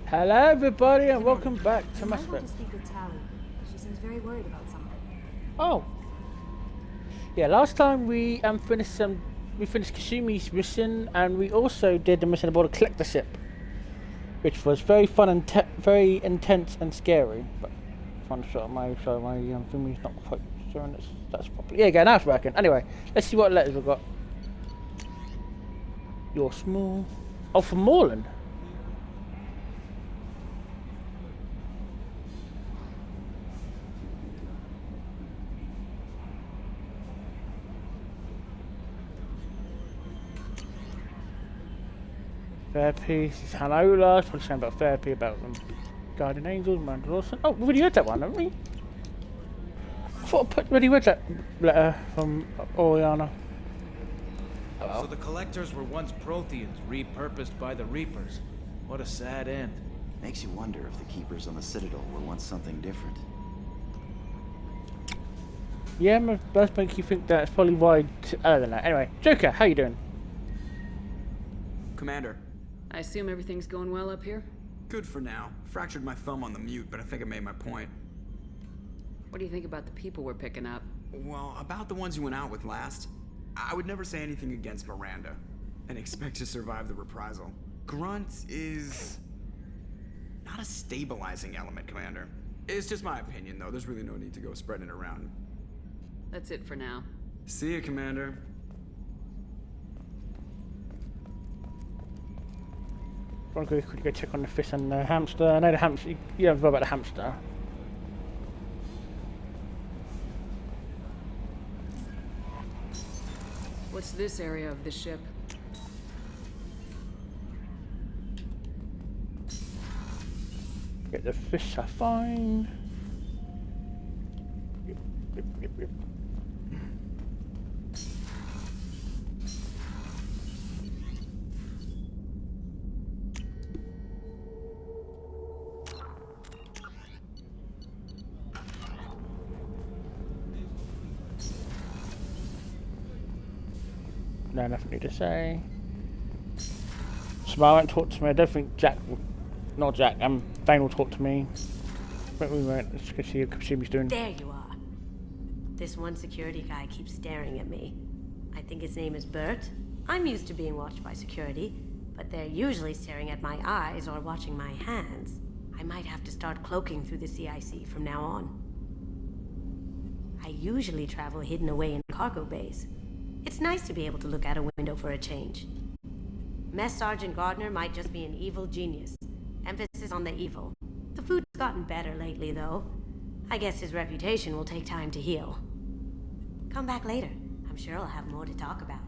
Hello, everybody, and welcome back to my I want script. to speak with Tali. She seems very worried about something. Oh, yeah. Last time we finished Kasumi's mission, and we also did the mission aboard a collector ship, which was very fun and very intense and scary. But I'm trying to show my thingy's not quite showing that's properly. Yeah, now it's working. Anyway, let's see what letters we've got. You're small. Oh, from Moreland. Therapy, hello last, we're saying about therapy, about guardian angels, Miranda Lawson. Oh, we already read that one, haven't we? I thought I already read that letter from Oriana. Oh. So the collectors were once Protheans, repurposed by the Reapers. What a sad end. Makes you wonder if the keepers on the Citadel were once something different. Yeah, it does make you think that it's probably why. Other than that, anyway, Joker, how you doing? Commander. I assume everything's going well up here? Good for now. Fractured my thumb on the mute, but I think I made my point. What do you think about the people we're picking up? Well, about the ones you went out with last, I would never say anything against Miranda, and expect to survive the reprisal. Grunt is not a stabilizing element, Commander. It's just my opinion, though. There's really no need to go spreading it around. That's it for now. See ya, Commander. I'm going to quickly go check on the fish and the hamster. I know the hamster. You have about the hamster. What's this area of the ship? Get the fish are fine. Yep. No, nothing new to say. Smile won't talk to me. I don't think Jack will. Not Jack, Thane will talk to me. But we won't. Let's go see what Kasumi's doing. There you are. This one security guy keeps staring at me. I think his name is Bert. I'm used to being watched by security, but they're usually staring at my eyes or watching my hands. I might have to start cloaking through the CIC from now on. I usually travel hidden away in cargo bays. It's nice to be able to look out a window for a change. Mess Sergeant Gardner might just be an evil genius. Emphasis on the evil. The food's gotten better lately, though. I guess his reputation will take time to heal. Come back later. I'm sure I'll have more to talk about.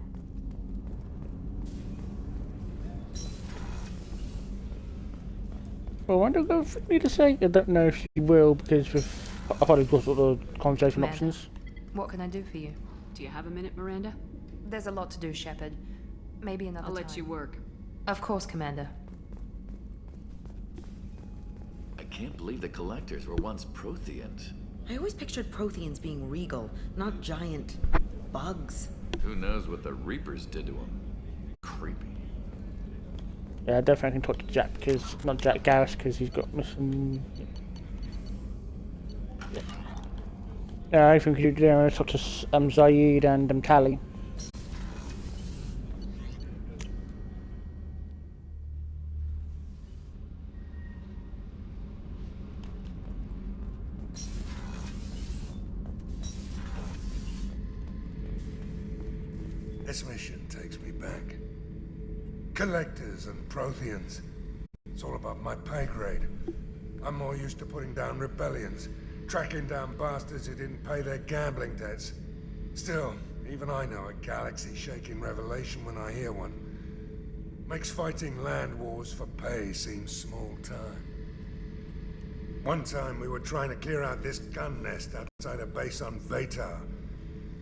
Well, I wonder what me to say. I don't know if she will because I thought it was all the conversation Commander, options. what can I do for you? Do you have a minute, Miranda? There's a lot to do, Shepard. Maybe another I'll time. let you work. Of course, Commander. I can't believe the collectors were once Protheans. I always pictured Protheans being regal, not giant bugs. Who knows what the Reapers did to them? Creepy. Yeah, I don't think I can talk to Jack because not Jack Garris because he's got missing. Yeah, I think you do talk to Zaid and Tali. This mission takes me back. Collectors and Protheans. It's all about my pay grade. I'm more used to putting down rebellions, tracking down bastards who didn't pay their gambling debts. Still, even I know a galaxy-shaking revelation when I hear one. Makes fighting land wars for pay seem small time. One time we were trying to clear out this gun nest outside a base on Vatar.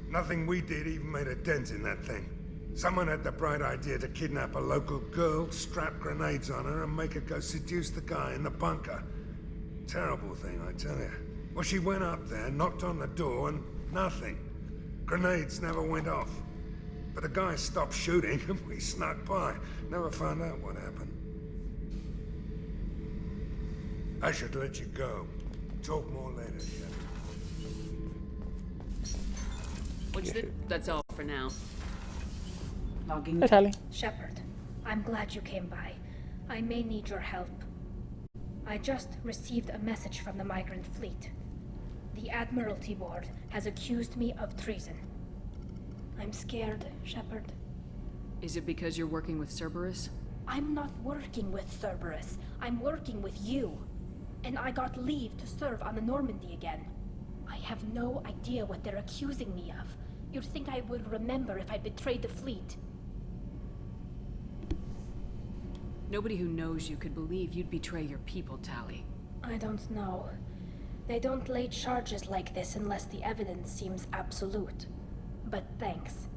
Nothing we did even made a dent in that thing. Someone had the bright idea to kidnap a local girl, strap grenades on her, and make her go seduce the guy in the bunker. Terrible thing, I tell you. Well, she went up there, knocked on the door, and nothing. Grenades never went off. But the guy stopped shooting, and we snuck by. Never found out what happened. I should let you go. Talk more later, Shepard. That's all for now. Logging. Hey, Tali. Shepard, I'm glad you came by. I may need your help. I just received a message from the migrant fleet. The Admiralty Board has accused me of treason. I'm scared, Shepard. Is it because you're working with Cerberus? I'm not working with Cerberus. I'm working with you. And I got leave to serve on the Normandy again. I have no idea what they're accusing me of. You'd think I would remember if I betrayed the fleet. Nobody who knows you could believe you'd betray your people, Tali. I don't know. They don't lay charges like this unless the evidence seems absolute. But thanks.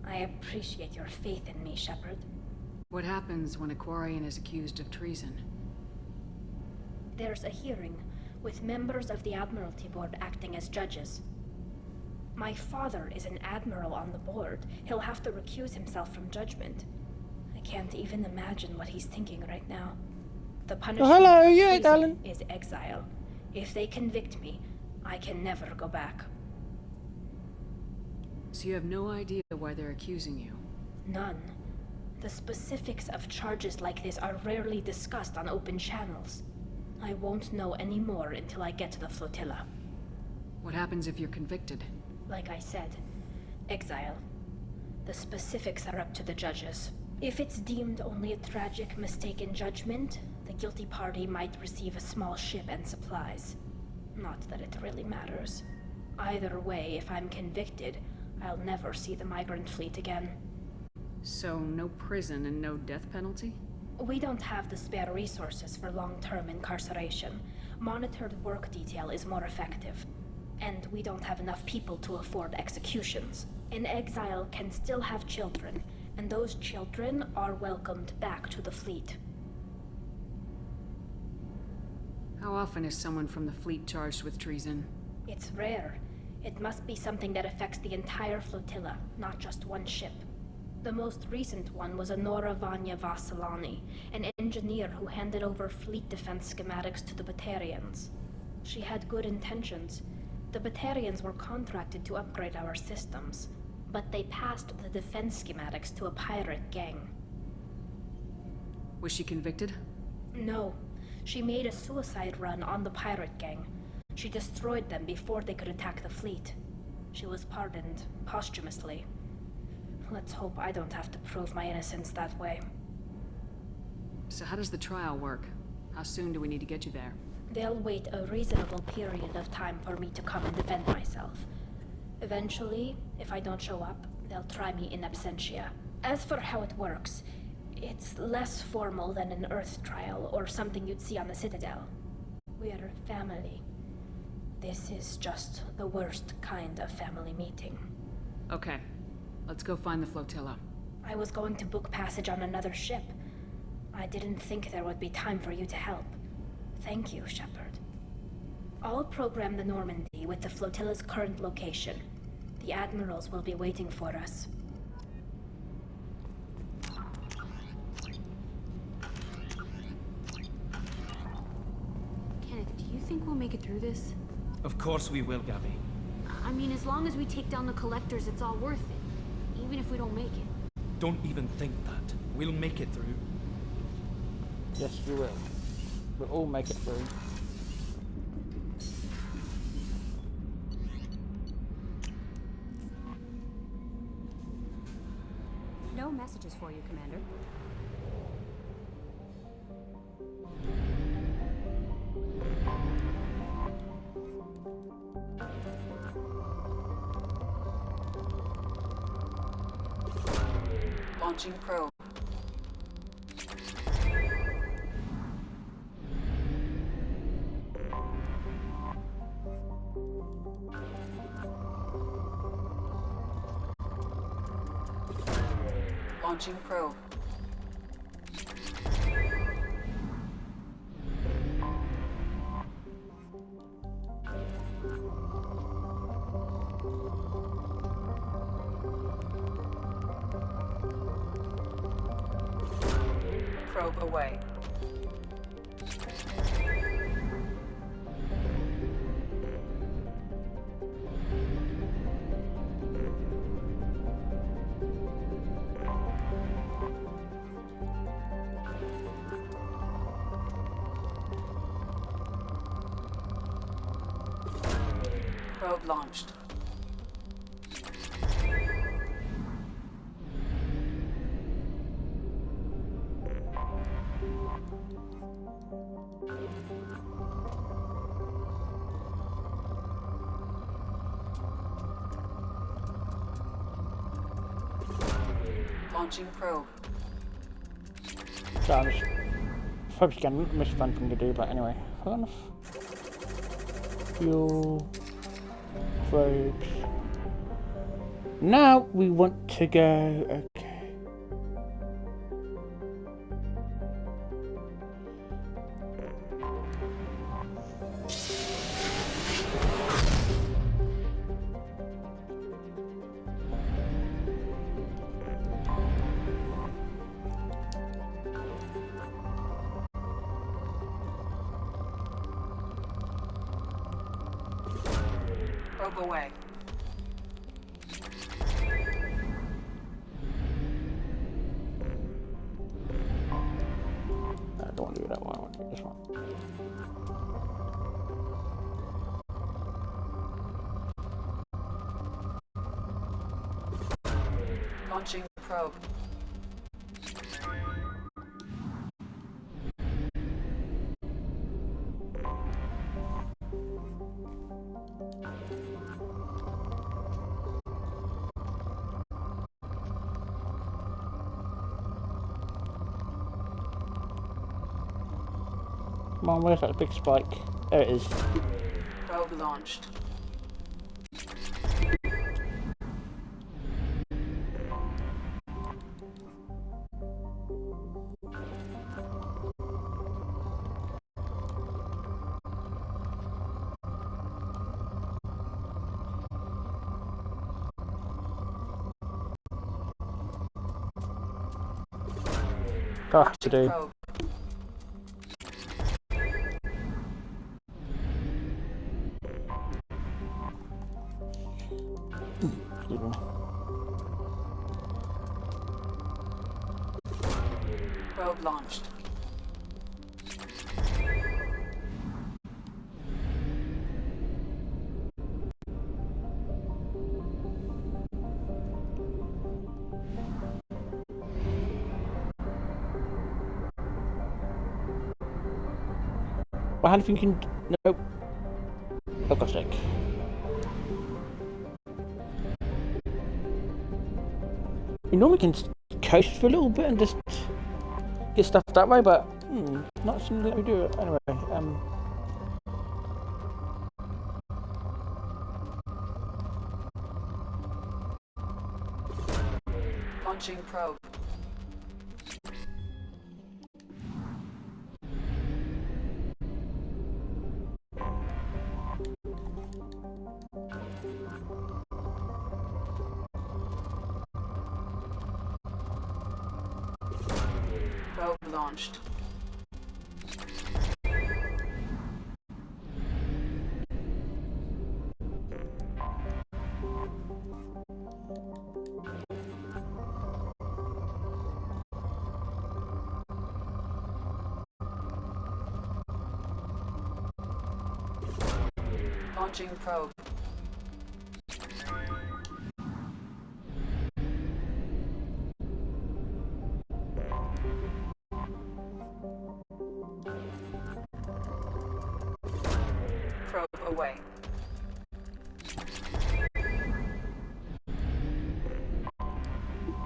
I appreciate your faith in me, Shepard. What happens when a Quarian is accused of treason? There's a hearing, with members of the Admiralty Board acting as judges. My father is an admiral on the board. He'll have to recuse himself from judgment. I can't even imagine what he's thinking right now. The punishment hello, for yeah, treason darling. is exile. If they convict me, I can never go back. So you have no idea why they're accusing you? None. The specifics of charges like this are rarely discussed on open channels. I won't know any more until I get to the flotilla. What happens if you're convicted? Like I said, exile. The specifics are up to the judges. If it's deemed only a tragic mistake in judgment, the guilty party might receive a small ship and supplies. Not that it really matters. Either way, if I'm convicted, I'll never see the migrant fleet again. So no prison and no death penalty? We don't have the spare resources for long-term incarceration. Monitored work detail is more effective. And we don't have enough people to afford executions. An exile can still have children, and those children are welcomed back to the fleet. How often is someone from the fleet charged with treason? It's rare. It must be something that affects the entire flotilla, not just one ship. The most recent one was Honora Vanya Vassilani, an engineer who handed over fleet defense schematics to the Batarians. She had good intentions. The Batarians were contracted to upgrade our systems, but they passed the defense schematics to a pirate gang. Was she convicted? No. She made a suicide run on the pirate gang. She destroyed them before they could attack the fleet. She was pardoned posthumously. Let's hope I don't have to prove my innocence that way. So how does the trial work? How soon do we need to get you there? They'll wait a reasonable period of time for me to come and defend myself. Eventually, if I don't show up, they'll try me in absentia. As for how it works, it's less formal than an Earth trial or something you'd see on the Citadel. We're family. This is just the worst kind of family meeting. Okay. Let's go find the flotilla. I was going to book passage on another ship. I didn't think there would be time for you to help. Thank you, Shepard. I'll program the Normandy with the flotilla's current location. The admirals will be waiting for us. Kenneth, do you think we'll make it through this? Of course we will, Gabby. I mean, as long as we take down the collectors, it's all worth it. Even if we don't make it. Don't even think that. We'll make it through. Yes, we will. We'll all make it through. No messages for you, Commander. Launching probe. Launching probe. Probe away. Probe launched. Launching probe. So I'm just probably going to miss fun thing to do, but anyway, fair enough. Fuel, probes. Now we want to go. Okay. Probe away. I don't want to do that one. I want to do this one. Launching probe. Come on, where's that big spike? There it is. Probe launched. Got to do. Probe. Excuse me. Probe launched. Well, how do you think you can... Nope. Oh, God's sake. You normally can coast for a little bit and just get stuff that way, but not something to let me do it. Anyway, Launching probe. Probe launched. Launching probe. Probe away.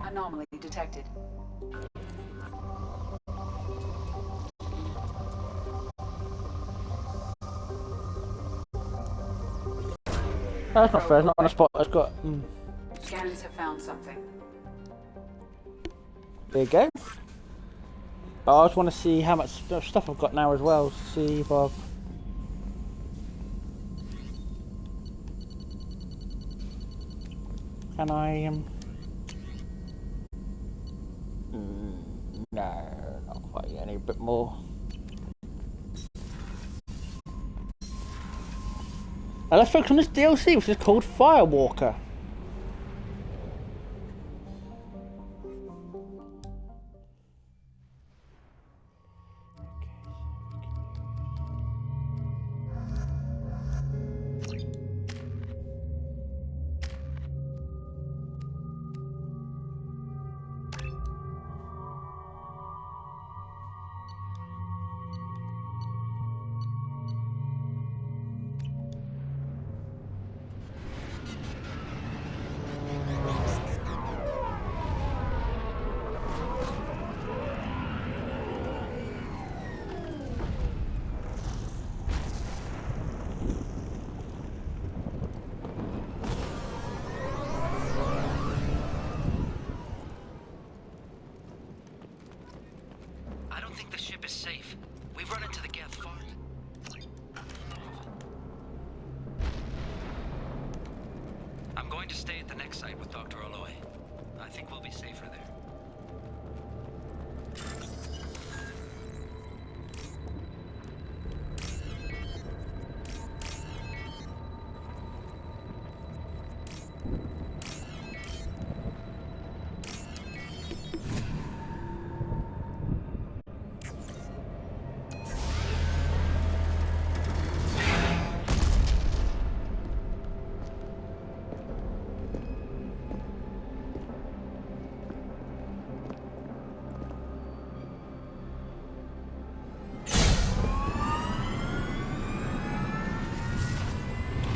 Anomaly detected. that's not fair. It's not on a spot. It's got. Scans have found something. There you go. But I just want to see how much stuff I've got now as well. See if I've. Can I no, not quite. I need a bit more. Now let's focus on this DLC, which is called Firewalker.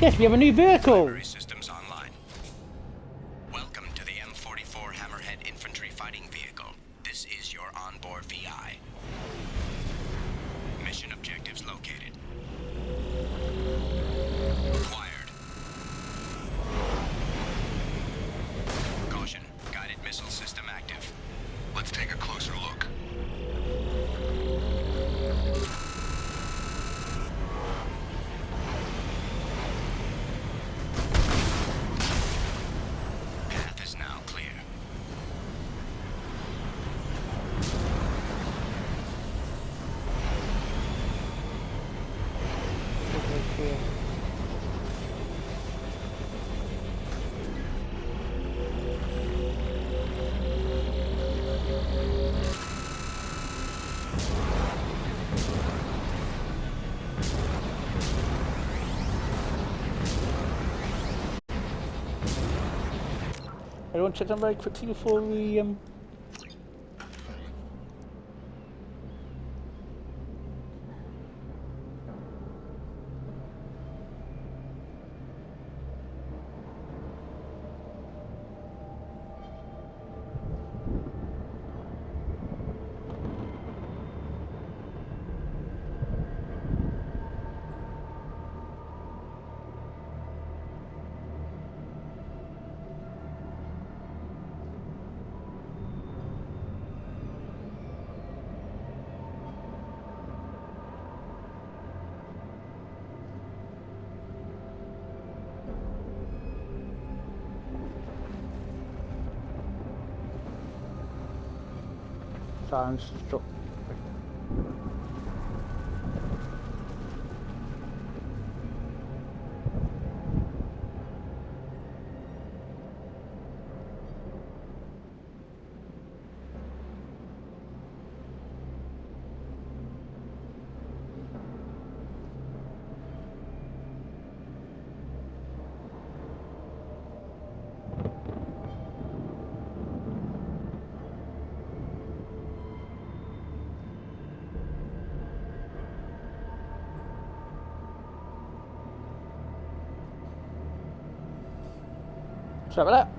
Yes, we have a new vehicle. Primary systems online. Welcome to the M44 Hammerhead Infantry Fighting Vehicle. This is your onboard VI. Mission objectives located. Acquired. Caution, guided missile system active. Let's take a closer look. Path is now clear. Everyone check them very quickly before we silence stop. Sorry about that.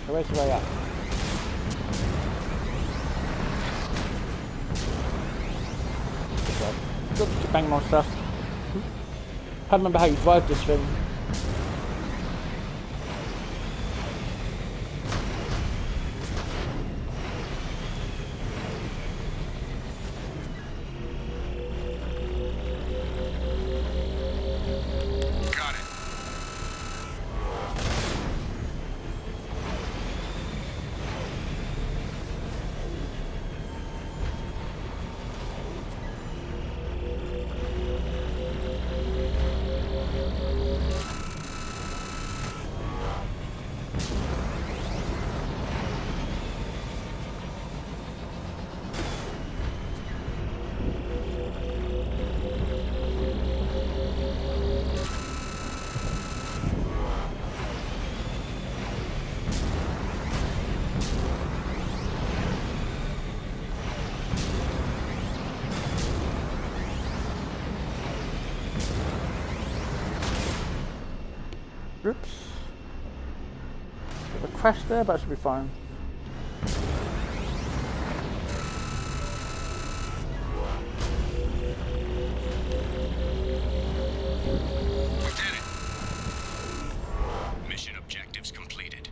Where's the way up? Good to bang more stuff. I can't remember how you drive this thing. Got it. Oops. Bit of a crash there, but it should be fine. We did it. Mission objectives completed.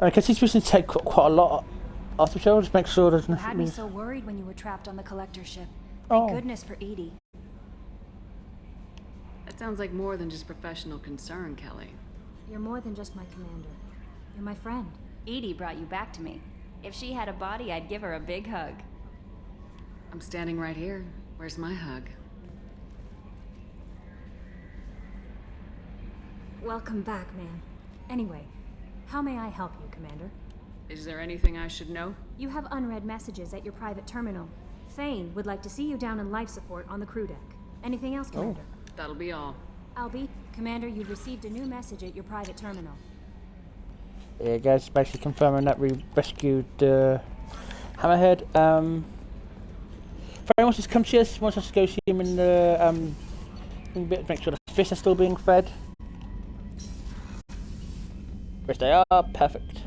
Because these missions take quite a lot after each other, just make sure there's You had me nothing. so worried when you were trapped on the collector ship. Oh. Thank goodness for Edie. That sounds like more than just professional concern, Kelly. You're more than just my commander. You're my friend. Edie brought you back to me. If she had a body, I'd give her a big hug. I'm standing right here. Where's my hug? Welcome back, man. Anyway, how may I help you, Commander? Is there anything I should know? You have unread messages at your private terminal. Thane would like to see you down in life support on the crew deck. Anything else, Commander? That'll be all. Albie, Commander, you've received a new message at your private terminal. Yeah, guys, basically confirming that we rescued Hammerhead. If anyone wants to come to us, wants us to go see him in the bit, make sure the fish are still being fed. Yes, they are. Perfect.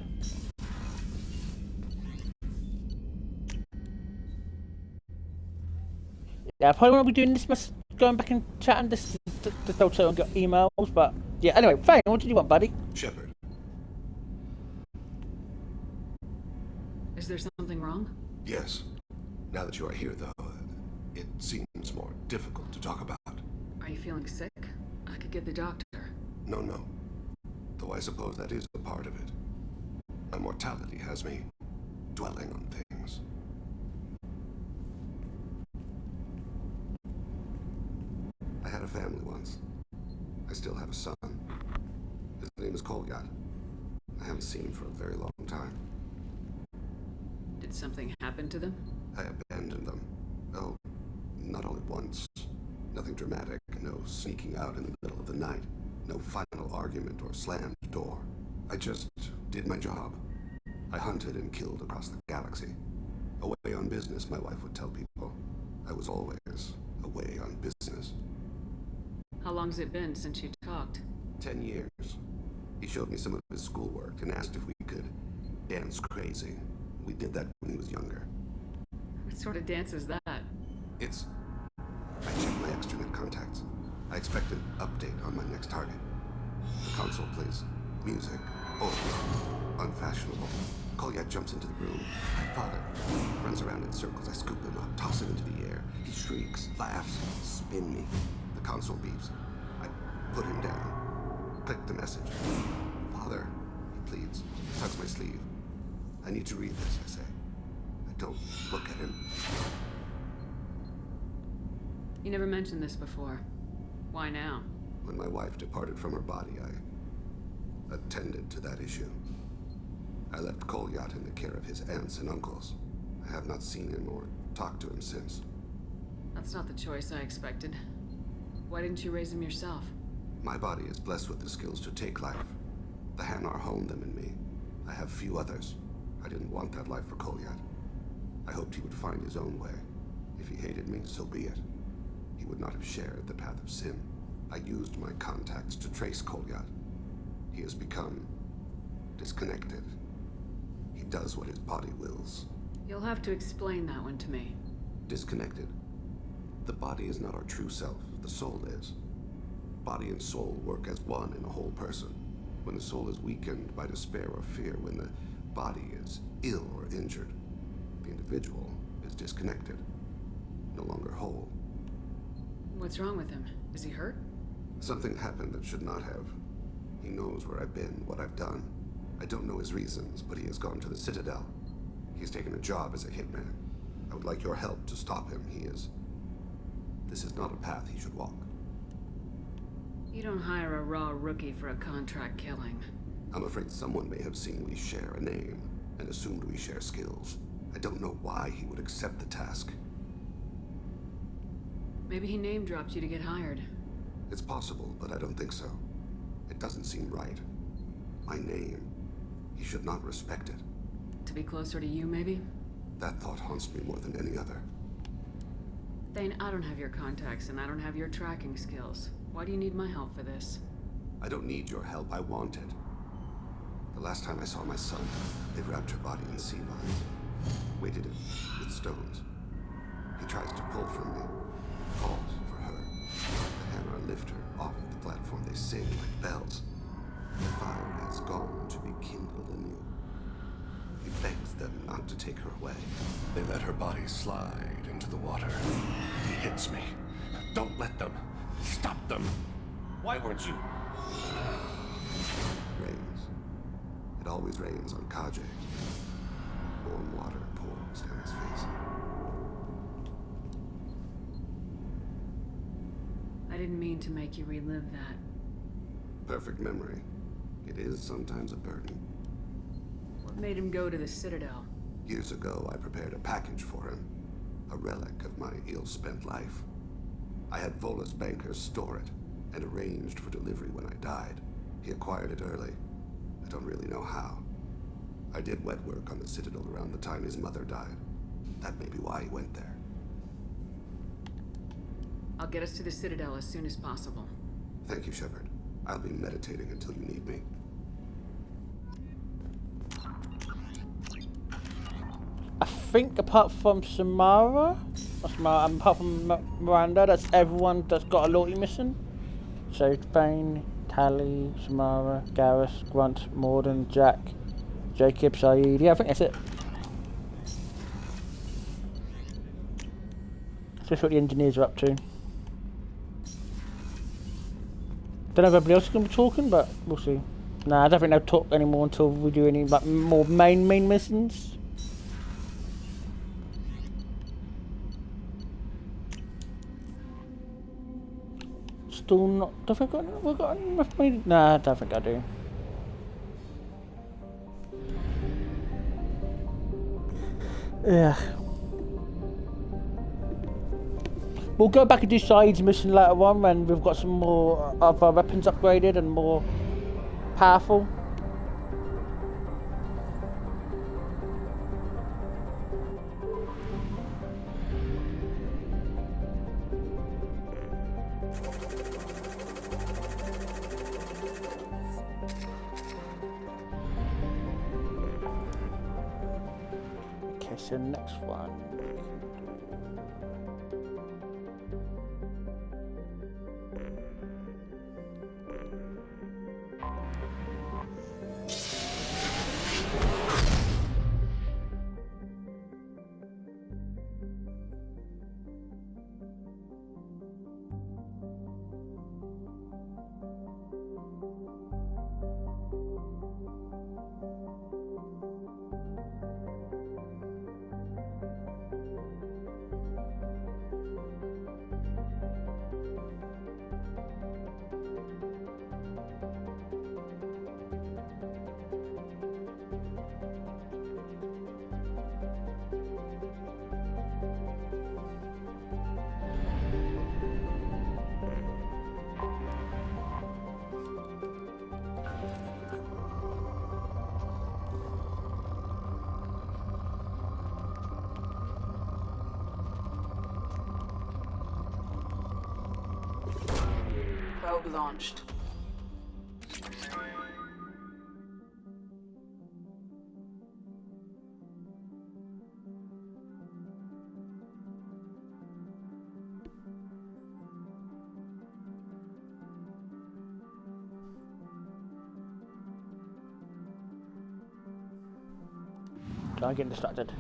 Yeah, I probably won't be doing this, going back and chatting this also and got emails, but yeah, anyway, fine, what did you want, buddy? Shepard. Is there something wrong? Yes. Now that you are here, though, it seems more difficult to talk about. Are you feeling sick? I could get the doctor. No. Though I suppose that is a part of it. My mortality has me dwelling on things. I had a family once. I still have a son. His name is Kolyat. I haven't seen him for a very long time. Did something happen to them? I abandoned them. Oh, not all at once. Nothing dramatic, no sneaking out in the middle of the night, no final argument or slammed door. I just did my job. I hunted and killed across the galaxy. Away on business, my wife would tell people. I was always away on business. How long's it been since you talked? 10 years. He showed me some of his schoolwork and asked if we could dance crazy. We did that when he was younger. What sort of dance is that? It's... I checked my extranet contacts. I expect an update on my next target. The console plays music, old, unfashionable. Kolyat jumps into the room. My father runs around in circles. I scoop him up, toss him into the air. He shrieks, laughs, spin me. The console beeps. I put him down. Click the message. Father, he pleads, tugs my sleeve. I need to read this, I say. I don't look at him. You never mentioned this before. Why now? When my wife departed from her body, I attended to that issue. I left Kolyat in the care of his aunts and uncles. I have not seen him or talked to him since. That's not the choice I expected. Why didn't you raise him yourself? My body is blessed with the skills to take life. The Hanar honed them in me. I have few others. I didn't want that life for Kolyat. I hoped he would find his own way. If he hated me, so be it. He would not have shared the path of sin. I used my contacts to trace Kolyat. He has become disconnected. He does what his body wills. You'll have to explain that one to me. Disconnected. The body is not our true self. The soul is. Body and soul work as one in a whole person. When the soul is weakened by despair or fear, when the body is ill or injured, the individual is disconnected, no longer whole. What's wrong with him? Is he hurt? Something happened that should not have. He knows where I've been, what I've done. I don't know his reasons, but he has gone to the Citadel. He's taken a job as a hitman. I would like your help to stop him. This is not a path he should walk. You don't hire a raw rookie for a contract killing. I'm afraid someone may have seen we share a name and assumed we share skills. I don't know why he would accept the task. Maybe he name-dropped you to get hired. It's possible, but I don't think so. It doesn't seem right. My name. He should not respect it. To be closer to you, maybe? That thought haunts me more than any other. Thane, I don't have your contacts, and I don't have your tracking skills. Why do you need my help for this? I don't need your help. I want it. The last time I saw my son, they wrapped her body in sea vines, weighted it with stones. He tries to pull from me, calls for her. The Hanar lift her off the platform. They sing like bells. The fire has gone to be kindled anew. He begs them not to take her away. They let her body slide into the water. He hits me. Don't let them. Stop them. Why weren't you? Rains. It always rains on Kaje. Warm water pours down his face. I didn't mean to make you relive that. Perfect memory. It is sometimes a burden. What made him go to the Citadel? Years ago, I prepared a package for him. A relic of my ill-spent life. I had Volus bankers store it, and arranged for delivery when I died. He acquired it early. I don't really know how. I did wet work on the Citadel around the time his mother died. That may be why he went there. I'll get us to the Citadel as soon as possible. Thank you, Shepard. I'll be meditating until you need me. I think apart from Samara, apart from Miranda, that's everyone that's got a loyalty mission. So Thane, Tali, Samara, Garrus, Grunt, Morden, Jack, Jacob, Saeed. Yeah, I think that's it. That's what the engineers are up to. Don't know if everybody else is going to be talking, but we'll see. Nah, I don't think they'll talk anymore until we do any like more main missions. Still not. Don't think we've got enough money. Nah, I don't think I do. Yeah. We'll go back and do Saeed's mission later on when we've got some more of our weapons upgraded and more powerful. Okay, so next one. Probe launched. I'm getting distracted.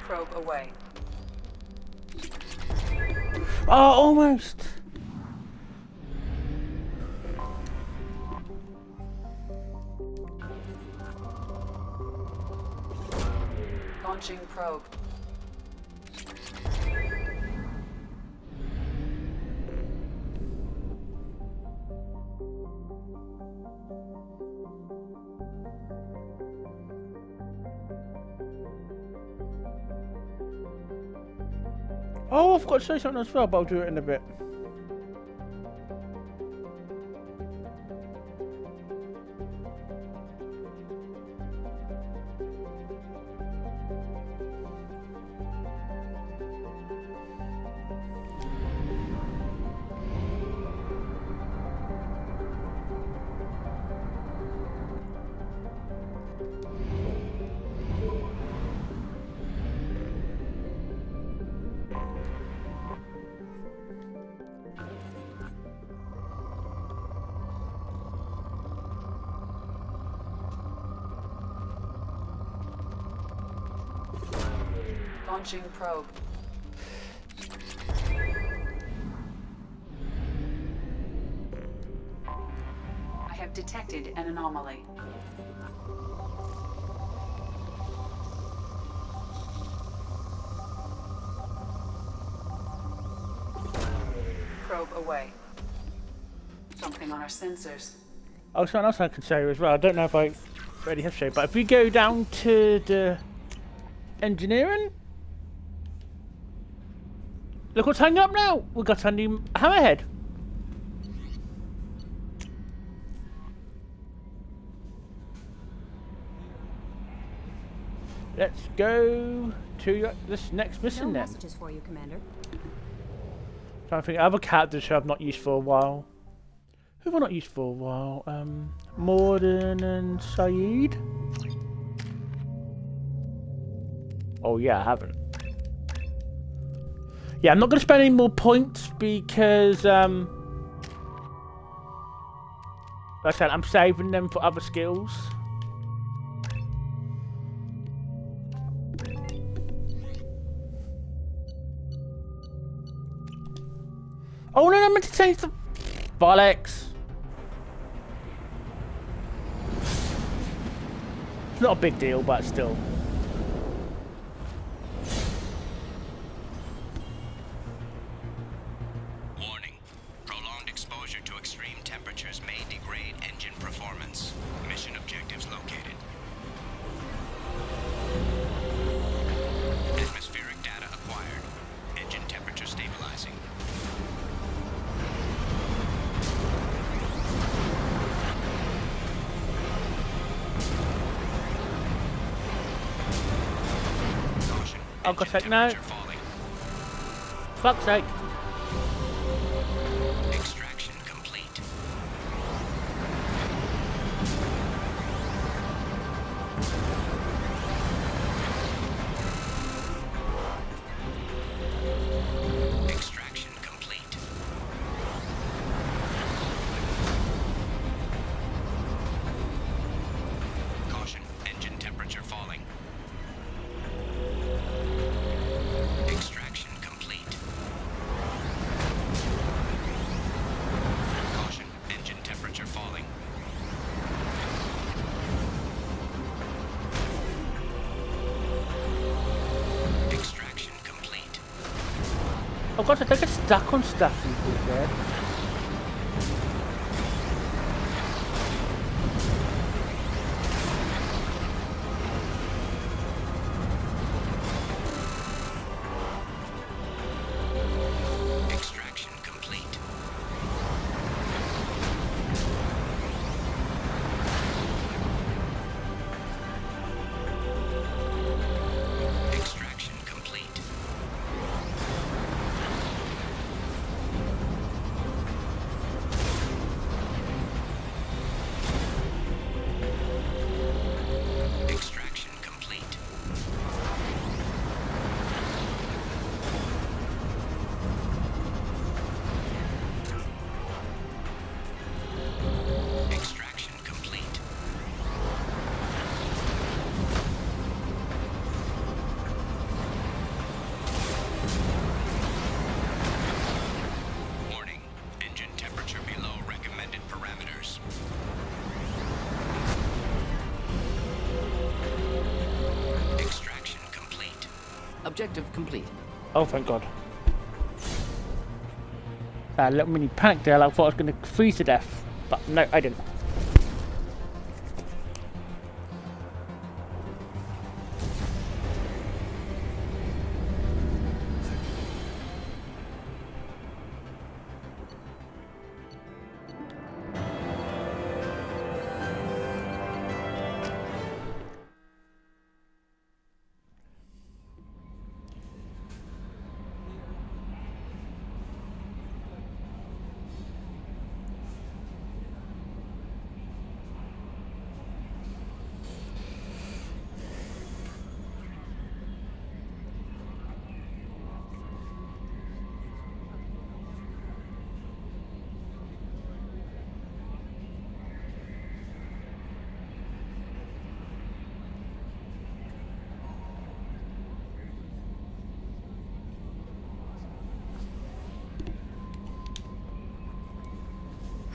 Probe away. Oh, almost. Launching probe. Oh, I've got to say something as well, but I'll do it in a bit. Launching probe. I have detected an anomaly. Probe away. Something on our sensors. Oh, something else I can show you as well. I don't know if I already have shown, but if we go down to the engineering, look what's hanging up now. We've got a new hammerhead. Let's go to this next mission then. Messages for you, Commander. Trying to think of other characters who I've not used for a while. Who have I not used for a while? Morden and Saeed. Oh yeah, I haven't. Yeah, I'm not going to spend any more points because, like I said, I'm saving them for other skills. Oh no, I meant to change the bollocks. It's not a big deal, but still. Warning. Prolonged exposure to extreme temperatures may degrade engine performance. Mission objectives located. Atmospheric data acquired. Engine temperature stabilizing. Oh, God's sake, no. Fuck's sake. Extraction complete. Extraction complete. Caution, engine temperature falling. Extraction complete. Caution, engine temperature falling. Extraction complete. Oh God, I get stuck on stuff these days. Extraction complete. Extraction complete. Extraction complete. Extraction complete. Warning. Engine temperature below recommended parameters. Extraction complete. Objective complete. Oh, thank God. That little mini panic there, I thought I was going to freeze to death. But no, I didn't.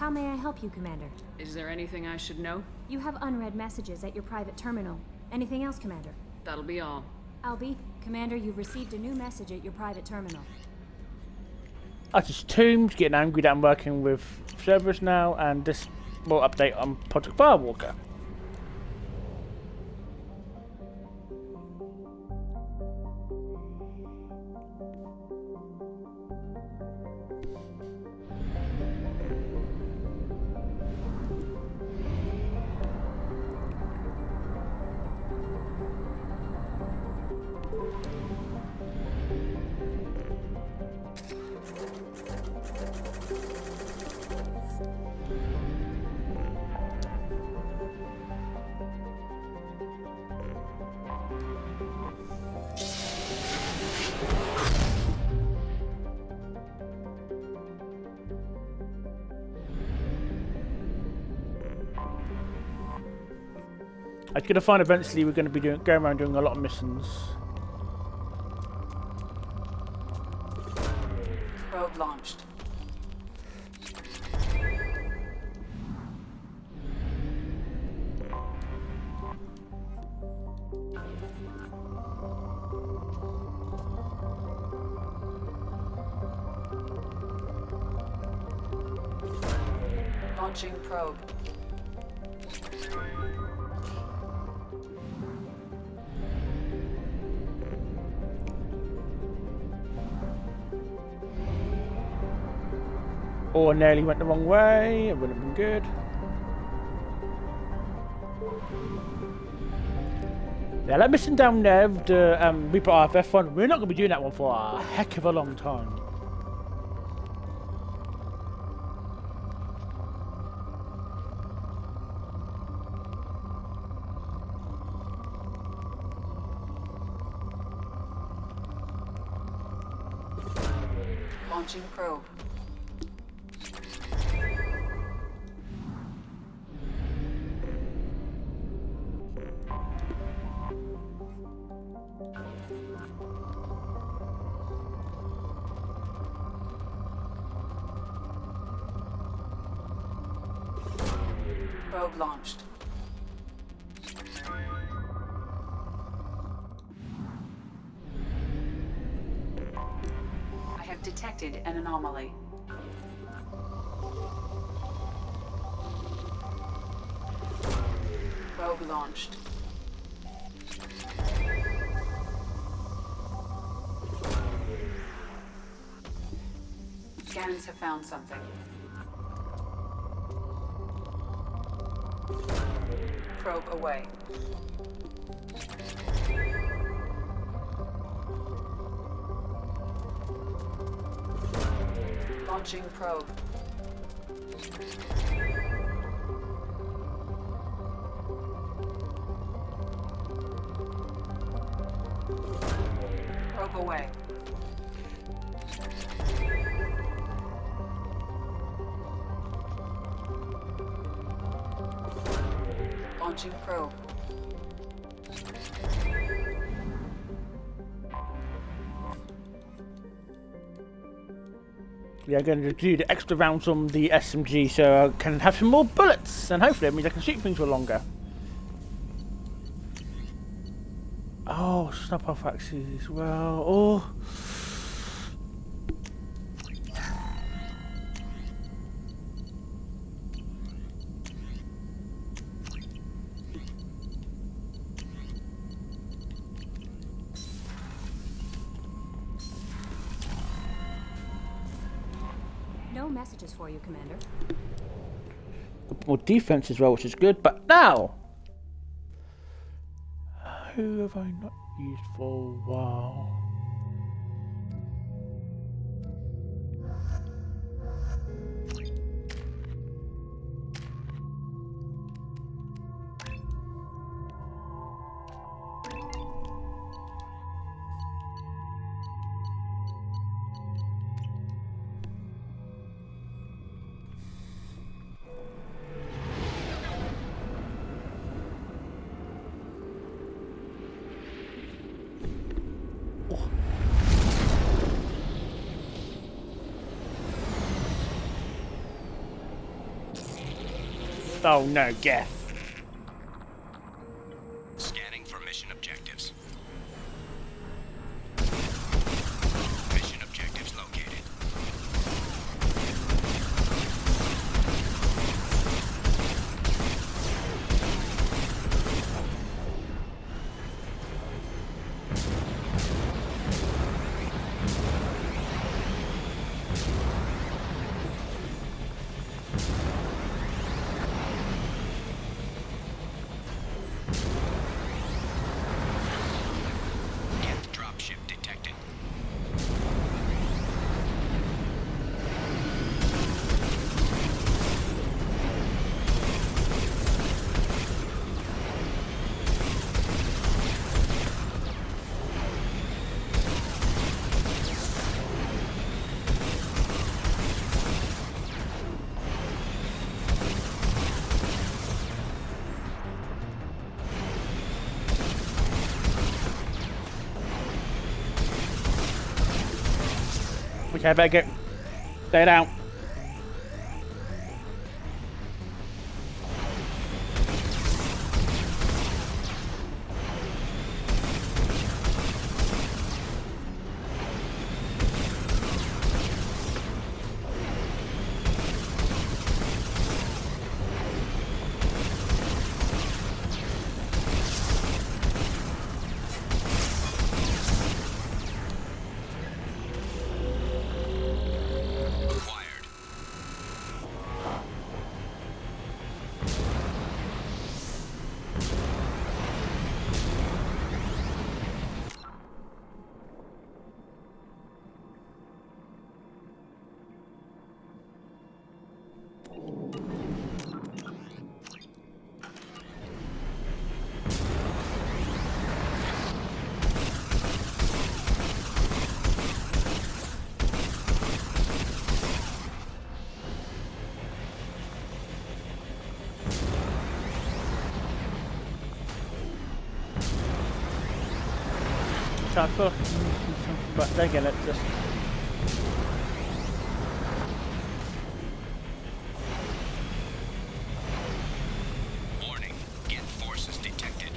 How may I help you, Commander? Is there anything I should know? You have unread messages at your private terminal. Anything else, Commander? That'll be all. Albie, Commander, you've received a new message at your private terminal. I just Tombs getting angry that I'm working with servers now, and this will update on Project Firewalker. I'm gonna find eventually we're gonna be going around doing a lot of missions. Probe launched. Launching probe. Or nearly went the wrong way, it would have been good. Yeah, that mission down there with the Reaper RFF one, we're not going to be doing that one for a heck of a long time. Launching probe. Probe launched. I have detected an anomaly. Probe launched. Scans have found something. Probe away. Launching probe. Probe away. Launching probe. Yeah, I'm going to do the extra rounds on the SMG so I can have some more bullets, and hopefully it means I can shoot things for longer. Oh, snap off axes as well. Oh. No messages for you, Commander. More defense as well, which is good. But now, who have I not used for a while? Oh no, Geth. Scanning for mission objectives. Mission objectives located. Geth dropship detected. Okay, I better get that out. But again, let's just. Warning. Geth forces detected.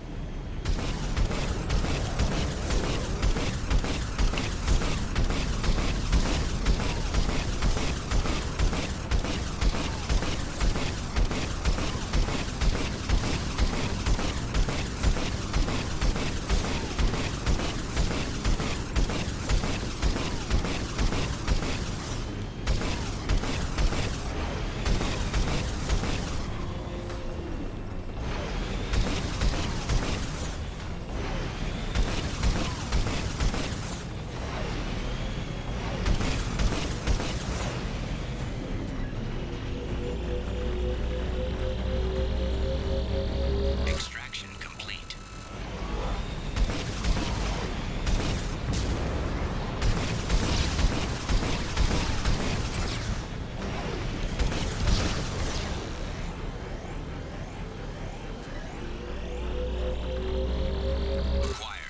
Extraction complete. Acquired.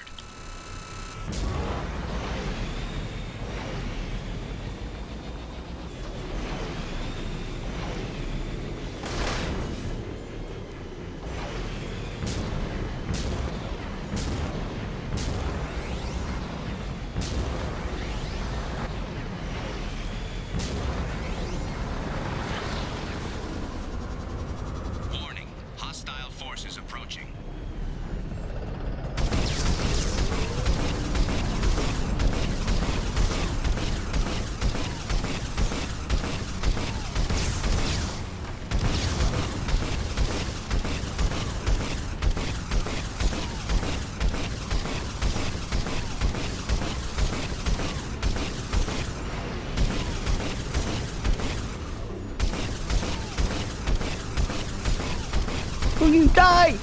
Warning. Hostile forces approaching. Will you die?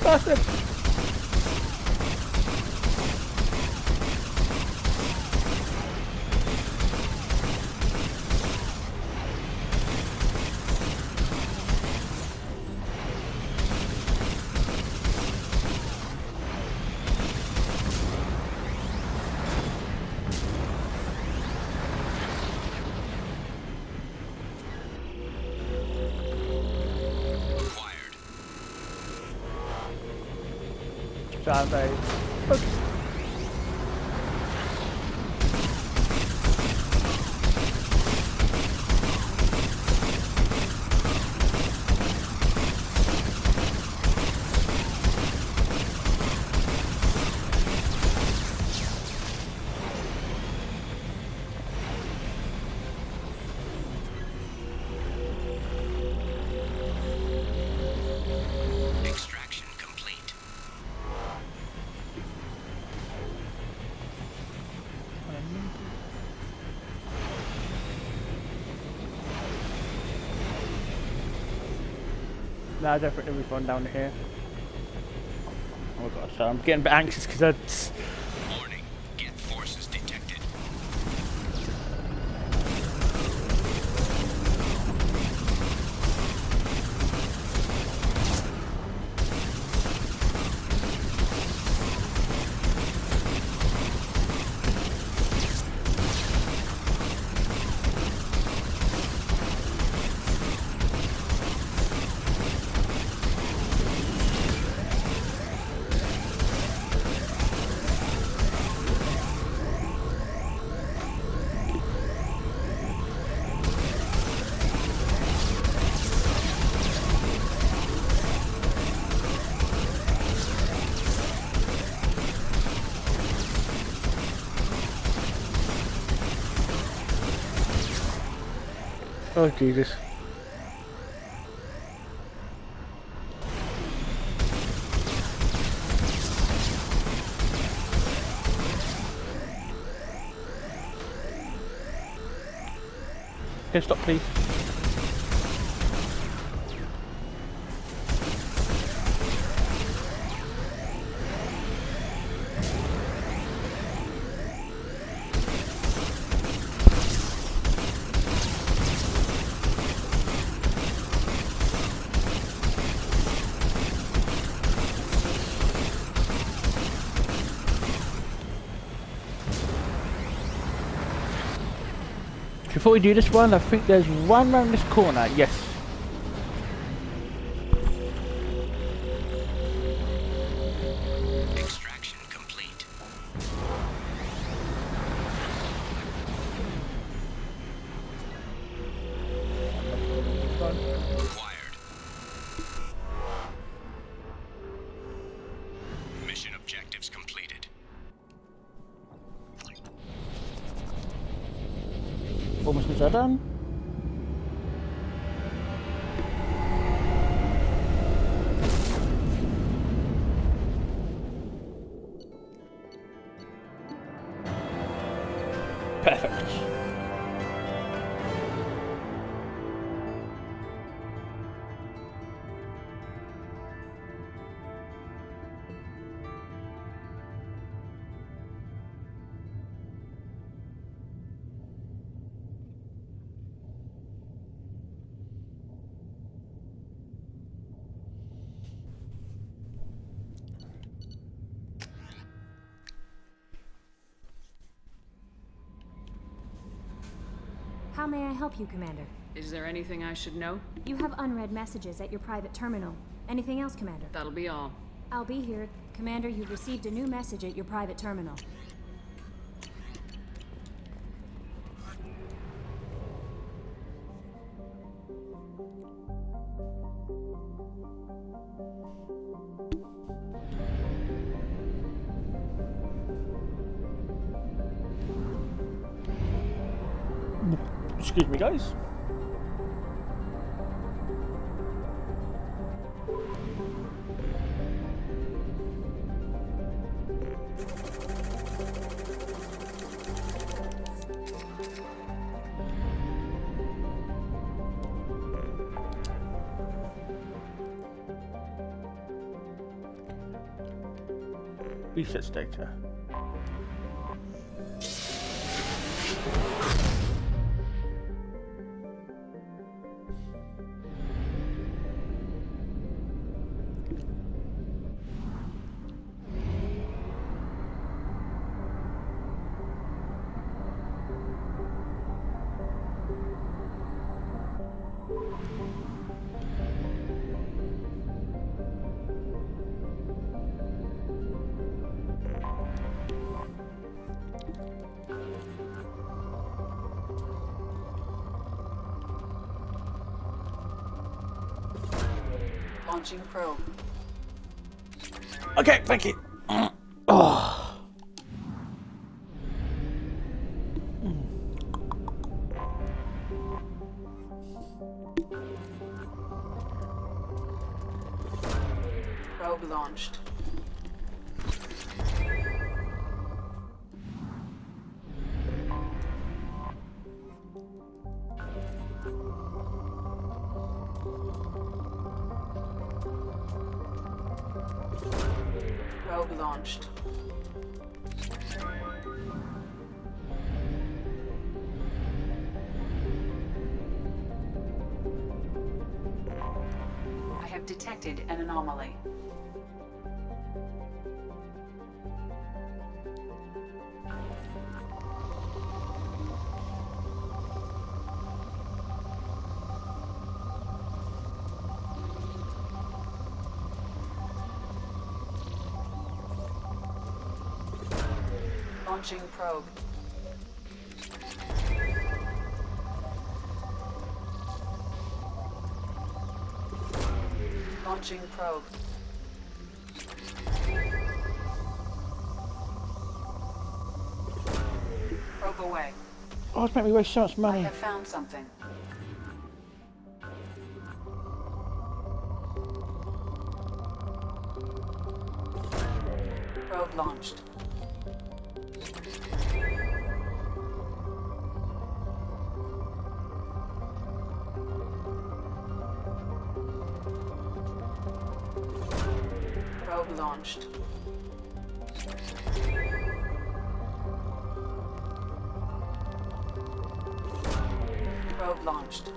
bastard! Try very focused. Extraction complete. No, definitely we've gone down here. Oh gosh, so I'm getting a bit anxious because that's. Warning. Geth forces detected. Oh Jesus. Can you stop please? Before we do this one, I think there's one around this corner. Yes. Extraction complete. Acquired. Mission objectives completed. Almost missions are done. Perfect. How may I help you, Commander? Is there anything I should know? You have unread messages at your private terminal. Anything else, Commander? That'll be all. I'll be here. Commander, you've received a new message at your private terminal. Excuse me, guys. research data. Launching probe. Okay, thank you. Oh. Probe launched. Probe launched. I have detected an anomaly. Launching probe. Launching probe. Probe away. Oh, it's made me waste so much I money. have found something. Probe launched. Probe launched. Probe launched.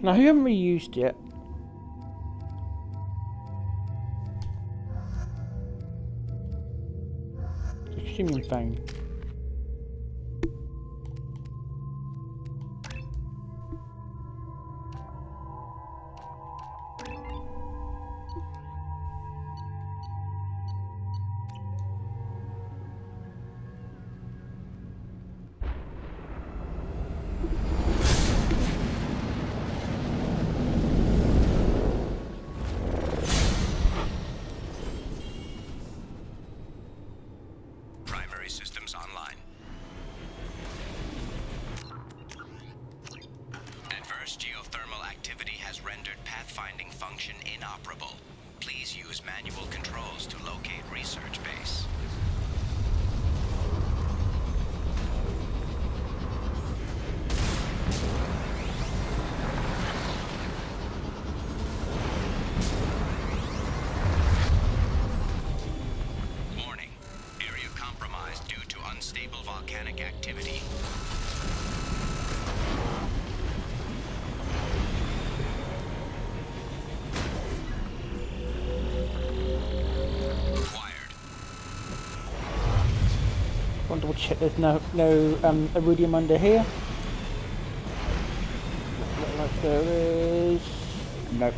Now, who haven't we used yet? Extremely fine. Primary systems online. Adverse geothermal activity has rendered pathfinding function inoperable. Please use manual controls to locate research base. Warning. Area compromised due to unstable volcanic activity. Want to double check there's no iridium under here. Look like there is. Nope.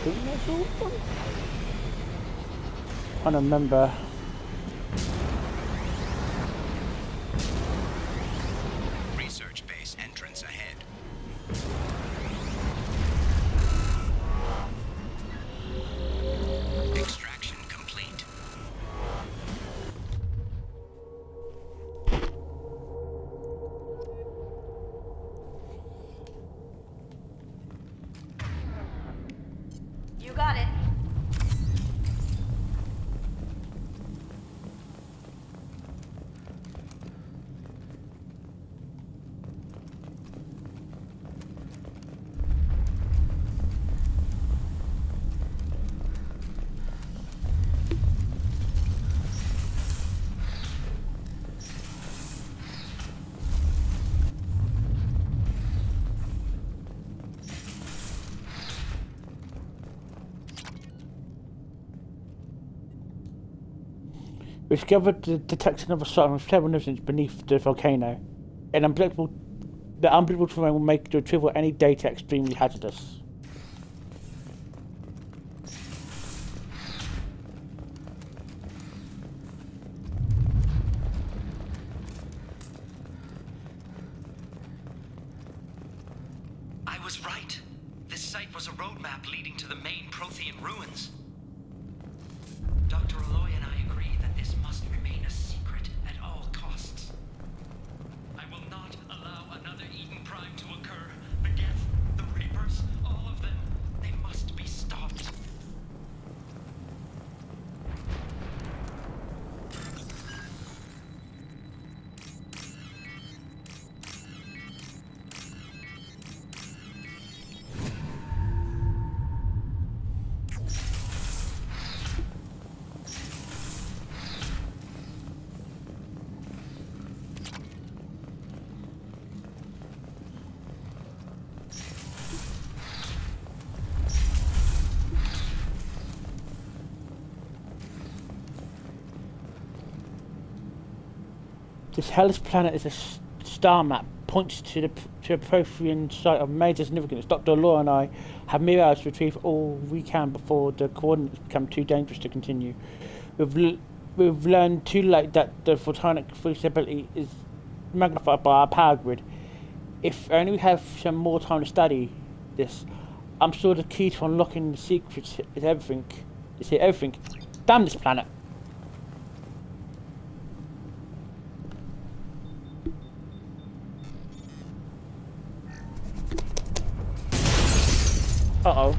think that's all of them. I don't remember. Research base entrance ahead. Extraction complete. You got it. We discovered the detection of a site with several nuisance beneath the volcano. The unpredictable terrain will make the retrieval of any data extremely hazardous. I was right. This site was a roadmap leading to the main Prothean ruins. Dr. Aloy and I agree that this must remain a secret at all costs. I will not allow another Eden Prime to occur. The Geth, the Reapers, all of them, they must be stopped. This hellish planet is a star map, points to a Prothean site of major significance. Dr. Law and I have mere hours to retrieve all we can before the coordinates become too dangerous to continue. We've learned too late that the photonic feasibility is magnified by our power grid. If only we have some more time to study this, I'm sure the key to unlocking the secrets is everything. Damn this planet! Uh-oh.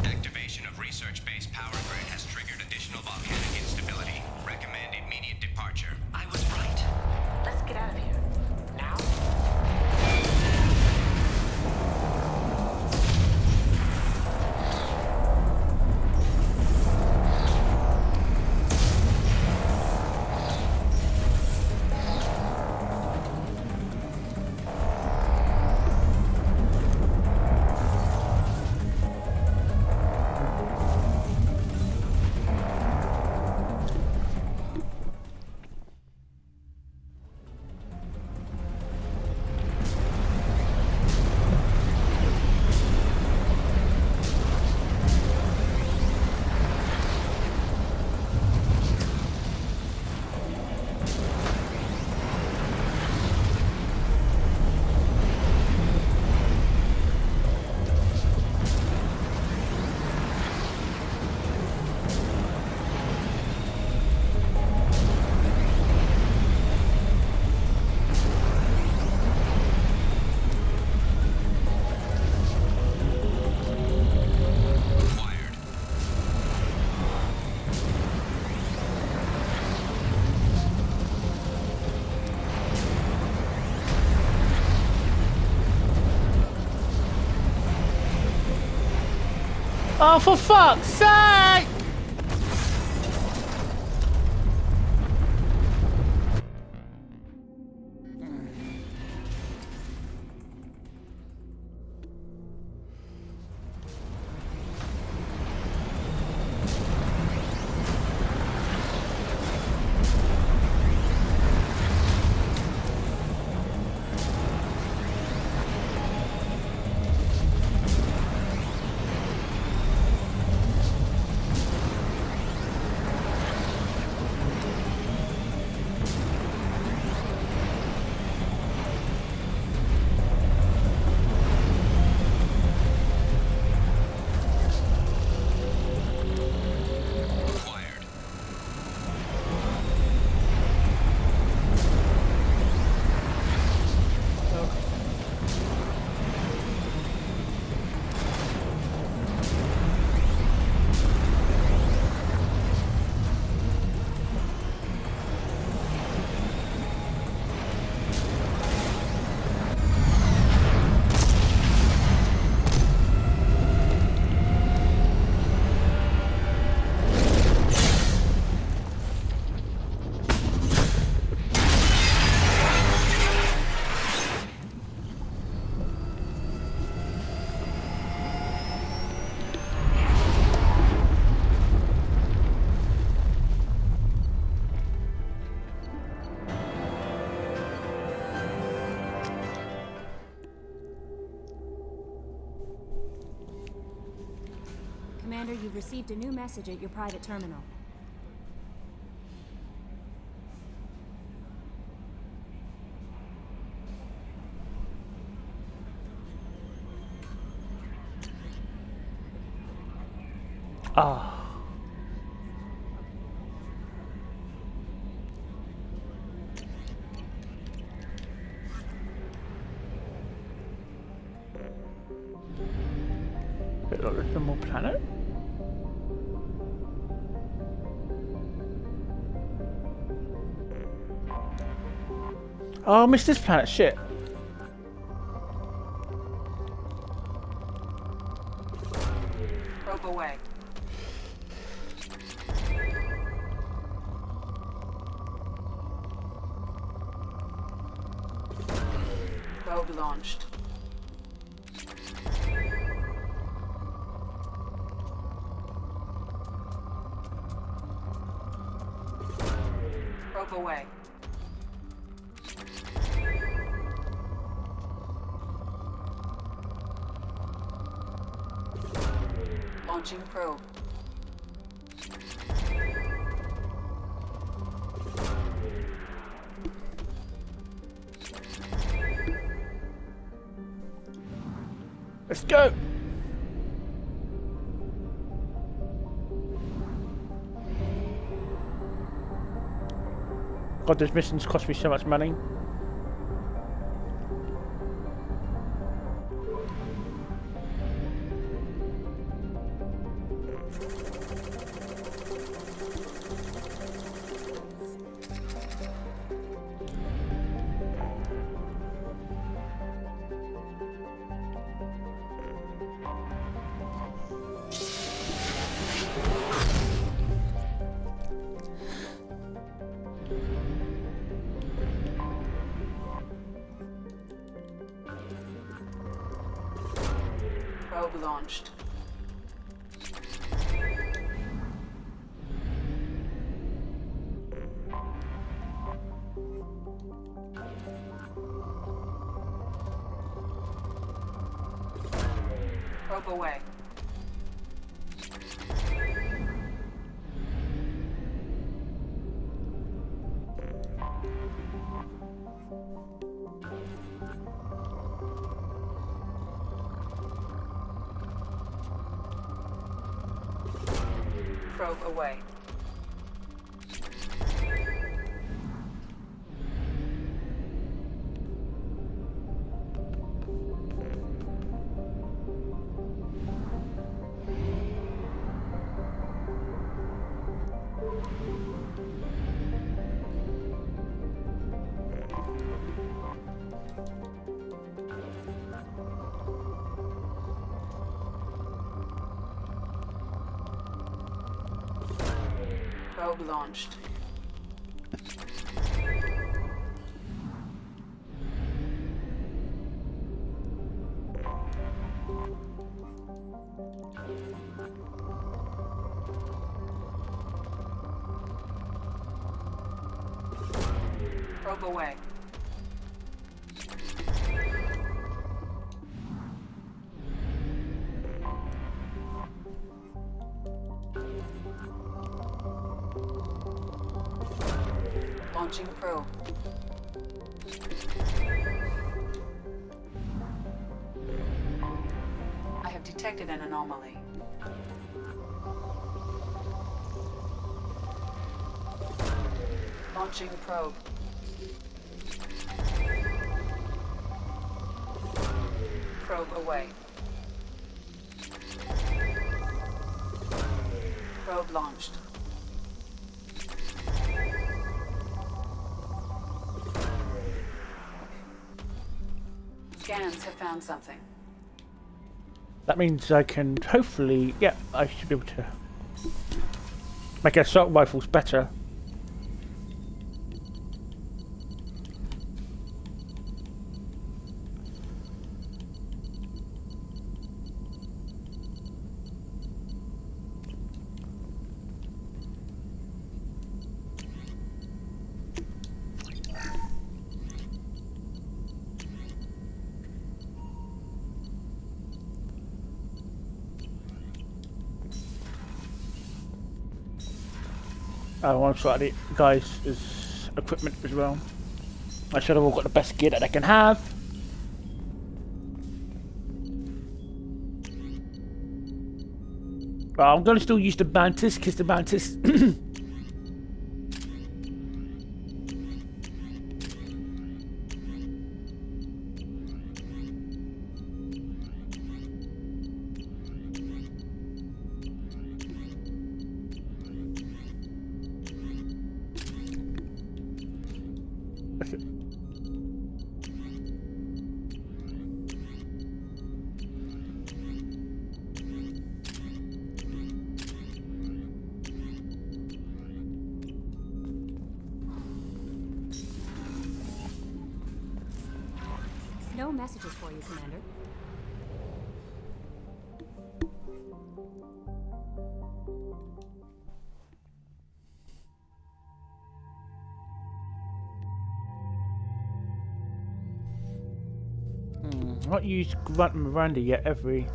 Activation of research base power grid has triggered additional volcanic instability. Recommend immediate departure. I was right. Let's get out of here. Now? Oh, for fuck's sake! Commander, you've received a new message at your private terminal. Ah. Bit like a normal planet. Oh, I missed this planet. Shit. Probe away. Probe launched. Probe away. Launching probe. Let's go. God, those missions cost me so much money. Probe launched. Probe away. Probe away. Probe launched. Probe away. Launching probe. I have detected an anomaly. Launching probe. Probe away. Probe launched. Scans have found something. That means I can hopefully, yeah, I should be able to make assault rifles better. I want to sort out the guys' equipment as well. I should have all got the best gear that I can have. But I'm going to still use the Mantis because the Mantis No messages for you, Commander. not used Grunt and Miranda yet, have we?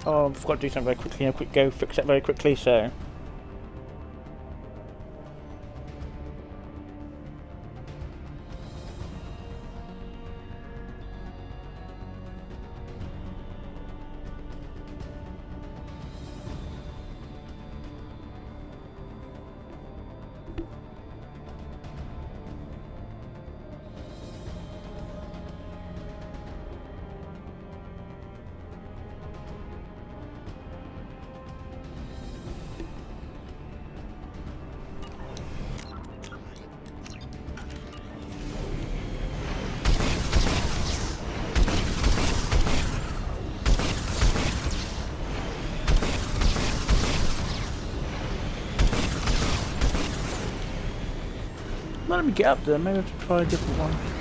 Oh, I've got to do something very quickly. I'll go fix it very quickly, so... Let me get up there, maybe I have to try a different one.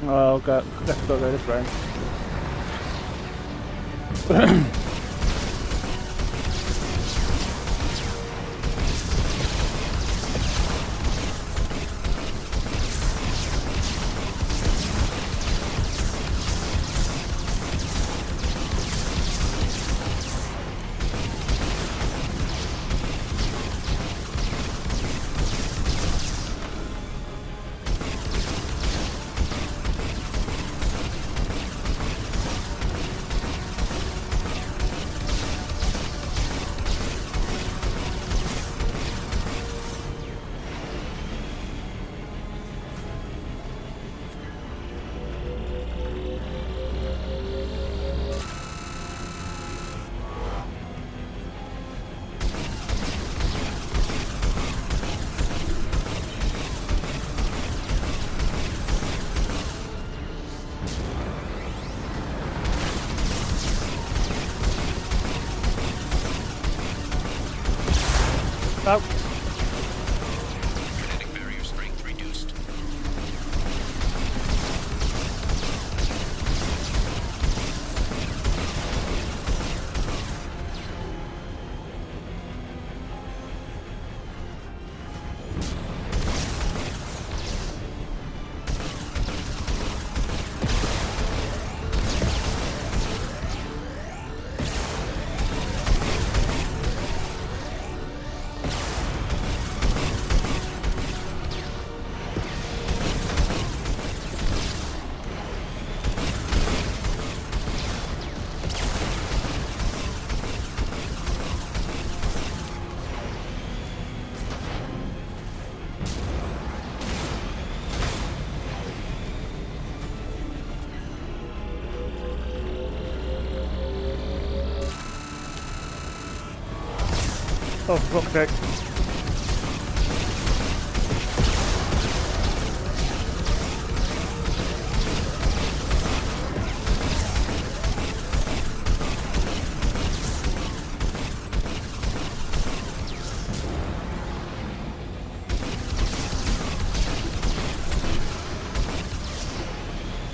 Oh, God, let's go this way. Oh. Kinetic barrier strength reduced. Oh, fuck's sake.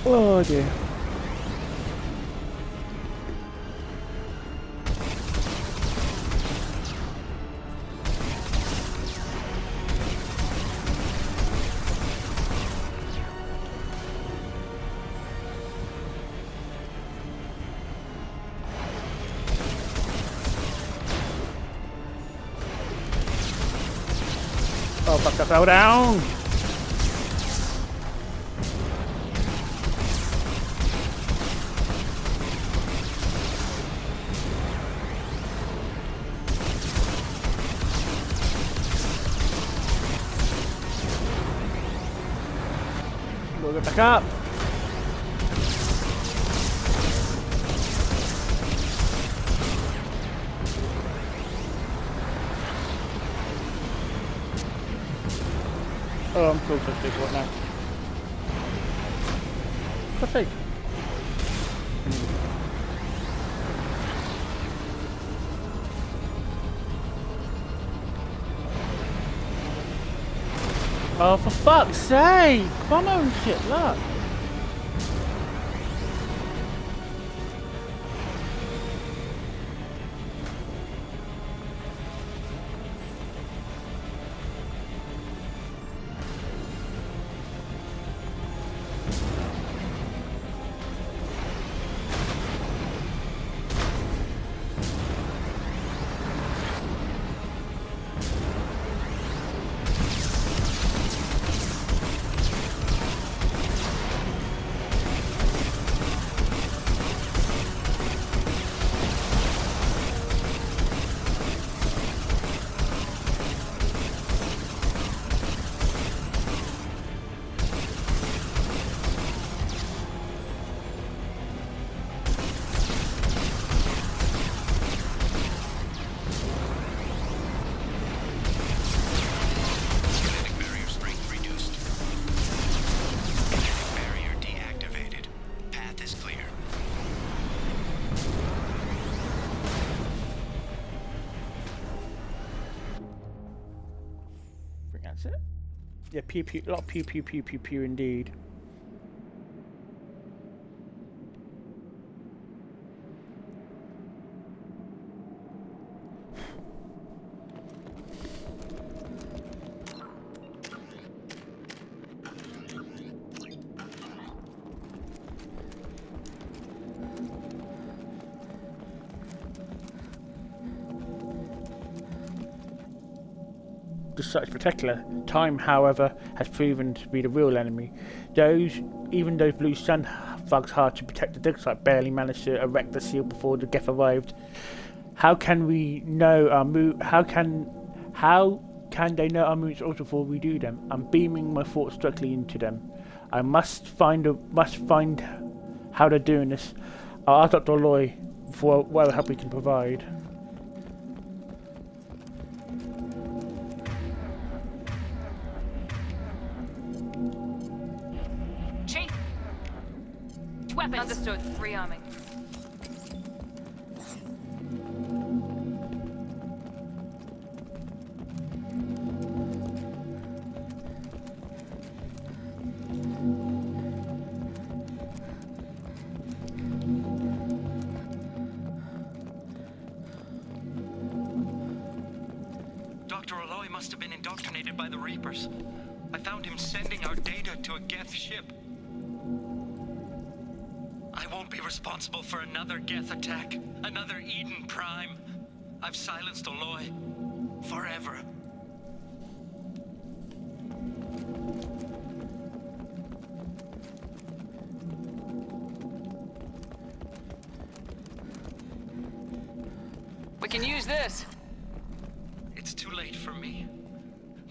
Oh dear. Oh fuck, I fell down! We'll get back up! Oh, I'm close to this right now. What's that? Oh, for fuck's sake! Come on, shit, look! That's it. Yeah, pew pew, a lot of pew pew pew pew pew indeed. Such particular time, however, has proven to be the real enemy. Even those blue sun thugs hard to protect the dig site barely managed to erect the seal before the Geth arrived. How can we know our move? How can they know our moves also before we do them? I'm beaming my thoughts directly into them. I must find how they're doing this. I'll ask Dr. Aloy for whatever help we can provide. Weapons. Understood. Rearming. must have been indoctrinated by the Reapers. I found him sending our data to a Geth ship. I won't be responsible for another Geth attack, another Eden Prime. I've silenced Aloy. Forever. We can use this. It's too late for me.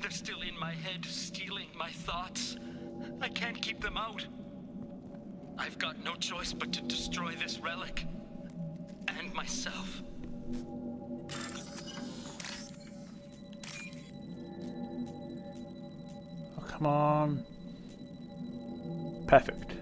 They're still in my head, stealing my thoughts. I can't keep them out. I've got no choice but to destroy this relic. And myself. Oh, come on. Perfect.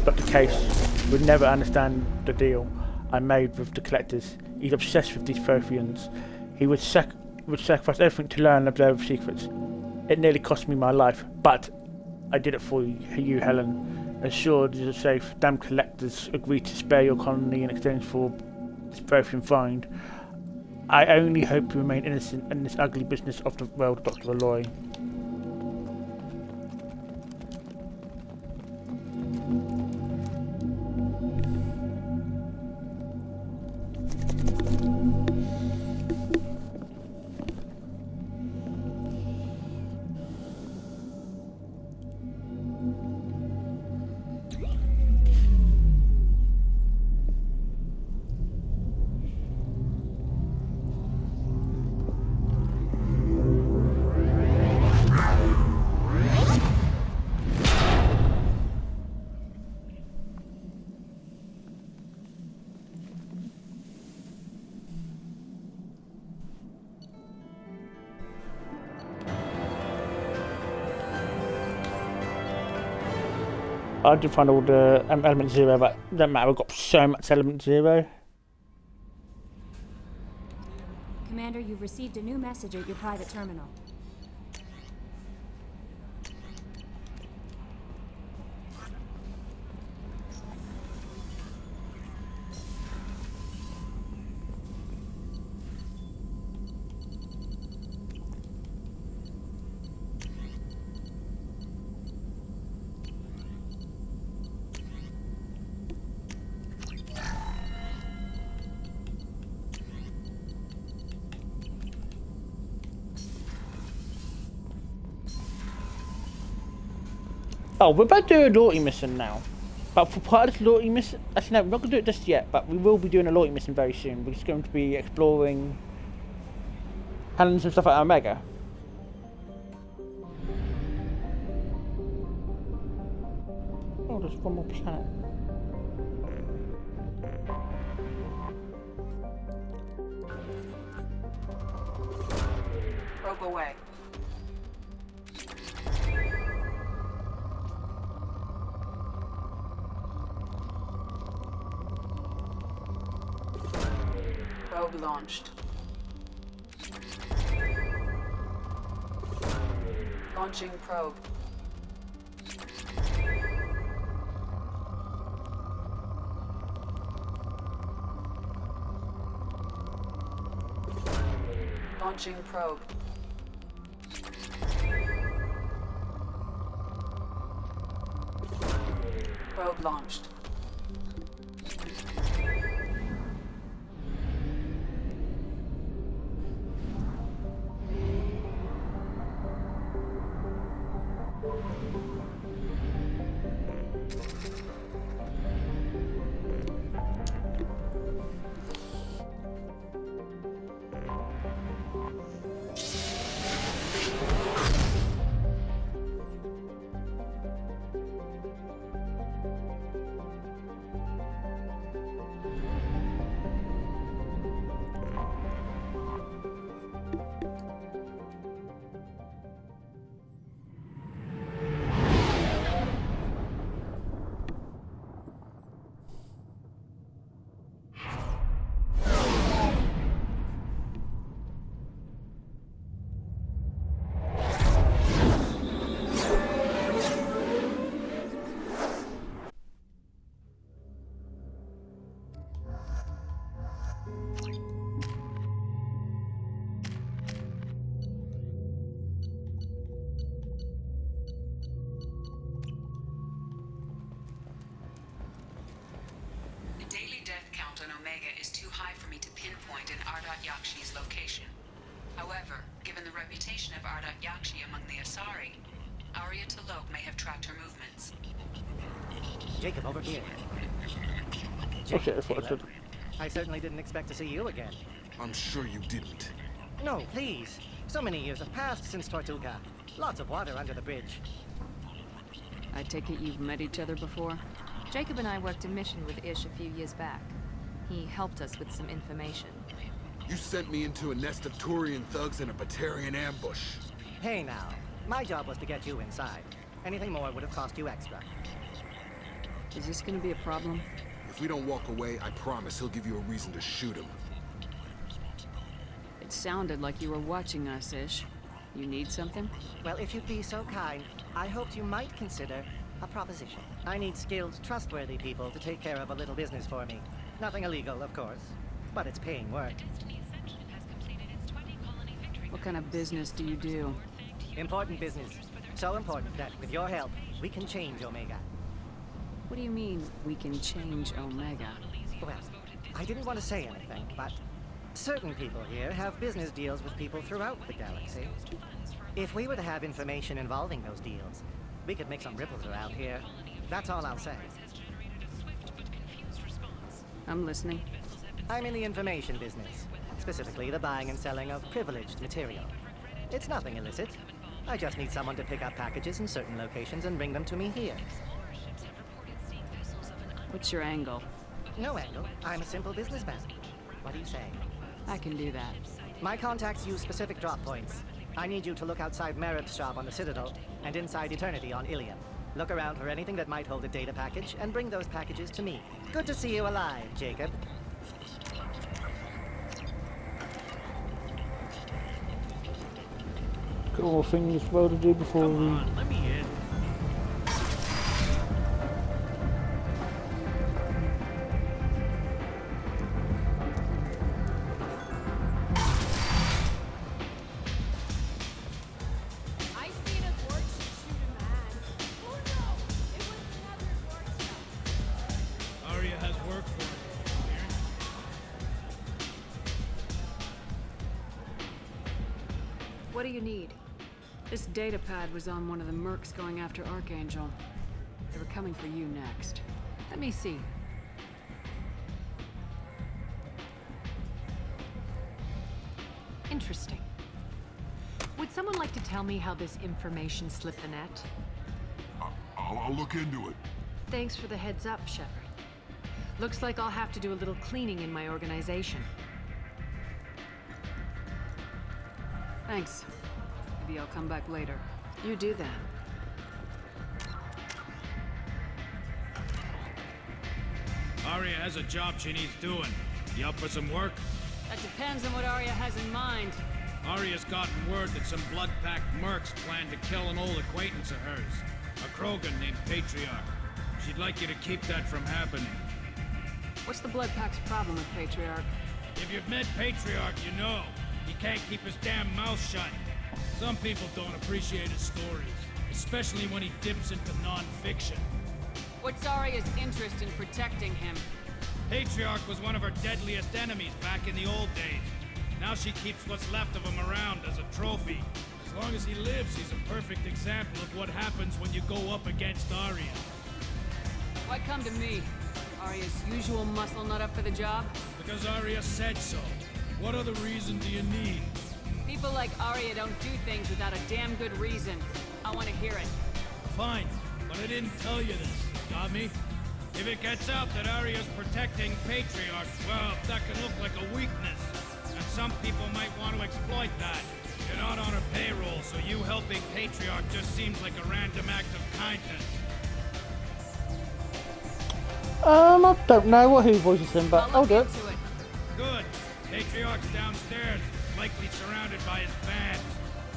Dr. Case would never understand the deal I made with the collectors. He's obsessed with these Protheans. He would sacrifice everything to learn and observe secrets. It nearly cost me my life, but I did it for you, Helen. Assured you're safe, damn collectors agreed to spare your colony in exchange for this Prothean find. I only hope you remain innocent in this ugly business of the world, Dr. Aloy. I did find all the element 0, but it doesn't matter, I've got so much element 0. Commander, you've received a new message at your private terminal. Oh, we're about to do a loyalty mission now. But for part of this loyalty mission, actually no, we're not going to do it just yet, but we will be doing a loyalty mission very soon. We're just going to be exploring Helen's and stuff at Omega. Oh, there's one more planet. Probe away. Probe launched. Launching probe. Launching probe. Probe launched. Omega is too high for me to pinpoint an Ardat Yakshi's location. However, given the reputation of Ardat Yakshi among the Asari, Arya T'Loak may have tracked her movements. Jacob, over here. Okay, that's what I said. I certainly didn't expect to see you again. I'm sure you didn't. No, please. So many years have passed since Tortuga. Lots of water under the bridge. I take it you've met each other before? Jacob and I worked a mission with Ish a few years back. He helped us with some information. You sent me into a nest of Turian thugs in a Batarian ambush. Hey now, my job was to get you inside. Anything more would have cost you extra. Is this gonna be a problem? If we don't walk away, I promise he'll give you a reason to shoot him. It sounded like you were watching us, Ish. You need something? Well, if you'd be so kind, I hoped you might consider a proposition. I need skilled, trustworthy people to take care of a little business for me. Nothing illegal, of course, but it's paying work. What kind of business do you do? Important business. So important that, with your help, we can change Omega. What do you mean, we can change Omega? Well, I didn't want to say anything, but certain people here have business deals with people throughout the galaxy. If we were to have information involving those deals, we could make some ripples around here. That's all I'll say. I'm listening. I'm in the information business, specifically the buying and selling of privileged material. It's nothing illicit. I just need someone to pick up packages in certain locations and bring them to me here. What's your angle? No angle. I'm a simple businessman. What do you say? I can do that. My contacts use specific drop points. I need you to look outside Merib's shop on the Citadel and inside Eternity on Ilium. Look around for anything that might hold a data package and bring those packages to me. Good to see you alive, Jacob. Got more things well to do before we... Let me in. What do you need? This data pad was on one of the mercs going after Archangel. They were coming for you next. Let me see. Interesting. Would someone like to tell me how this information slipped the net? I'll look into it. Thanks for the heads up, Shepard. Looks like I'll have to do a little cleaning in my organization. Thanks. Maybe I'll come back later. You do that. Arya has a job she needs doing. You up for some work? That depends on what Arya has in mind. Arya's gotten word that some blood-packed mercs plan to kill an old acquaintance of hers. A Krogan named Patriarch. She'd like you to keep that from happening. What's the blood pack's problem with Patriarch? If you've met Patriarch, you know. He can't keep his damn mouth shut. Some people don't appreciate his stories, especially when he dips into non-fiction. What's Arya's interest in protecting him? Patriarch was one of her deadliest enemies back in the old days. Now she keeps what's left of him around as a trophy. As long as he lives, he's a perfect example of what happens when you go up against Arya. Why come to me? Arya's usual muscle not up for the job? Because Arya said so. What other reason do you need? People like Arya don't do things without a damn good reason. I want to hear it. Fine, but I didn't tell you this. Got me? If it gets out that Arya's protecting Patriarch, well, that can look like a weakness. And some people might want to exploit that. You're not on her payroll, so you helping Patriarch just seems like a random act of kindness. I don't know what who voices him, but I'll do it. Good. Patriarch's downstairs, likely surrounded by his fans.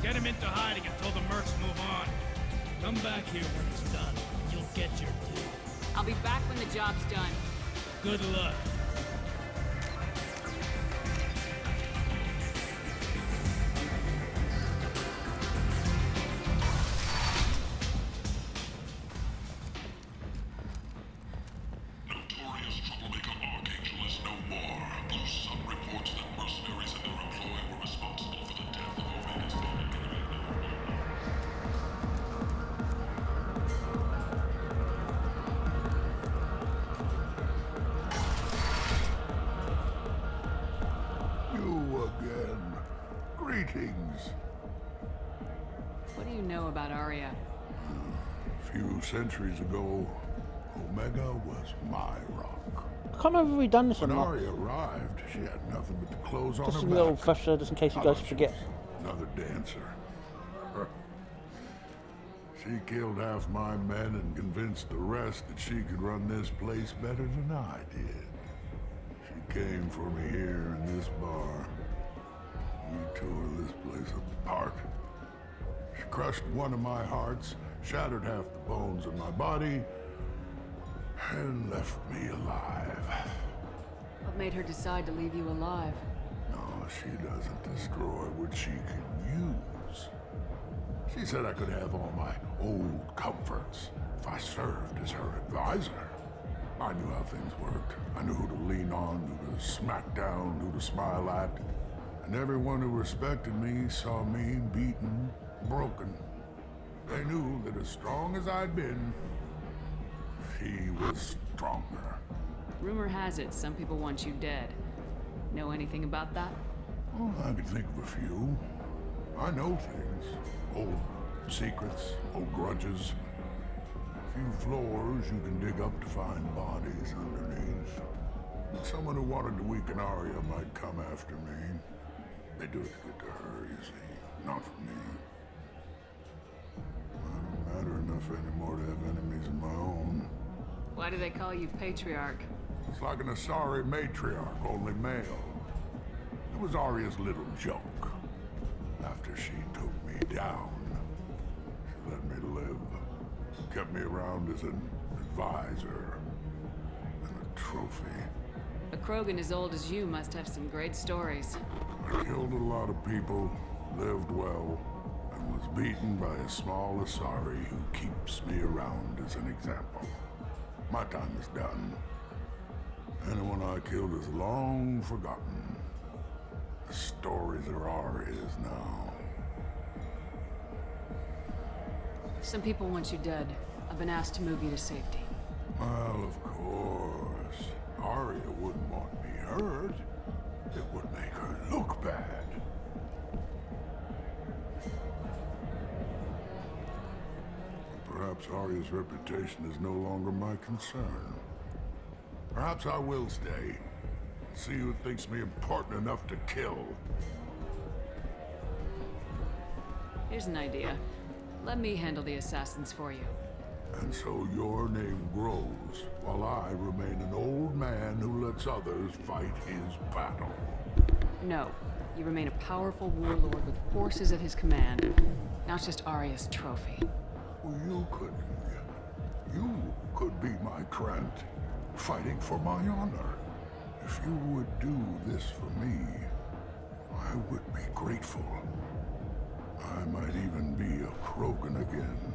Get him into hiding until the mercs move on. Come back here when it's done. You'll get your due. I'll be back when the job's done. Good luck. Notorious troublemaker Archangel is no more. kings. What do you know about Arya? A few centuries ago, Omega was my rock. I can't remember if we've done this or When not. Arya arrived, she had nothing but the clothes on Just her a back. little refresher, just in case you I guys thought she forget. was another dancer. She killed half my men and convinced the rest that she could run this place better than I did. She came for me here in this bar. We tore this place apart. She crushed one of my hearts, shattered half the bones in my body, and left me alive. What made her decide to leave you alive? No, she doesn't destroy what she can use. She said I could have all my old comforts if I served as her advisor. I knew how things worked. I knew who to lean on, who to smack down, who to smile at. And everyone who respected me saw me beaten, broken. They knew that as strong as I'd been, she was stronger. Rumor has it some people want you dead. Know anything about that? Oh, I can think of a few. I know things. Old secrets, old grudges. A few floors you can dig up to find bodies underneath. Someone who wanted to weaken Arya might come after me. They do it to get to her, you see, not for me. I don't matter enough anymore to have enemies of my own. Why do they call you Patriarch? It's like an Asari matriarch, only male. It was Arya's little joke. After she took me down, she let me live. Kept me around as an advisor and a trophy. A Krogan as old as you must have some great stories. I killed a lot of people, lived well, and was beaten by a small Asari who keeps me around as an example. My time is done. Anyone I killed is long forgotten. The stories are Arya's now. Some people want you dead. I've been asked to move you to safety. Well, of course. Arya wouldn't want me hurt. It would make her look bad. Perhaps Arya's reputation is no longer my concern. Perhaps I will stay. See who thinks me important enough to kill. Here's an idea. Let me handle the assassins for you. And so your name grows, while I remain an old man who lets others fight his battle. No. You remain a powerful warlord with forces at his command, not just Arya's trophy. Well, you could be my Krant, fighting for my honor. If you would do this for me, I would be grateful. I might even be a Krogan again.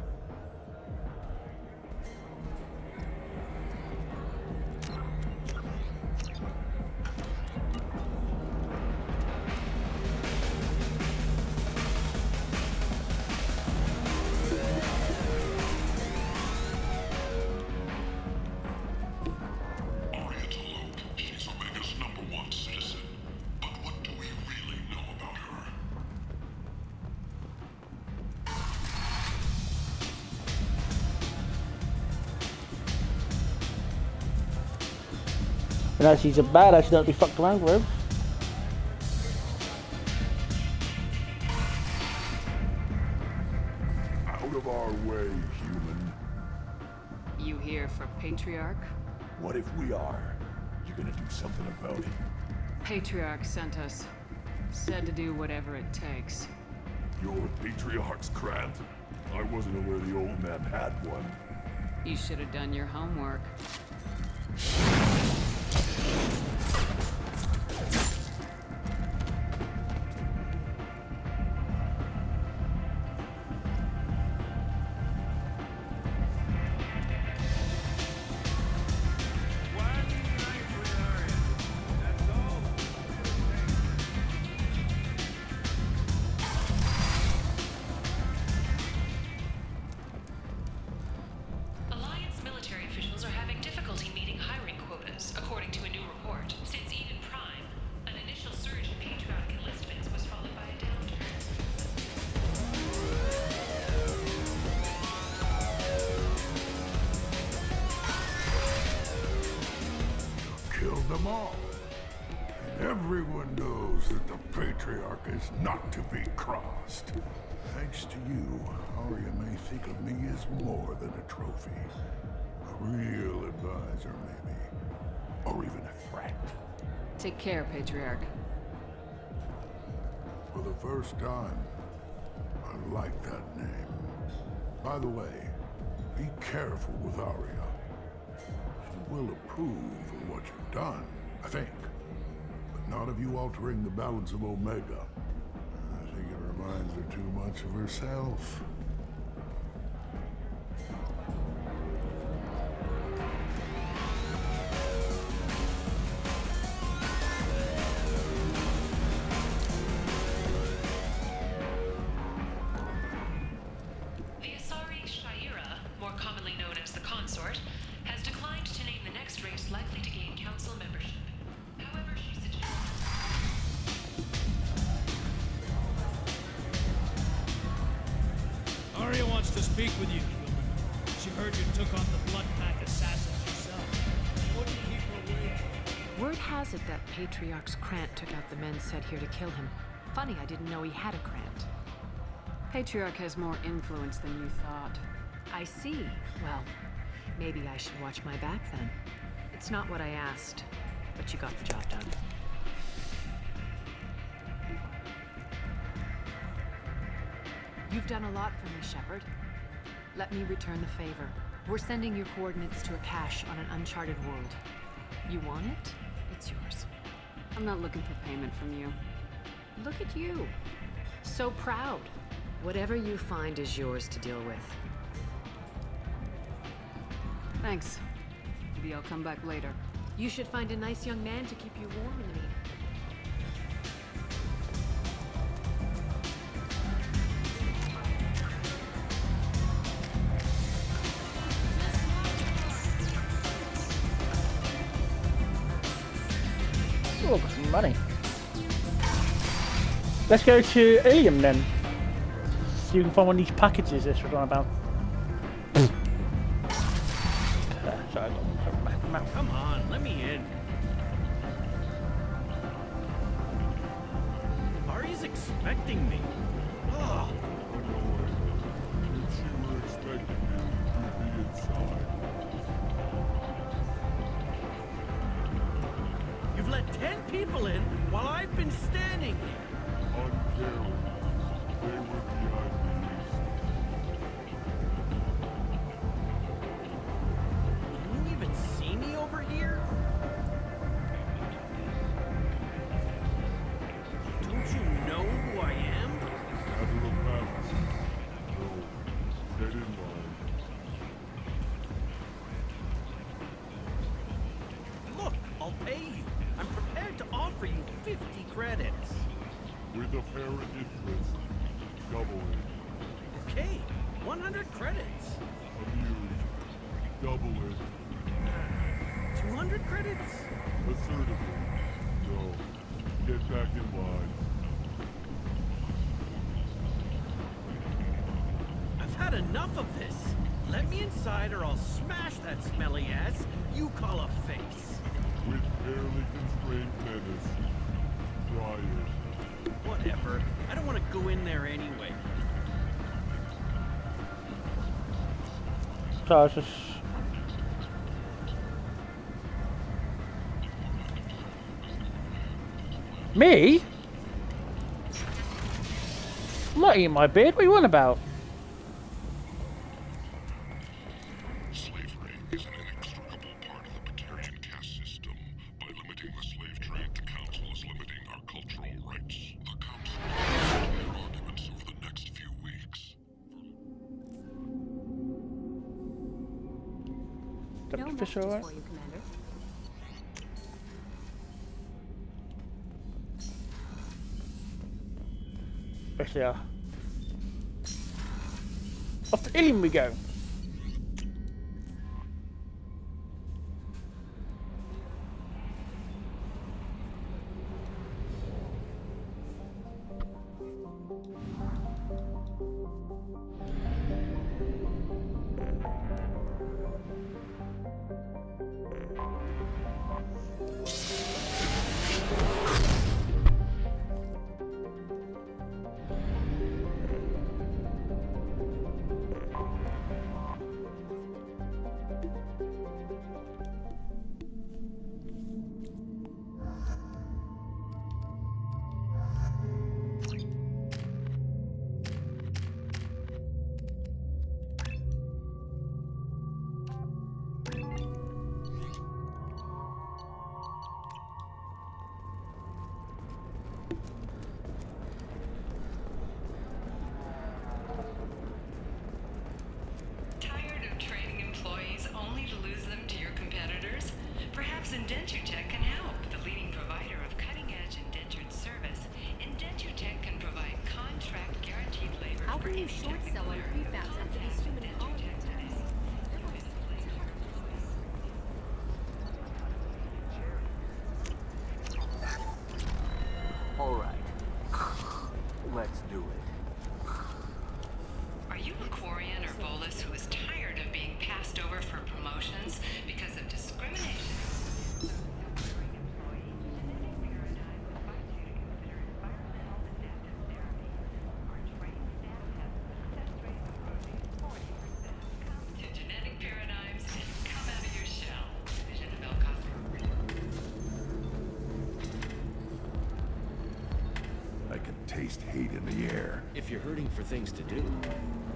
And as she's a badass, she don't be fucked around with. Out of our way, human. You here for Patriarch? What if we are? You're gonna do something about it. Patriarch sent us. Said to do whatever it takes. You're Patriarch's Krant? I wasn't aware the old man had one. You should have done your homework. Alliance military officials are having difficulty meeting hiring quotas, according to a new report. them all. And everyone knows that the Patriarch is not to be crossed. Thanks to you, Arya may think of me as more than a trophy. A real advisor, maybe. Or even a threat. Take care, Patriarch. For the first time, I like that name. By the way, be careful with Arya. She will approve of what you've done, I think. But not of you altering the balance of Omega. I think it reminds her too much of herself. The Asari Shaira, more commonly known as the Consort, has declined to name the next race likely to gain council membership. However, she suggests... Arya wants to speak with you, human. She heard you took on the Blood Pack assassins yourself. Wouldn't keep her waiting. Word has it that Patriarch's Krant took out the men set here to kill him. Funny, I didn't know he had a Krant. Patriarch has more influence than you thought. I see. Well, maybe I should watch my back then. It's not what I asked, but you got the job done. You've done a lot for me, Shepard. Let me return the favor. We're sending your coordinates to a cache on an uncharted world. You want it? It's yours. I'm not looking for payment from you. Look at you. So proud. Whatever you find is yours to deal with. Thanks. Maybe I'll come back later. You should find a nice young man to keep you warm in the meantime. Oh, got some money. Let's go to Ilium then. See if we can find one of these packages that's on about. Sorry, Come on, let me in. Arya's expecting me. Oh. If she were expecting you, you'd be inside. You've let 10 people in while I've been standing here. Uncaring. They were behind Can you even see me over here? Don't you know who I am? Matter of fact. No. Get in line. Look, I'll pay you. I'm prepared to offer you 50 credits. With apparent interest. Double it. Okay, 100 credits. Amused. Double it. 200 credits? Assertively. No. Get back in line. I've had enough of this. Let me inside or I'll smash that smelly ass you call a face. With barely constrained menace. Try it. Whatever. I don't want to go in there anyway. So I was just. Me? I'm not eating my beard. What are you on about? Slavery is an inextricable part of the Batarian caste system. By limiting the slave trade, the Council is limiting our cultural rights. The Council will have their arguments over the next few weeks. No messages for you, Commander. Yes, they are. Off to Ilium we go. for any technical area. All right. Let's do it. Are you a Quarian or Volus who is tired of being passed over for promotions because of discrimination? To genetic paradigms and come out of your shell. Division of El I can taste hate in the air. If you're hurting for things to do,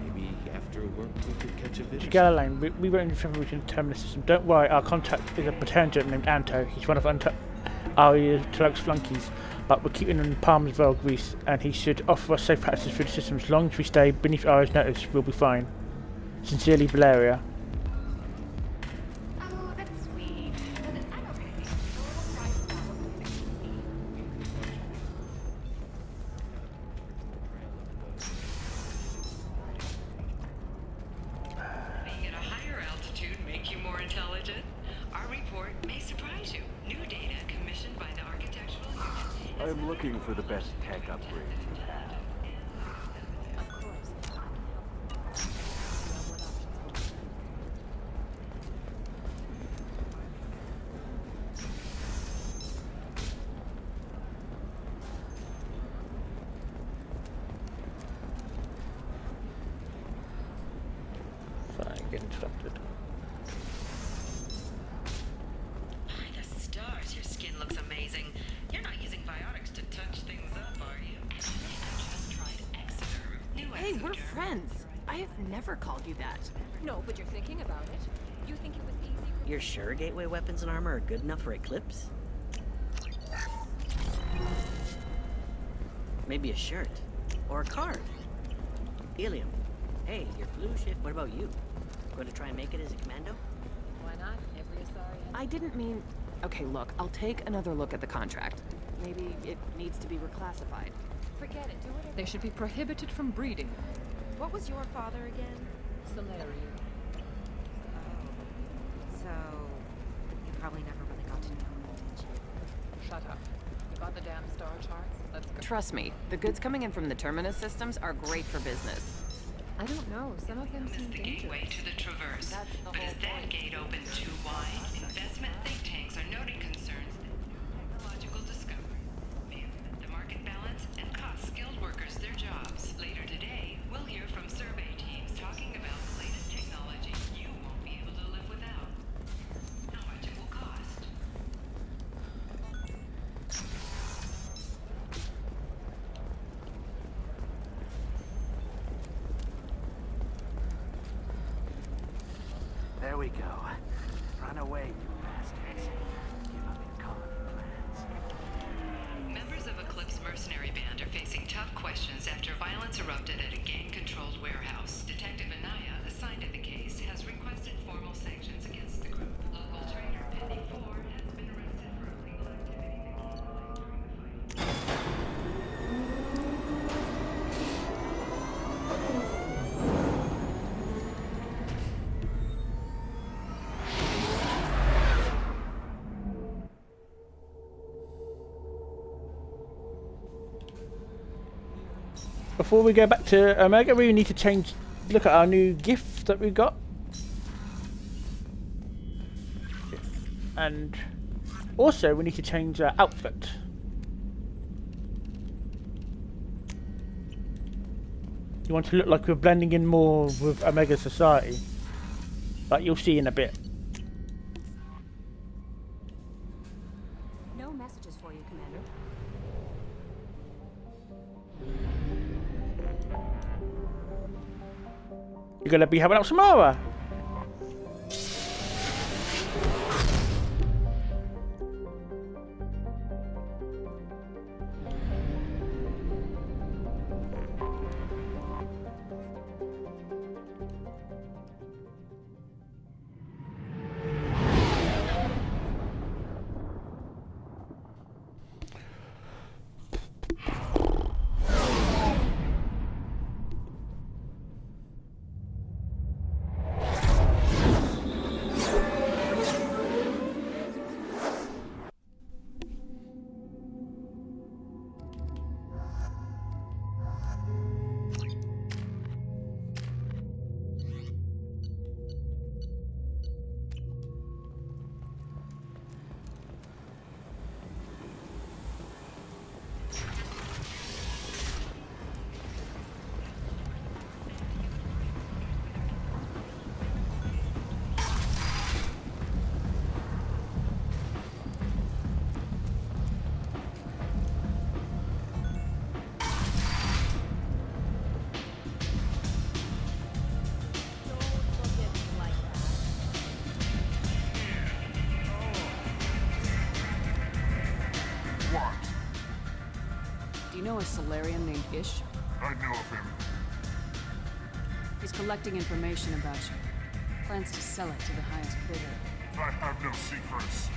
maybe after work we could catch a visit. Galloway, we won't interfere with the terminus system. Don't worry, our contact is a pretender named Anto. He's one of our Tali'Zorah's flunkies, but we're keeping him in Palmersville, Greece, and he should offer us safe practices through the system. As long as we stay beneath Aria's notice, we'll be fine. Sincerely, Valeria. Oh, that's sweet. Being at a higher altitude make you more intelligent? Our report may surprise you. New data commissioned by the architectural unit. I'm looking for the best tech upgrades you have. Fine, get interrupted. By the stars, your skin looks amazing. You're not using biotics to touch things up, are you? Actually, I just tried Exoderm. New Hey, we're Exoderm. friends. I have never called you that. No, but you're thinking about it. You think it was easy for You're sure gateway weapons and armor are good enough for Eclipse? Maybe a shirt. Or a card. Helium. Hey, your flu shift, what about you? Going to try and make it as a commando? Why not? Every Asari. I didn't mean... Okay, look, I'll take another look at the contract. Maybe it needs to be reclassified. Forget it. Do whatever. They should be prohibited from breeding. What was your father again? Solarian. So, you probably never really got to know him, did you? Shut up. You got the damn star charts? Let's go. Trust me, the goods coming in from the Terminus systems are great for business. I don't know. Some of them seem The dangerous. gateway to the Traverse. But is that gate open too wide? Investment think tanks are noting concerns that new technological discovery may affect the market balance and cost skilled workers their jobs. Later today, we'll hear from survey teams talking about the latest technology you won't be able to live without. How much it will cost. There we go. Run away, you bastards. Give up your colony plans. Members of Eclipse mercenary band are facing tough questions after violence erupted at a gang-controlled warehouse. Detective Anaya, assigned to the case, has requested formal sanctions against the group. Local trader Penny Ford has been arrested for illegal activity that came to light during the fight. Before we go back to Omega, we need to look at our new gift that we got. And also we need to change our outfit. You want to look like we're blending in more with Omega society. But you'll see in a bit. No messages for you, Commander. You're gonna be having up tomorrow. know a Solarian named Ish? I know of him. He's collecting information about you. Plans to sell it to the highest bidder. I have no secrets.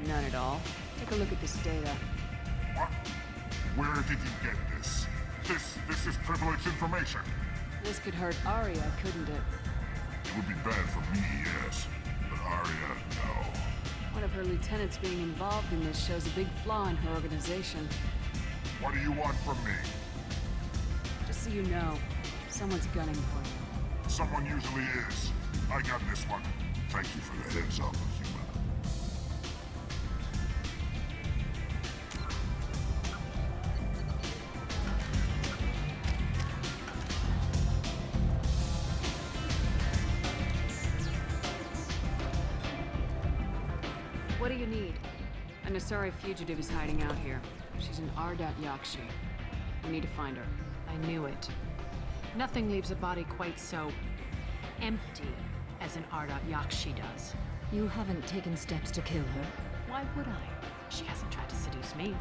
None at all. Take a look at this data. What? Where did you get this? This is privileged information. This could hurt Arya, couldn't it? It would be bad for me, yes. But Arya, no. One of her lieutenants being involved in this shows a big flaw in her organization. What do you want from me? Just so you know, someone's gunning for you. Someone usually is. I got this one. Thank you for the heads up, human. What do you need? An Asari fugitive is hiding out here. She's an Ardat Yakshi. We need to find her. I knew it. Nothing leaves a body quite so empty as an Ardat Yakshi does. You haven't taken steps to kill her? Why would I? She hasn't tried to seduce me.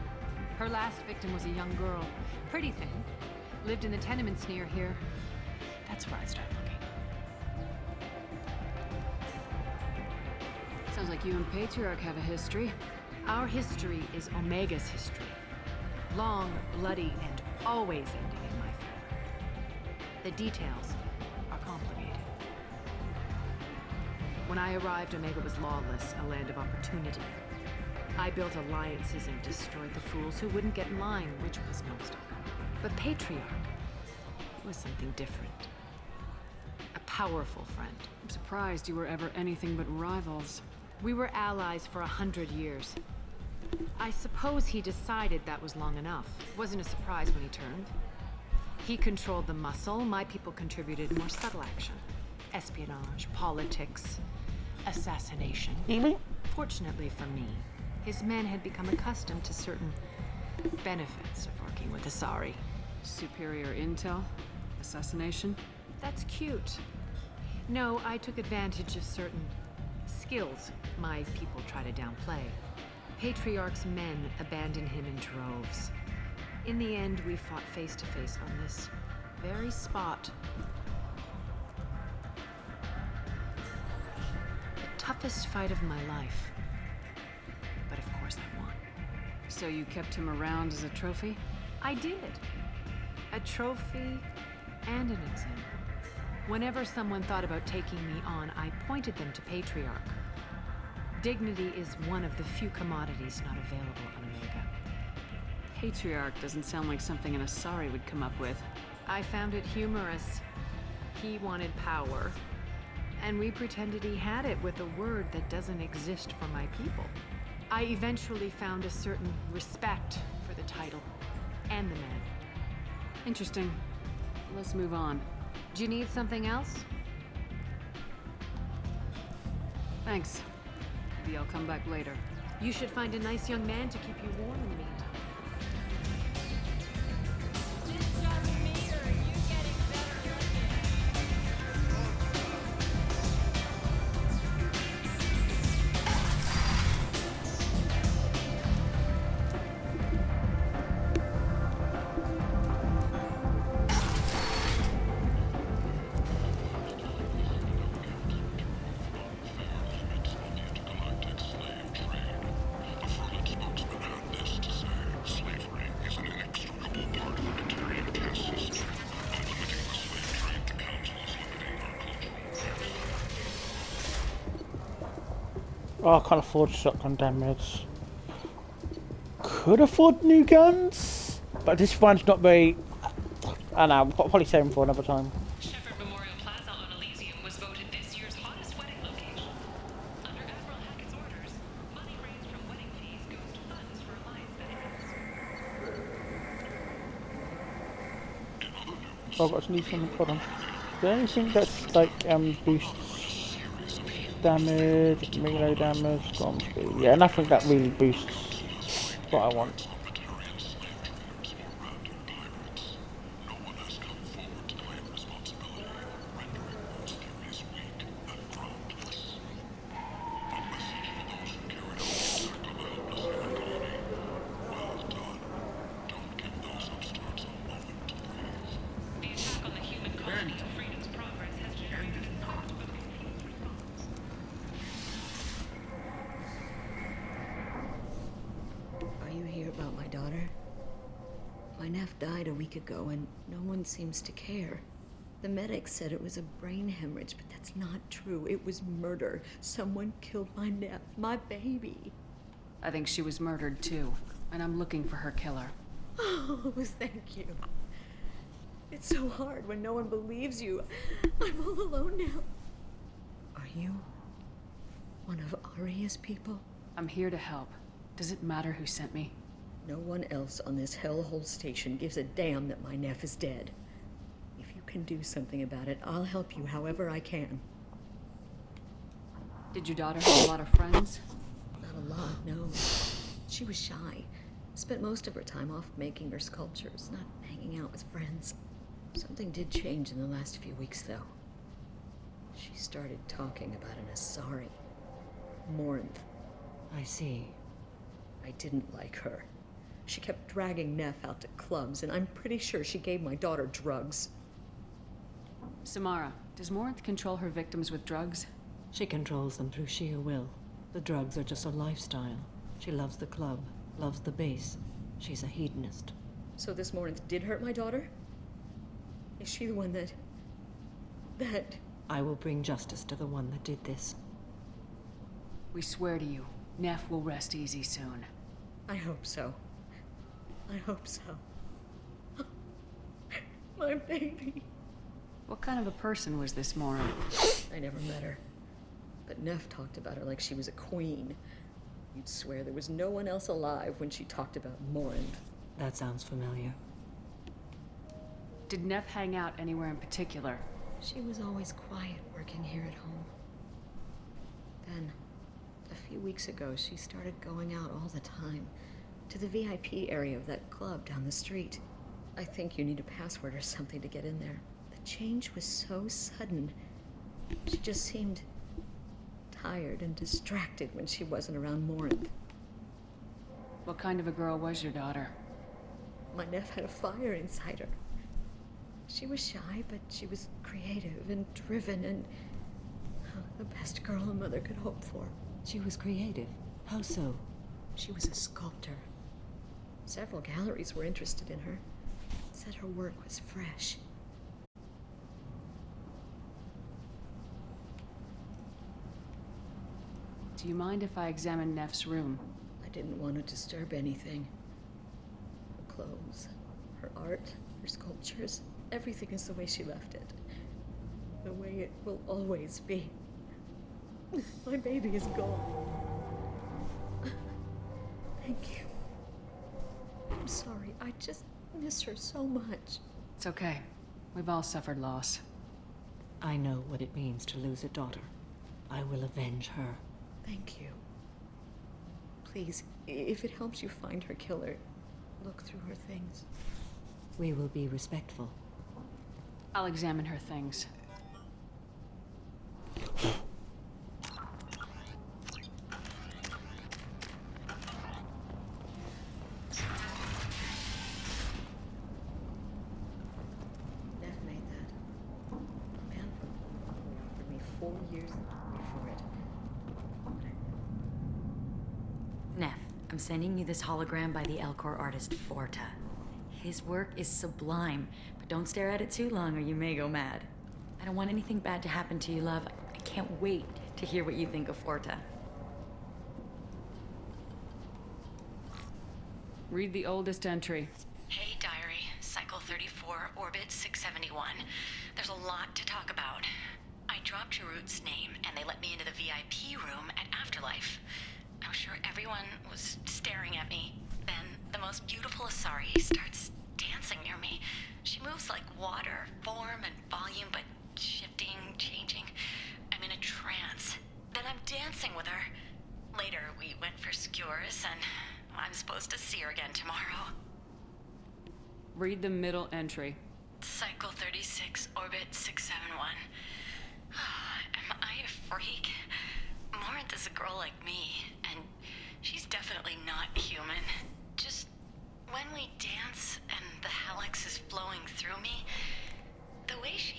Her last victim was a young girl. Pretty thin. Lived in the tenements near here. That's where I'd start looking. Sounds like you and Patriarch have a history. Our history is Omega's history. Long, bloody, and always ending in my favor. The details are complicated. When I arrived, Omega was lawless, a land of opportunity. I built alliances and destroyed the fools who wouldn't get in line, which was most of them. But Patriarch was something different. A powerful friend. I'm surprised you were ever anything but rivals. We were allies for 100 years. I suppose he decided that was long enough. It wasn't a surprise when he turned. He controlled the muscle, my people contributed more subtle action. Espionage, politics, assassination. Fortunately for me, his men had become accustomed to certain benefits of working with Asari. Superior intel? Assassination? That's cute. No, I took advantage of certain skills my people try to downplay. Patriarch's men abandoned him in droves. In the end, we fought face to face on this very spot. The toughest fight of my life. But of course I won. So you kept him around as a trophy? I did. A trophy and an example. Whenever someone thought about taking me on, I pointed them to Patriarch. Dignity is one of the few commodities not available on Omega. Patriarch doesn't sound like something an Asari would come up with. I found it humorous. He wanted power, and we pretended he had it with a word that doesn't exist for my people. I eventually found a certain respect for the title and the man. Interesting. Let's move on. Do you need something else? Thanks. Maybe I'll come back later. You should find a nice young man to keep you warm in the meantime. Oh, I can't afford shotgun damage. Could afford new guns, but this one's not very. I know. I'll probably save them for another time. Shepherd Memorial Plaza on Elysium was voted this year's hottest wedding location. Under Admiral Hackett's orders, money raised from wedding fees goes to funds for Alliance veterans. Oh, I've got to need something. Hold on. Is there anything that's like boosts damage, melee damage, storm speed? Yeah, nothing that really boosts what I want. and is not. Are you here about my daughter? My nephew died a week ago and no one seems to care. The medics said it was a brain hemorrhage, but that's not true. It was murder. Someone killed my nephew, my baby. I think she was murdered too, and I'm looking for her killer. Oh, thank you. It's so hard when no one believes you. I'm all alone now. Are you one of Aria's people? I'm here to help. Does it matter who sent me? No one else on this hellhole station gives a damn that my nephew is dead. If you can do something about it, I'll help you however I can. Did your daughter have a lot of friends? Not a lot, no. She was shy. Spent most of her time off making her sculptures, not hanging out with friends. Something did change in the last few weeks, though. She started talking about an Asari. Morinth. I see. I didn't like her. She kept dragging Neff out to clubs, and I'm pretty sure she gave my daughter drugs. Samara, does Morinth control her victims with drugs? She controls them through sheer will. The drugs are just a lifestyle. She loves the club, loves the base. She's a hedonist. So this Morinth did hurt my daughter? Is she the one that... I will bring justice to the one that did this. We swear to you, Neff will rest easy soon. I hope so. I hope so. My baby. What kind of a person was this Morinth? I never met her. But Neff talked about her like she was a queen. You'd swear there was no one else alive when she talked about Morinth. That sounds familiar. Did Neff hang out anywhere in particular? She was always quiet working here at home. Then, a few weeks ago, she started going out all the time. To the VIP area of that club down the street. I think you need a password or something to get in there. The change was so sudden. She just seemed tired and distracted when she wasn't around Morinth. What kind of a girl was your daughter? My nephew had a fire inside her. She was shy, but she was creative and driven and the best girl a mother could hope for. She was creative. How so? She was a sculptor. Several galleries were interested in her. Said her work was fresh. Do you mind if I examine Neff's room? I didn't want to disturb anything. Her clothes, her art, her sculptures, everything is the way she left it. The way it will always be. My baby is gone. Thank you. I'm sorry, I just miss her so much. It's okay. We've all suffered loss. I know what it means to lose a daughter. I will avenge her. Thank you. Please, if it helps you find her killer, look through her things. We will be respectful. I'll examine her things. Neff made that. A man from Paragon offered me 4 years for it. Neff, I'm sending you this hologram by the Elcor artist Forta. His work is sublime, but don't stare at it too long or you may go mad. I don't want anything bad to happen to you, love. I can't wait to hear what you think of Forta. Read the oldest entry. Hey, diary. Cycle 34, orbit 671. There's a lot to talk about. I dropped Jarut's name, and they let me into the VIP room at Afterlife. I was sure everyone was staring at me. Then the most beautiful Asari starts dancing near me. She moves like water, form and volume, but shifting, changing. I'm in a trance. Then I'm dancing with her. Later, we went for skewers, and I'm supposed to see her again tomorrow. Read the middle entry. Cycle 36, orbit 671. Am I a freak? Morinth is a girl like me, and she's definitely not human. Just when we dance and the helix is flowing through me, the way she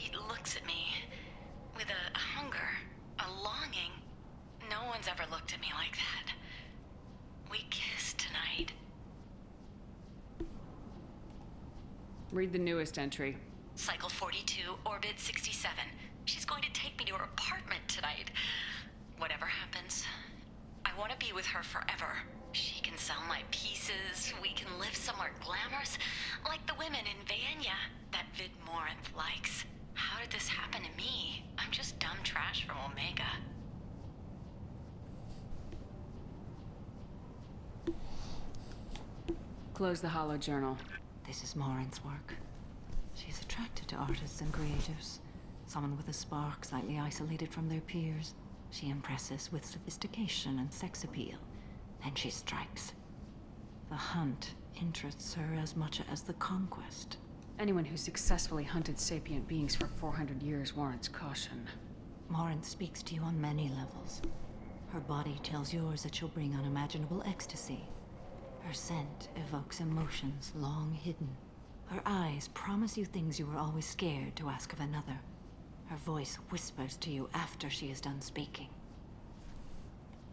Read the newest entry. Cycle 42, orbit 67. She's going to take me to her apartment tonight. Whatever happens, I want to be with her forever. She can sell my pieces. We can live somewhere glamorous, like the women in Vanya that Vid Morinth likes. How did this happen to me? I'm just dumb trash from Omega. Close the hollow journal. This is Morinth's work. She's attracted to artists and creators. Someone with a spark, slightly isolated from their peers. She impresses with sophistication and sex appeal. Then she strikes. The hunt interests her as much as the conquest. Anyone who successfully hunted sapient beings for 400 years warrants caution. Morinth speaks to you on many levels. Her body tells yours that she'll bring unimaginable ecstasy. Her scent evokes emotions long hidden. Her eyes promise you things you were always scared to ask of another. Her voice whispers to you after she is done speaking.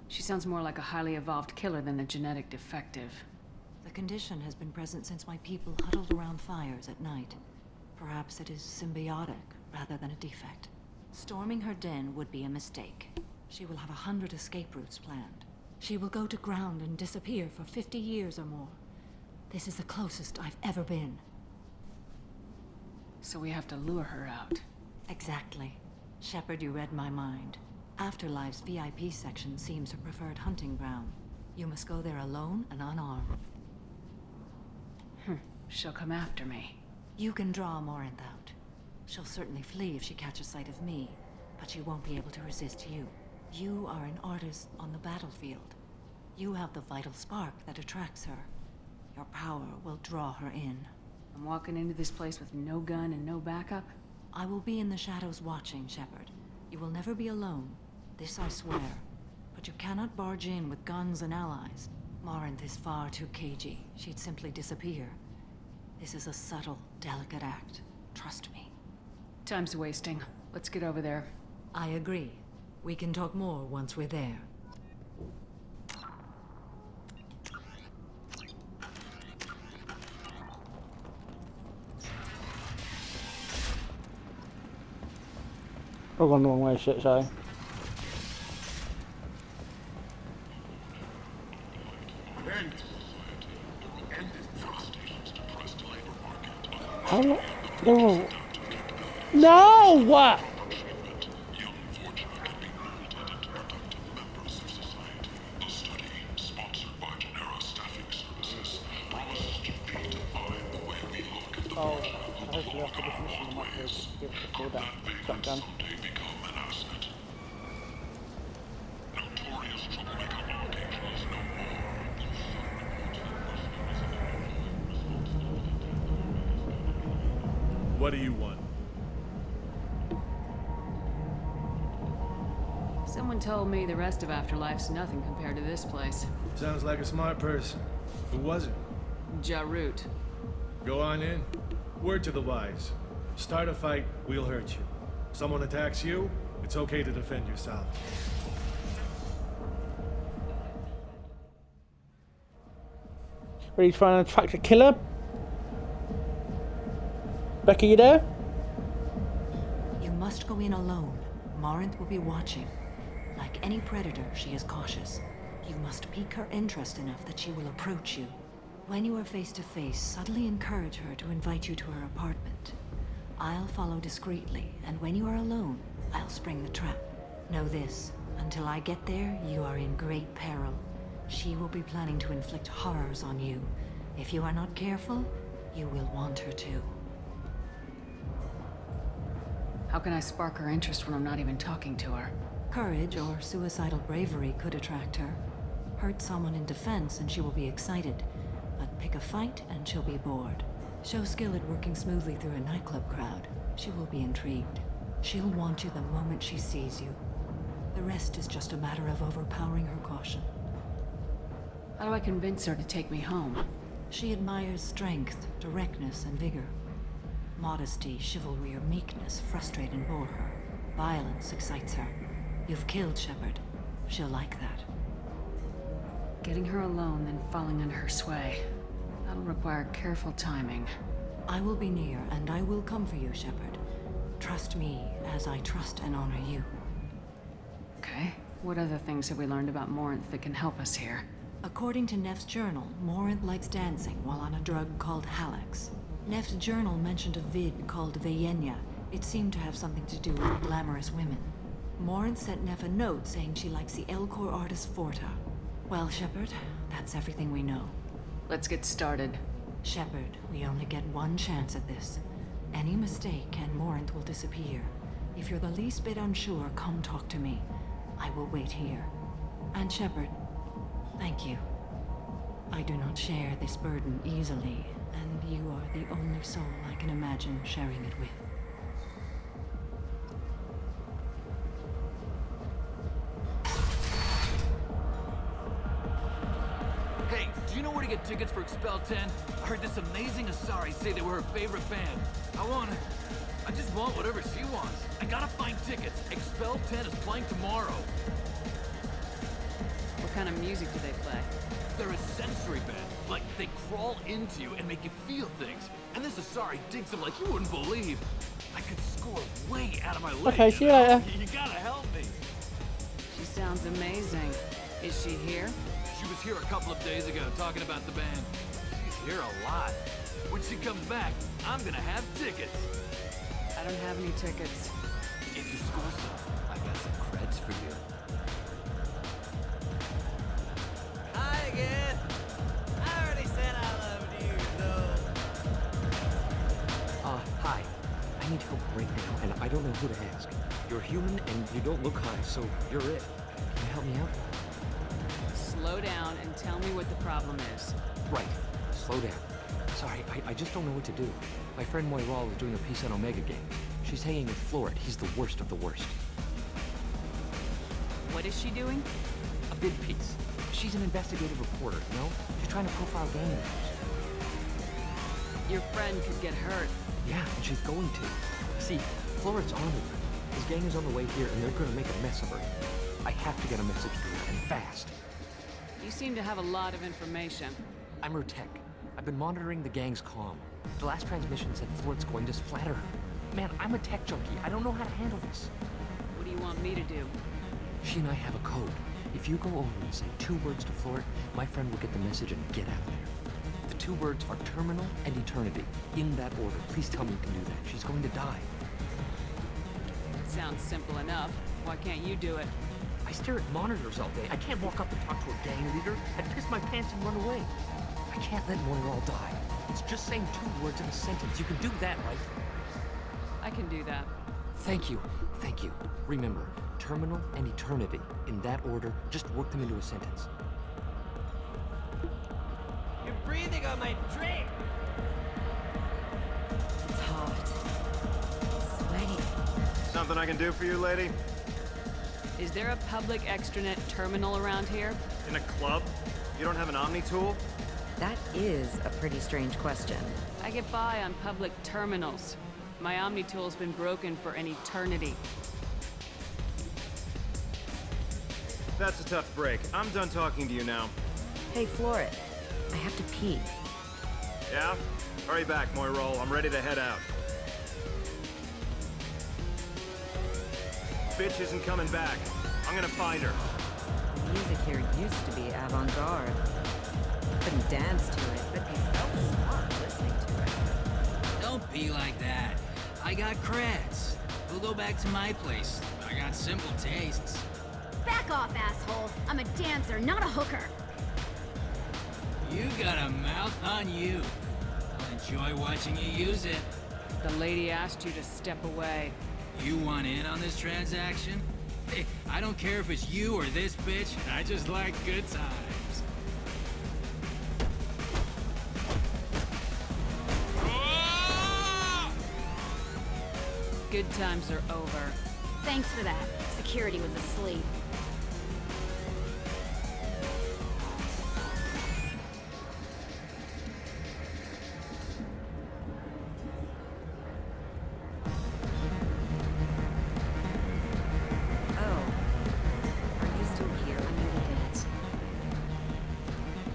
She sounds more like a highly evolved killer than a genetic defective. The condition has been present since my people huddled around fires at night. Perhaps it is symbiotic rather than a defect. Storming her den would be a mistake. She will have 100 escape routes planned. She will go to ground and disappear for 50 years or more. This is the closest I've ever been. So we have to lure her out. Exactly. Shepard, you read my mind. Afterlife's VIP section seems her preferred hunting ground. You must go there alone and unarmed. She'll come after me. You can draw Morinth out. She'll certainly flee if she catches sight of me, but she won't be able to resist you. You are an artist on the battlefield. You have the vital spark that attracts her. Your power will draw her in. I'm walking into this place with no gun and no backup? I will be in the shadows watching, Shepard. You will never be alone. This I swear. But you cannot barge in with guns and allies. Morinth is far too cagey. She'd simply disappear. This is a subtle, delicate act. Trust me. Time's wasting. Let's get over there. I agree. We can talk more once we're there. I've gone the wrong way, shit, sorry. How? No! No! What? Oh, hopefully after this mission I might be able to give it a full down shotgun. What do you want? Someone told me the rest of Afterlife's nothing compared to this place. Sounds like a smart person. Who was it? Jarut. Go on in. Word to the wise. Start a fight, we'll hurt you. Someone attacks you, it's okay to defend yourself. Are you trying to attract a killer? Becky, you there? You must go in alone. Morinth will be watching. Like any predator, she is cautious. You must pique her interest enough that she will approach you. When you are face to face, subtly encourage her to invite you to her apartment. I'll follow discreetly, and when you are alone, I'll spring the trap. Know this, until I get there, you are in great peril. She will be planning to inflict horrors on you. If you are not careful, you will want her to. How can I spark her interest when I'm not even talking to her? Courage or suicidal bravery could attract her. Hurt someone in defense and she will be excited. But pick a fight and she'll be bored. Show skill at working smoothly through a nightclub crowd. She will be intrigued. She'll want you the moment she sees you. The rest is just a matter of overpowering her caution. How do I convince her to take me home? She admires strength, directness, and vigor. Modesty, chivalry, or meekness frustrate and bore her. Violence excites her. You've killed Shepard. She'll like that. Getting her alone, then falling under her sway. That'll require careful timing. I will be near, and I will come for you, Shepard. Trust me, as I trust and honor you. Okay. What other things have we learned about Morinth that can help us here? According to Neff's journal, Morinth likes dancing while on a drug called Halax. Neff's journal mentioned a vid called Vayenya. It seemed to have something to do with glamorous women. Morinth sent Neff a note saying she likes the Elcor artist Forta. Well, Shepard, that's everything we know. Let's get started. Shepard, we only get one chance at this. Any mistake and Morinth will disappear. If you're the least bit unsure, come talk to me. I will wait here. And Shepard, thank you. I do not share this burden easily, and you are the only soul I can imagine sharing it with. Hey, do you know where to get tickets for Expel 10? I heard this amazing Asari say they were her favorite band. I just want whatever she wants. I gotta find tickets. Expel 10 is playing tomorrow. What kind of music do they play? They're a sensory band. Like, they crawl into you and make you feel things. And this Asari digs them like you wouldn't believe. I could score way out of my league. Okay, see you later. You gotta help me. She sounds amazing. Is she here? She was here a couple of days ago talking about the band. She's here a lot. When she comes back, I'm gonna have tickets. I don't have any tickets. If you score some, I got some creds for you. Hi again. I already said I loved you, though. Hi. I need help right now, and I don't know who to ask. You're human, and you don't look high, so you're it. Can you help me out? Slow down and tell me what the problem is. Right. Slow down. Sorry, I just don't know what to do. My friend Moiral is doing a piece on Omega Gang. She's hanging with Floret. He's the worst of the worst. What is she doing? A vid piece. She's an investigative reporter, you know? She's trying to profile gang members. Your friend could get hurt. Yeah, and she's going to. See, Floret's on her. His gang is on the way here, and they're gonna make a mess of her. I have to get a message to her, and fast. You seem to have a lot of information. I'm her tech. I've been monitoring the gang's comm. The last transmission said Floret's going to splatter her. Man, I'm a tech junkie. I don't know how to handle this. What do you want me to do? She and I have a code. If you go over and say 2 words to Floret, my friend will get the message and get out of there. The 2 words are terminal and eternity. In that order. Please tell me you can do that. She's going to die. It sounds simple enough. Why can't you do it? I stare at monitors all day. I can't walk up and talk to a gang leader. I'd piss my pants and run away. I can't let Moiral die. It's just saying 2 words in a sentence. You can do that, right? I can do that. Thank you. Thank you. Remember, terminal and eternity. In that order, just work them into a sentence. You're breathing on my drink. It's hot. Sweaty. Something I can do for you, lady? Is there a public extranet terminal around here? In a club? You don't have an Omni tool? That is a pretty strange question. I get by on public terminals. My Omni tool's been broken for an eternity. That's a tough break. I'm done talking to you now. Hey, Floret. I have to pee. Yeah? Hurry back, Moiral. I'm ready to head out. Bitch isn't coming back. I'm gonna find her. The music here used to be avant-garde. Couldn't dance to it, but you felt smart listening to it. Don't be like that. I got creds. We'll go back to my place. I got simple tastes. Back off, asshole. I'm a dancer, not a hooker. You got a mouth on you. I'll enjoy watching you use it. The lady asked you to step away. You want in on this transaction? Hey, I don't care if it's you or this bitch. I just like good times. Good times are over. Thanks for that. Security was asleep.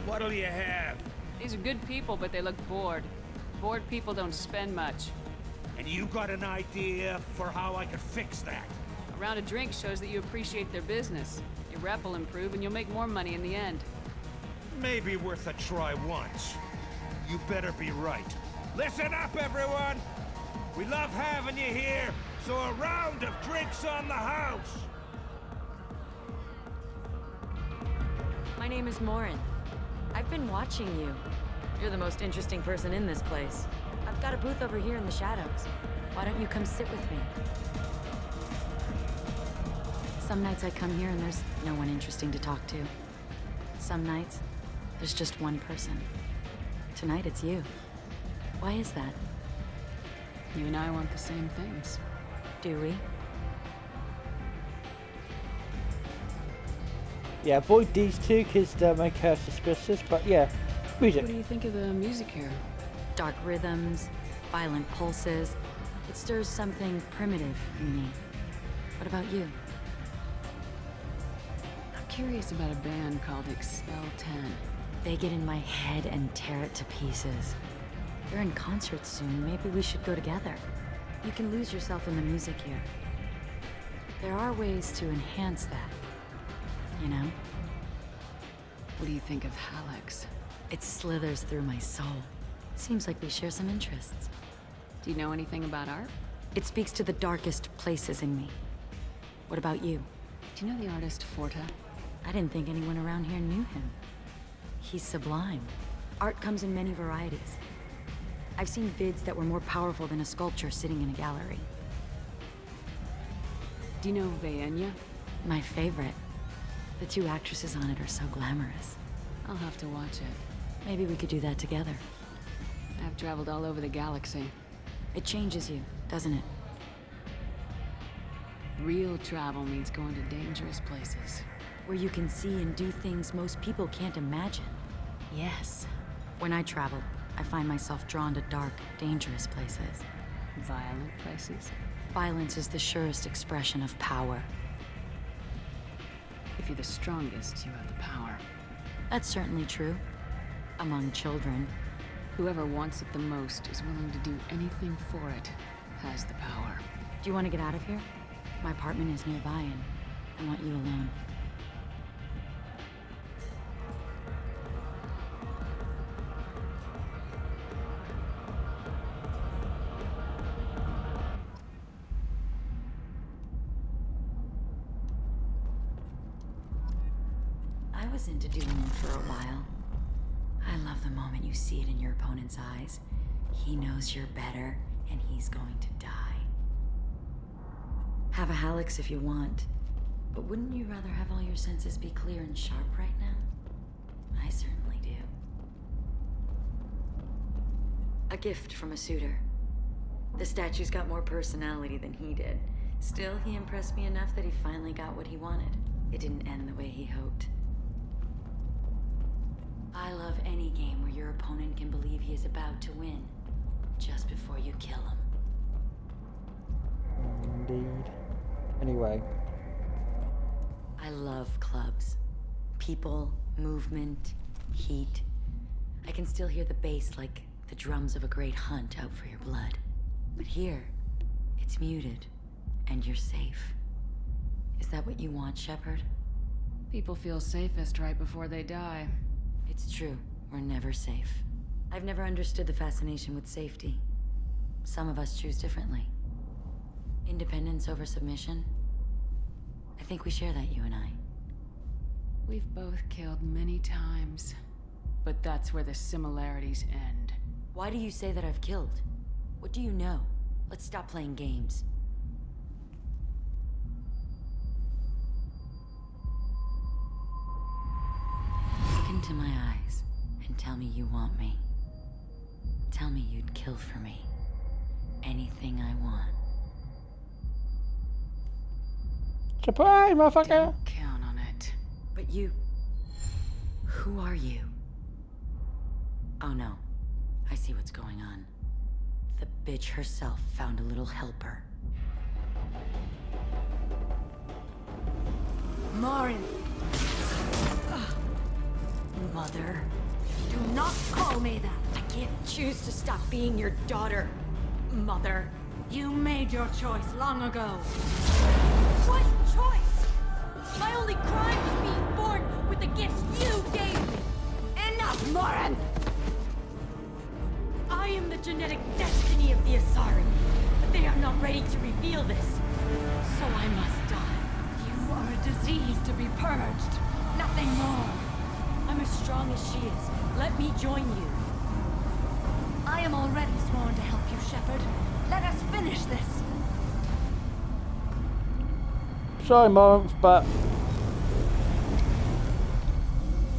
What'll you have? These are good people, but they look bored. Bored people don't spend much. And you got an idea for how I could fix that? A round of drinks shows that you appreciate their business. Your rep will improve and you'll make more money in the end. Maybe worth a try once. You better be right. Listen up, everyone! We love having you here, so a round of drinks on the house! My name is Morin. I've been watching you. You're the most interesting person in this place. I've got a booth over here in the shadows. Why don't you come sit with me? Some nights I come here and there's no one interesting to talk to. Some nights, there's just one person. Tonight it's you. Why is that? You and I want the same things. Do we? Yeah, avoid these two because they'll make her suspicious, but yeah, music. What do you think of the music here? Dark rhythms, violent pulses. It stirs something primitive in me. What about you? I'm curious about a band called Expel 10. They get in my head and tear it to pieces. They're in concert soon. Maybe we should go together. You can lose yourself in the music here. There are ways to enhance that. You know? What do you think of Hallex? It slithers through my soul. Seems like we share some interests. Do you know anything about art? It speaks to the darkest places in me. What about you? Do you know the artist Forta? I didn't think anyone around here knew him. He's sublime. Art comes in many varieties. I've seen vids that were more powerful than a sculpture sitting in a gallery. Do you know Vaenya? My favorite. The two actresses on it are so glamorous. I'll have to watch it. Maybe we could do that together. I've traveled all over the galaxy. It changes you, doesn't it? Real travel means going to dangerous places. Where you can see and do things most people can't imagine. Yes. When I travel, I find myself drawn to dark, dangerous places. Violent places? Violence is the surest expression of power. If you're the strongest, you have the power. That's certainly true. Among children. Whoever wants it the most is willing to do anything for it, has the power. Do you want to get out of here? My apartment is nearby and I want you alone. I was into doing them for a while. I love the moment you see it in your opponent's eyes. He knows you're better, and he's going to die. Have a Hallex if you want, but wouldn't you rather have all your senses be clear and sharp right now? I certainly do. A gift from a suitor. The statue's got more personality than he did. Still, he impressed me enough that he finally got what he wanted. It didn't end the way he hoped. I love any game where your opponent can believe he is about to win, just before you kill him. Indeed. Anyway. I love clubs. People, movement, heat. I can still hear the bass like the drums of a great hunt out for your blood. But here, it's muted, and you're safe. Is that what you want, Shepard? People feel safest right before they die. It's true. We're never safe. I've never understood the fascination with safety. Some of us choose differently. Independence over submission? I think we share that, you and I. We've both killed many times, but that's where the similarities end. Why do you say that I've killed? What do you know? Let's stop playing games. Look into my eyes and tell me you want me. Tell me you'd kill for me. Anything I want. Surprise, motherfucker! Don't count on it. But you... Who are you? Oh no. I see what's going on. The bitch herself found a little helper. Morin! Mother. Do not call me that! I can't choose to stop being your daughter, Mother. You made your choice long ago. What choice? My only crime was being born with the gifts you gave me. Enough, Morin! I am the genetic destiny of the Asari, but they are not ready to reveal this. So I must die. You are a disease to be purged. Nothing more. I'm as strong as she is. Let me join you. I am already sworn to help you, Shepard. Let us finish this. Sorry, Morinth, but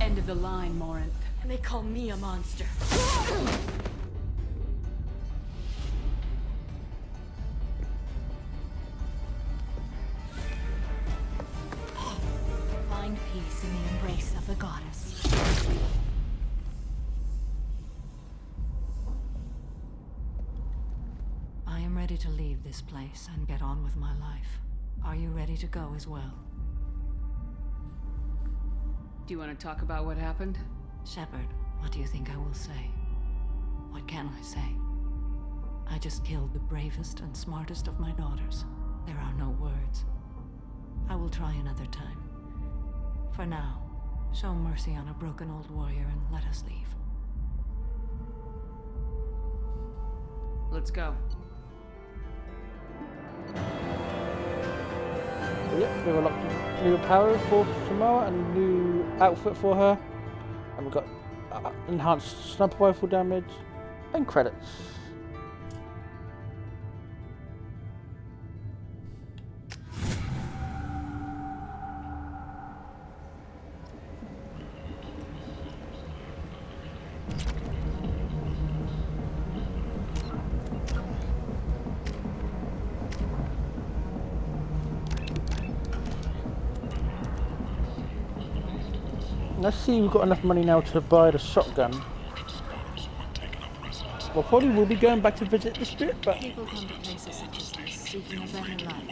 End of the line, Morinth. And they call me a monster. Find peace in the embrace of the goddess. I am ready to leave this place and get on with my life. Are you ready to go as well? Do you want to talk about what happened? Shepard, what do you think I will say? What can I say? I just killed the bravest and smartest of my daughters. There are no words. I will try another time. For now, show mercy on a broken old warrior and let us leave. Let's go. yep, we've unlocked new power for Samara and a new outfit for her. And we've got enhanced sniper rifle damage and credits. Let's see, we've got enough money now to buy the shotgun. Well, probably will be going back to visit the strip, but People come to places such as this seeking a better life.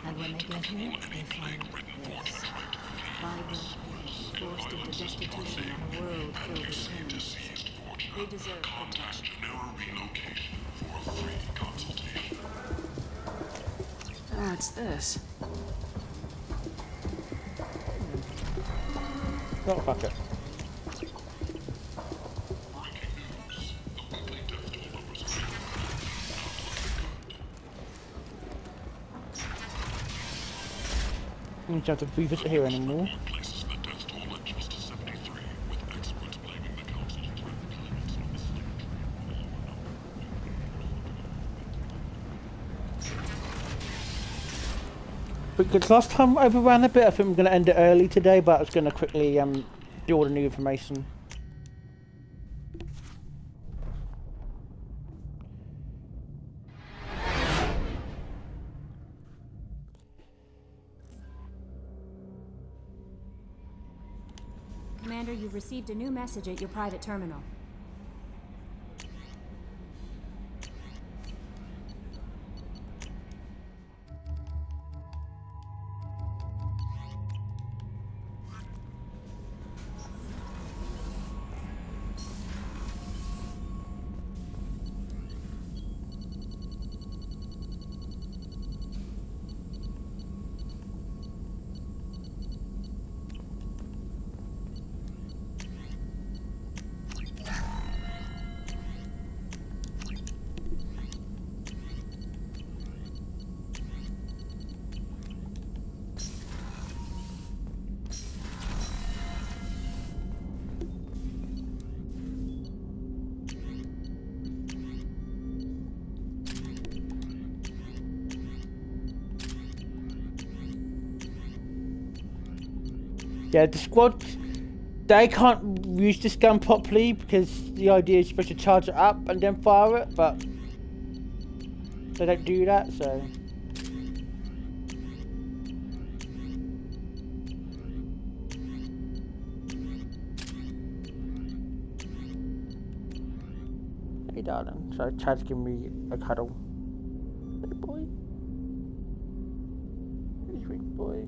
And when they get here, they find this. Vibrant people forced into destitution in a world filled with enemies. They deserve protection. Oh, it's this. not fuck it. You don't have to revisit here anymore. Because last time I overran a bit, I think I'm going to end it early today, but I was going to quickly do all the new information. Commander, you've received a new message at your private terminal. Yeah, the squad, they can't use this gun properly because the idea is supposed to charge it up and then fire it, but they don't do that, so. Hey darling, so Chad's giving me a cuddle. Hey boy. Hey sweet boy.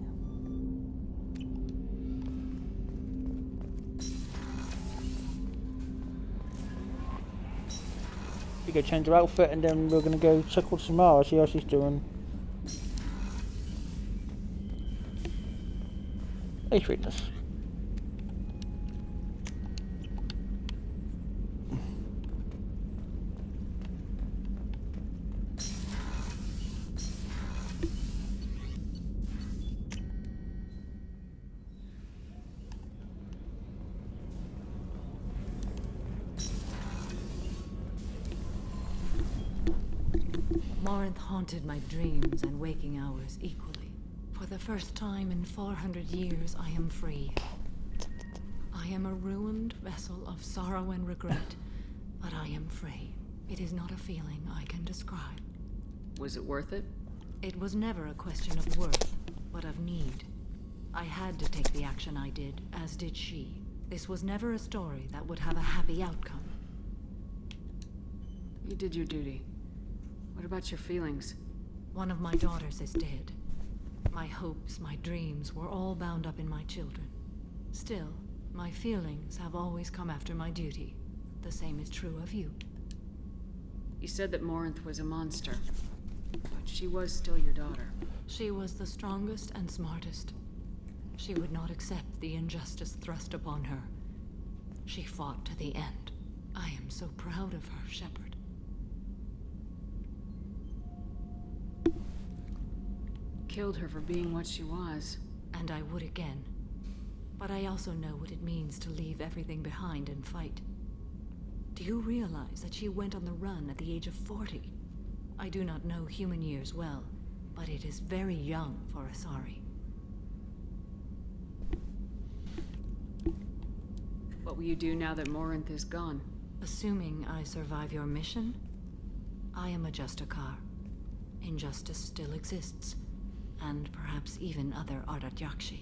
go change her outfit, and then we're gonna go check out Samara, see how she's doing. Let's read this. Morinth haunted my dreams and waking hours equally. For the first time in 400 years, I am free. I am a ruined vessel of sorrow and regret, but I am free. It is not a feeling I can describe. Was it worth it? It was never a question of worth, but of need. I had to take the action I did, as did she. This was never a story that would have a happy outcome. You did your duty. What about your feelings? One of my daughters is dead. My hopes, my dreams were all bound up in my children. Still, my feelings have always come after my duty. The same is true of you. You said that Morinth was a monster, but she was still your daughter. She was the strongest and smartest. She would not accept the injustice thrust upon her. She fought to the end. I am so proud of her, Shepard. Killed her for being what she was. And I would again. But I also know what it means to leave everything behind and fight. Do you realize that she went on the run at the age of 40? I do not know human years well, but it is very young for Asari. What will you do now that Morinth is gone? Assuming I survive your mission, I am a Justikar. Injustice still exists, and perhaps even other Ardat Yakshi.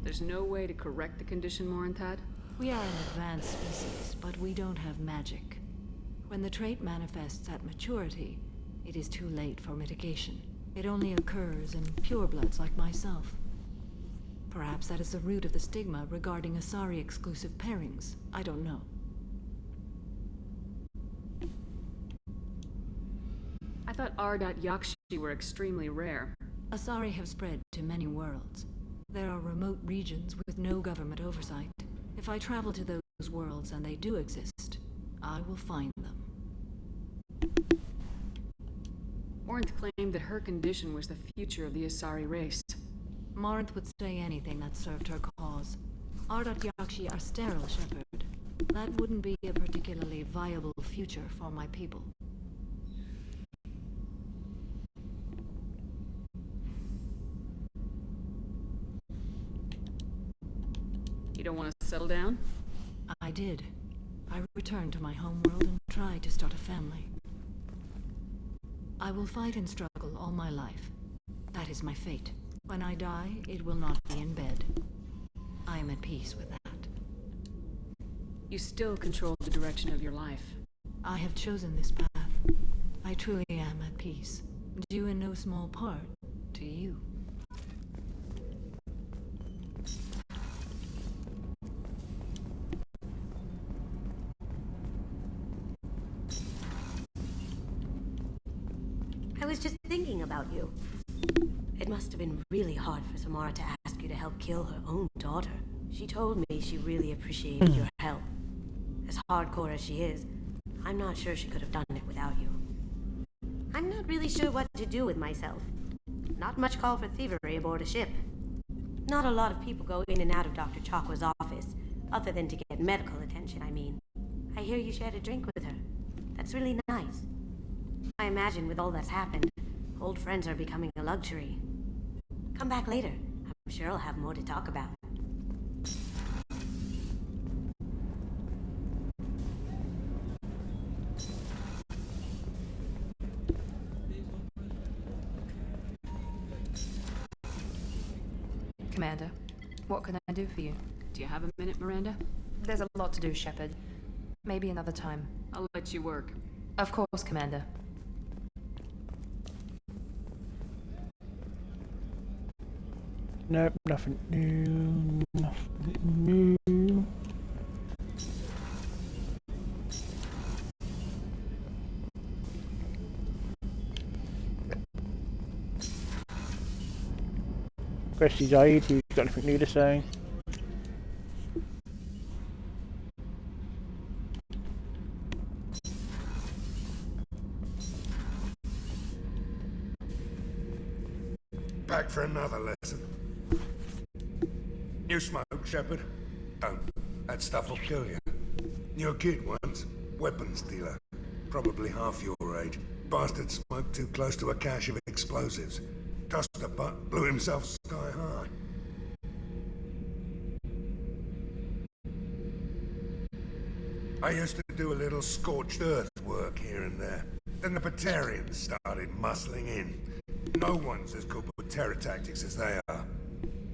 There's no way to correct the condition Morinth had? We are an advanced species, but we don't have magic. When the trait manifests at maturity, it is too late for mitigation. It only occurs in purebloods like myself. Perhaps that is the root of the stigma regarding Asari-exclusive pairings. I don't know. I thought Ardat Yakshi were extremely rare. Asari have spread to many worlds. There are remote regions with no government oversight. If I travel to those worlds and they do exist, I will find them. Morinth claimed that her condition was the future of the Asari race. Morinth would say anything that served her cause. Ardat Yakshi are sterile, Shepard. That wouldn't be a particularly viable future for my people. You don't want to settle down? I did. I returned to my homeworld and tried to start a family. I will fight and struggle all my life. That is my fate. When I die, it will not be in bed. I am at peace with that. You still control the direction of your life. I have chosen this path. I truly am at peace. Due in no small part to you. I was just thinking about you. It must have been really hard for Samara to ask you to help kill her own daughter. She told me she really appreciated your help. As hardcore as she is, I'm not sure she could have done it without you. I'm not really sure what to do with myself. Not much call for thievery aboard a ship. Not a lot of people go in and out of Dr. Chakwa's office, other than to get medical attention, I mean. I hear you shared a drink with her. That's really nice. I imagine with all that's happened, old friends are becoming a luxury. Come back later. I'm sure I'll have more to talk about. Commander, what can I do for you? Do you have a minute, Miranda? There's a lot to do, Shepard. Maybe another time. I'll let you work. Of course, Commander. Nope, nothing new. Nothing new. Christy died, he's got anything new to say? Back for another lesson. You smoke, Shepard? Don't. That stuff will kill you. You're a kid once. Weapons dealer. Probably half your age. Bastard smoked too close to a cache of explosives. Tossed a butt, blew himself sky high. I used to do a little scorched earth work here and there. Then the Batarians started muscling in. No one's as good with terror tactics as they are.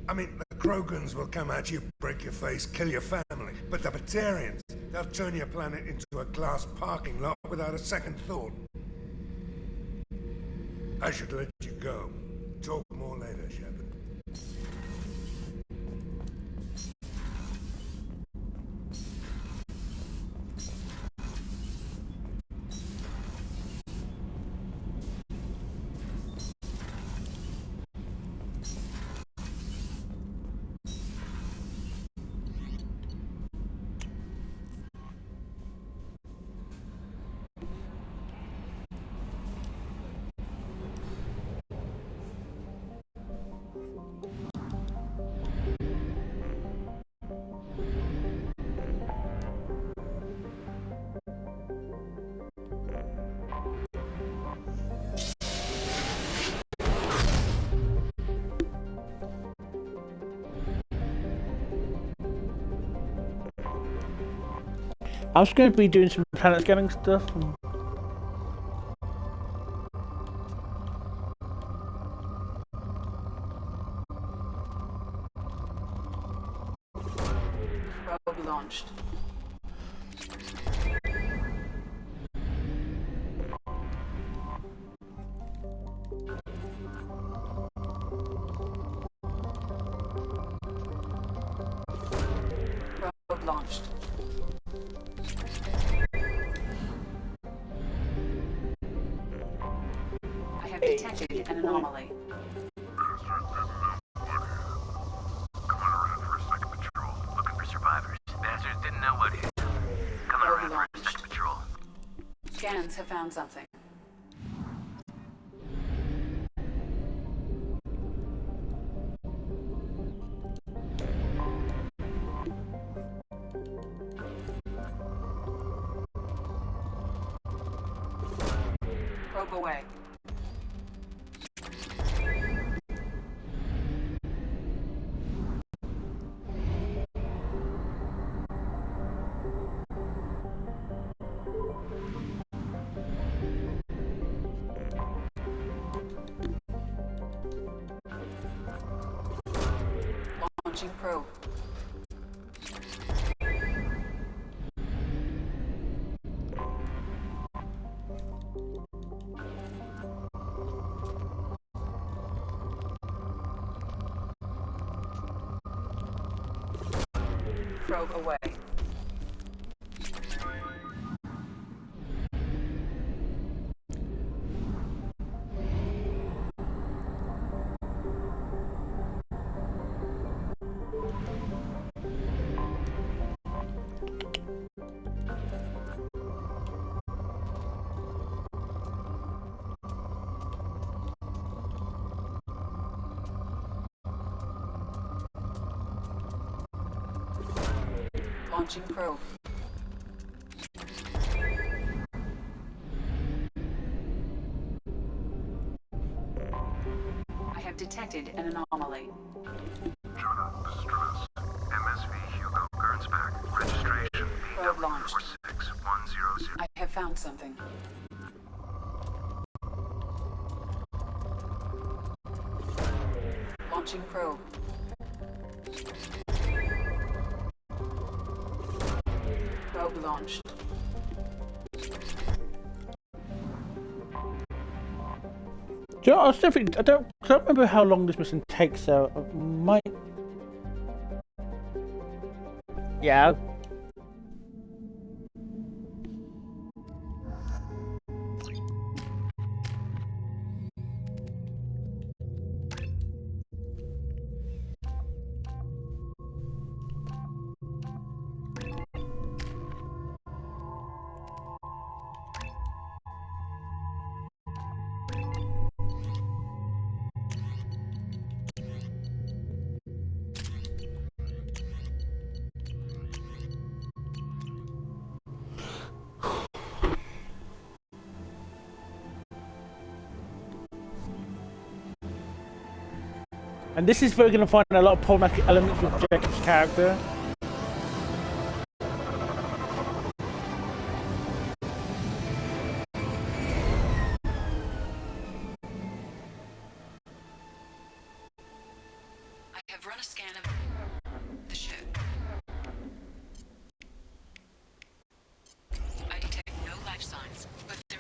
I mean, the Krogans will come at you, break your face, kill your family. But the Batarians, they'll turn your planet into a glass parking lot without a second thought. I should let you go. Talk more later, Shepard. I was going to be doing some planet scanning stuff. Probe launched. Probe launched. I have detected an anomaly. Scans have found something. Probe away. Launching probe. Probe away. Launching probe. I have detected an anomaly. Jonah, this is Travis. MSV Hugo Gernsback. Registration Probe launched. BW46100. I have found something. Launching probe. Probe launched. Do you know, I don't remember how long this mission takes, so I might. Yeah. And this is where we're going to find a lot of problematic elements with Jacob's character. I have run a scan of the ship. I detect no life signs, but there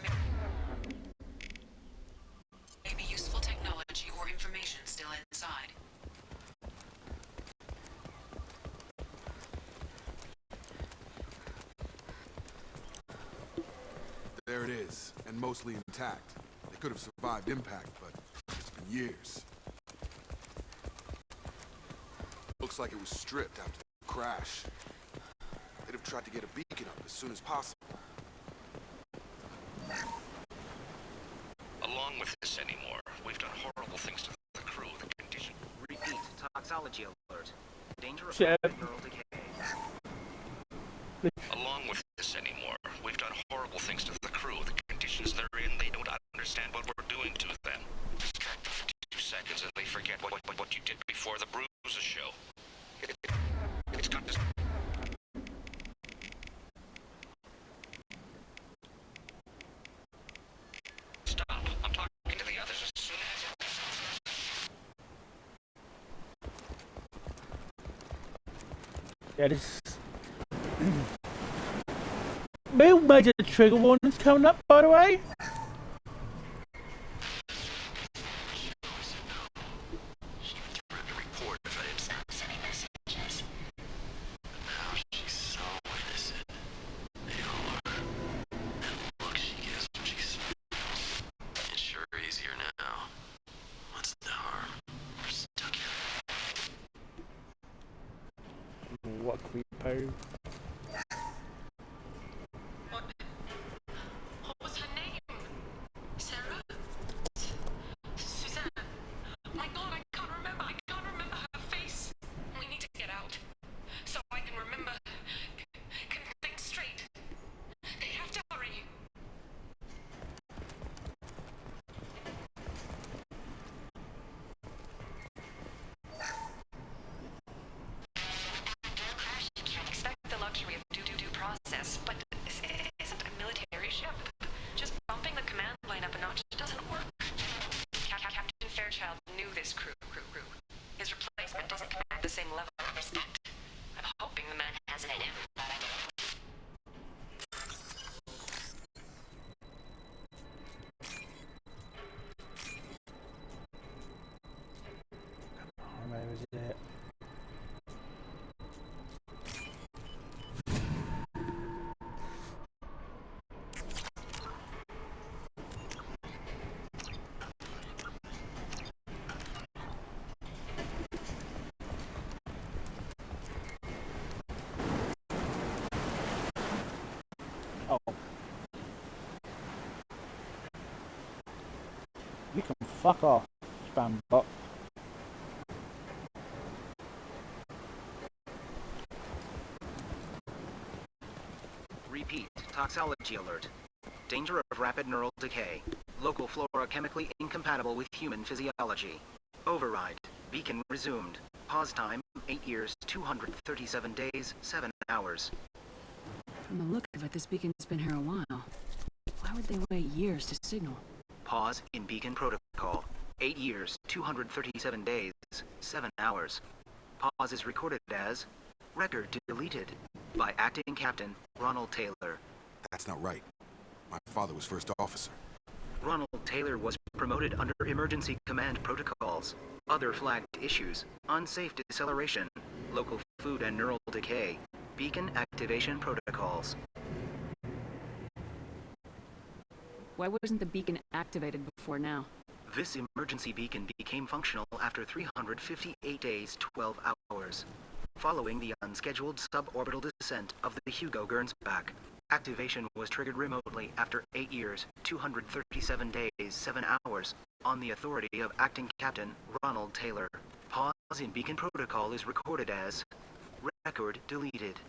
may be useful technology or information still inside. There it is, and mostly intact. They could have survived impact, but it's been years. Looks like it was stripped after the crash. They'd have tried to get a beacon up as soon as possible. Along with this anymore, we've done horrible things to the crew. The condition. Repeat, toxology alert. Danger of neural decay. Along with this anymore, we've done horrible things to the crew. The conditions they're in, they don't understand what we're doing to them. Distract them for 2 seconds and they forget what you did before the bruises show. It's got this. Stop. I'm talking to the others as soon as... Yeah, this. No major trigger warnings coming up, by the way. What creepo? What was her name? Sarah? Suzanne? My God, I can't remember. I can't remember her face. We need to get out. So I can remember. Can think straight. They have to hurry. You can't expect the luxury of due process, but this isn't a military ship. Just bumping the command line up a notch doesn't work. Captain Fairchild knew this crew. His replacement doesn't command the same level of respect. I'm hoping the man has it in him, but I don't. Where was it? Oh. You can fuck off, spam bot. Repeat, toxology alert. Danger of rapid neural decay. Local flora chemically incompatible with human physiology. Override. Beacon resumed. Pause time, 8 years, 237 days, 7 hours. From the look of it, this beacon's been here a while. Why would they wait years to signal? Pause in beacon protocol. 8 years, 237 days, 7 hours. Pause is recorded as record deleted by acting captain Ronald Taylor. That's not right. My father was first officer. Ronald Taylor was promoted under emergency command protocols. Other flagged issues: unsafe deceleration, local food and neural decay, beacon activation protocols. Why wasn't the beacon activated before now? This emergency beacon became functional after 358 days, 12 hours. Following the unscheduled suborbital descent of the Hugo Gernsback, activation was triggered remotely after 8 years, 237 days, 7 hours, on the authority of Acting Captain Ronald Taylor. Pause in beacon protocol is recorded as record deleted.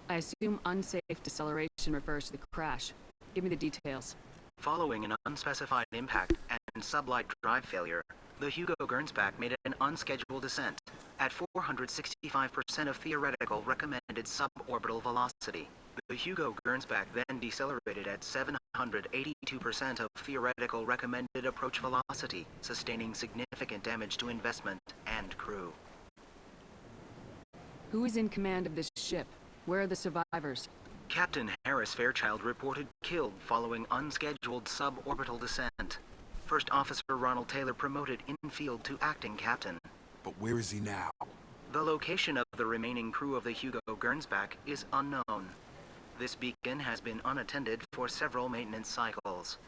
I assume unsafe deceleration refers to the crash. Give me the details. Following an unspecified impact and sublight drive failure, the Hugo Gernsback made an unscheduled descent at 465% of theoretical recommended suborbital velocity. The Hugo Gernsback then decelerated at 782% of theoretical recommended approach velocity, sustaining significant damage to investment and crew. Who is in command of this ship? Where are the survivors? Captain Harris Fairchild reported killed following unscheduled suborbital descent. First Officer Ronald Taylor promoted in-field to acting captain. But where is he now? The location of the remaining crew of the Hugo Gernsback is unknown. This beacon has been unattended for several maintenance cycles.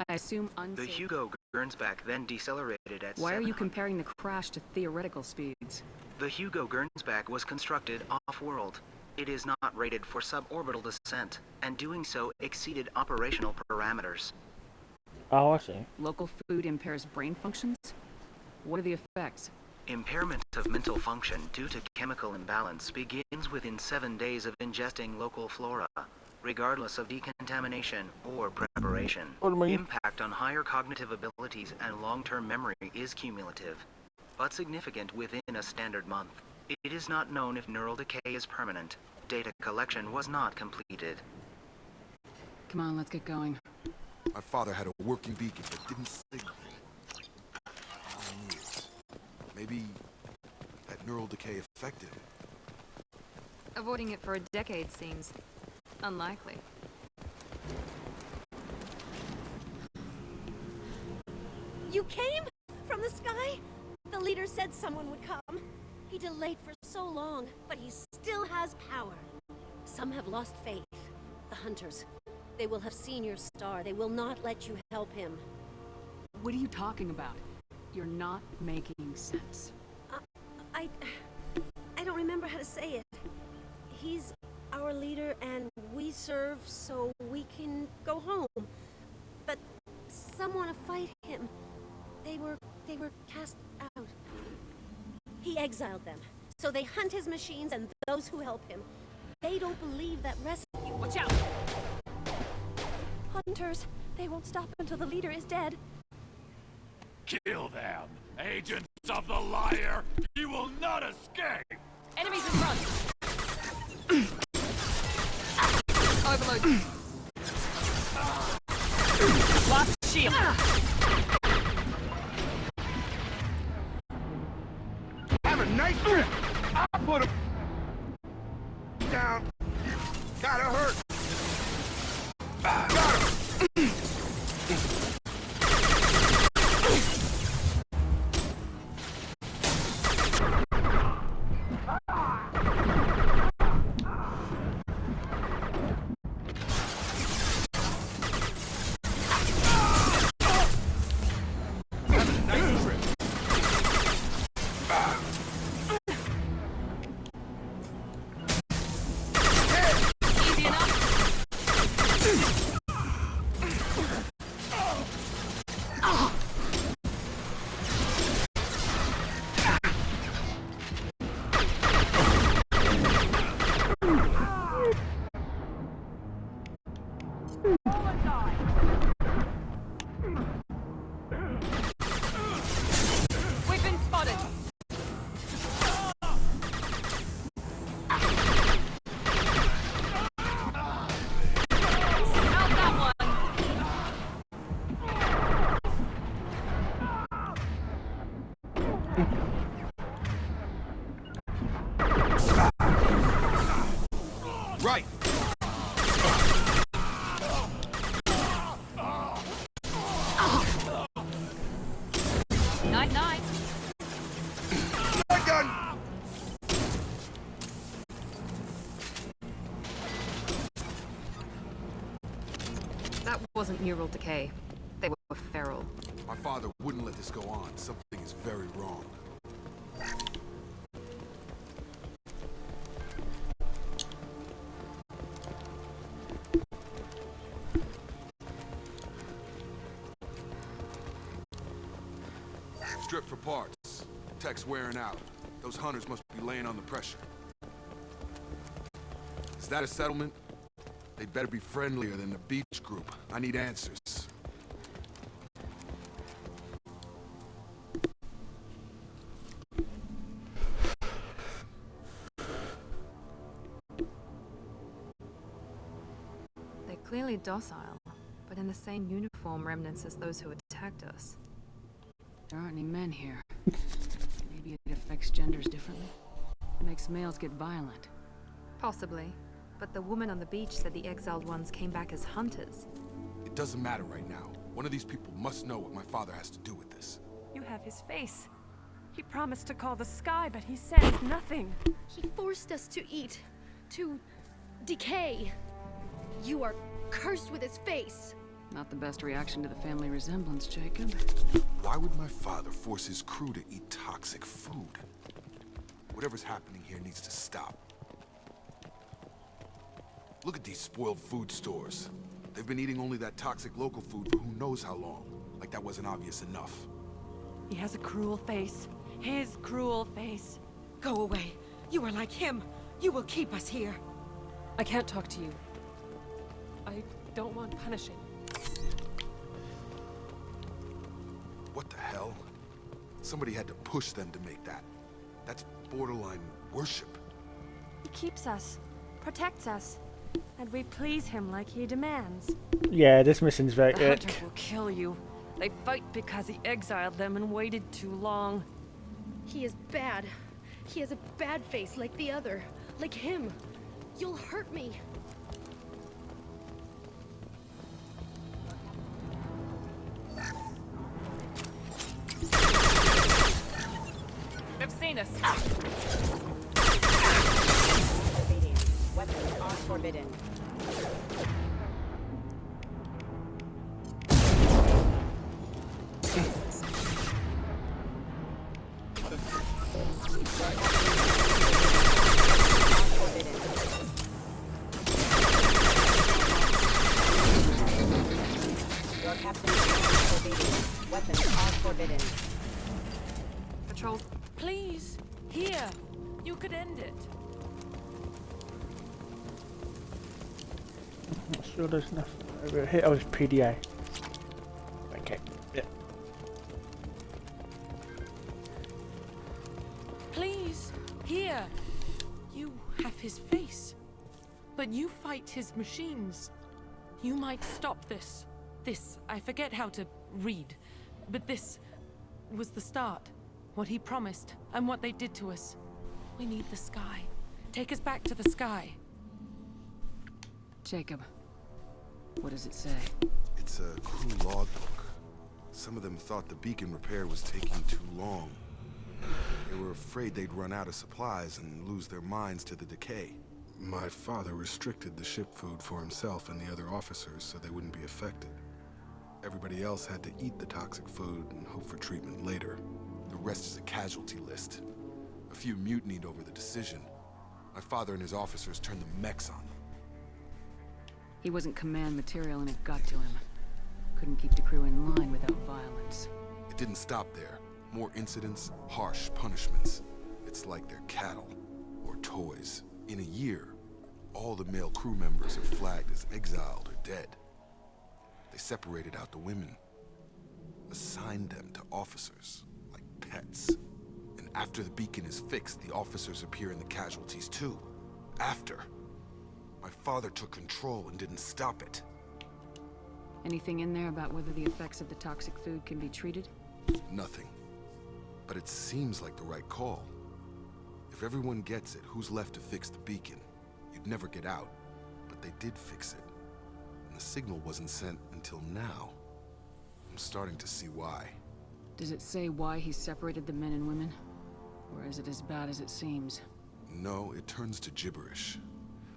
I assume unsafe... The Hugo Gernsback then decelerated at Why are you comparing the crash to theoretical speeds? The Hugo Gernsback was constructed off-world. It is not rated for suborbital descent, and doing so exceeded operational parameters. Oh, I see. Local food impairs brain functions? What are the effects? Impairment of mental function due to chemical imbalance begins within 7 days of ingesting local flora, regardless of decontamination or preparation. Impact on higher cognitive abilities and long-term memory is cumulative, but significant within a standard month. It is not known if neural decay is permanent. Data collection was not completed. Come on, let's get going. My father had a working beacon that didn't signal. Maybe that neural decay affected him. Avoiding it for a decade seems unlikely. You came? From the sky? The leader said someone would come. He delayed for so long, but he still has power. Some have lost faith. The hunters. They will have seen your star. They will not let you help him. What are you talking about? You're not making sense. I don't remember how to say it. He's our leader and we serve so we can go home. But some want to fight him. They were cast out. He exiled them. So they hunt his machines and those who help him. They don't believe that rescue. Watch out! Hunters, they won't stop until the leader is dead. Kill them! Agents of the liar! You will not escape! Enemies in front! Overload! Lock shield! Have a nice trip! I'll put him down. Gotta hurt! Got him! Right! wasn't neural decay. They were feral. My father wouldn't let this go on. Something is very wrong. Strip for parts. Tech's wearing out. Those hunters must be laying on the pressure. Is that a settlement? They'd better be friendlier than the beach group. I need answers. They're clearly docile, but in the same uniform remnants as those who attacked us. There aren't any men here. Maybe it affects genders differently. It makes males get violent. Possibly. But the woman on the beach said the exiled ones came back as hunters. It doesn't matter right now. One of these people must know what my father has to do with this. You have his face. He promised to call the sky, but he says nothing. He forced us to eat, to decay. You are cursed with his face. Not the best reaction to the family resemblance, Jacob. Why would my father force his crew to eat toxic food? Whatever's happening here needs to stop. Look at these spoiled food stores. They've been eating only that toxic local food for who knows how long. Like that wasn't obvious enough. He has a cruel face. His cruel face. Go away. You are like him. You will keep us here. I can't talk to you. I don't want punishing. What the hell? Somebody had to push them to make that. That's borderline worship. He keeps us, protects us, and we please him like he demands. Yeah, this mission's very The hunters will kill you. They fight because he exiled them and waited too long. He is bad. He has a bad face like the other. Like him. You'll hurt me. They've seen us. Weapons are forbidden. Your captain is forbidden. Weapons are forbidden. Patrol. Please, here. You could end it. I'm not sure there's nothing over here. Oh, it's PDA. Okay, yeah. Please, here. You have his face. But you fight his machines. You might stop this. This, I forget how to read. But this was the start. What he promised, and what they did to us. We need the sky. Take us back to the sky. Jacob, what does it say? It's a crew logbook. Some of them thought the beacon repair was taking too long. They were afraid they'd run out of supplies and lose their minds to the decay. My father restricted the ship food for himself and the other officers so they wouldn't be affected. Everybody else had to eat the toxic food and hope for treatment later. The rest is a casualty list. A few mutinied over the decision. My father and his officers turned the mechs on them. He wasn't command material and it got to him. Couldn't keep the crew in line without violence. It didn't stop there. More incidents, harsh punishments. It's like they're cattle or toys. In a year, all the male crew members are flagged as exiled or dead. They separated out the women, assigned them to officers, like pets. And after the beacon is fixed, the officers appear in the casualties too. After. My father took control and didn't stop it. Anything in there about whether the effects of the toxic food can be treated? Nothing. But it seems like the right call. If everyone gets it, who's left to fix the beacon? You'd never get out. But they did fix it. And the signal wasn't sent until now. I'm starting to see why. Does it say why he separated the men and women? Or is it as bad as it seems? No, it turns to gibberish.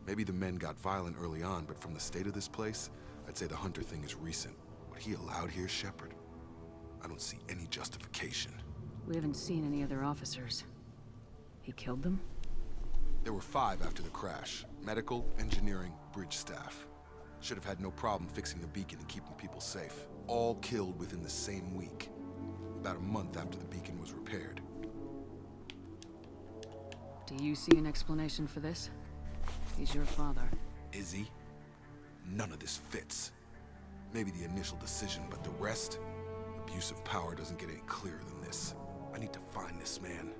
Maybe the men got violent early on, but from the state of this place, I'd say the Hunter thing is recent. What he allowed here, Shepard? I don't see any justification. We haven't seen any other officers. He killed them? There were 5 after the crash. Medical, engineering, bridge staff. Should have had no problem fixing the beacon and keeping people safe. All killed within the same week. About a month after the beacon was repaired. Do you see an explanation for this? He's your father. Is he? None of this fits. Maybe the initial decision, but the rest? Abuse of power doesn't get any clearer than this. I need to find this man.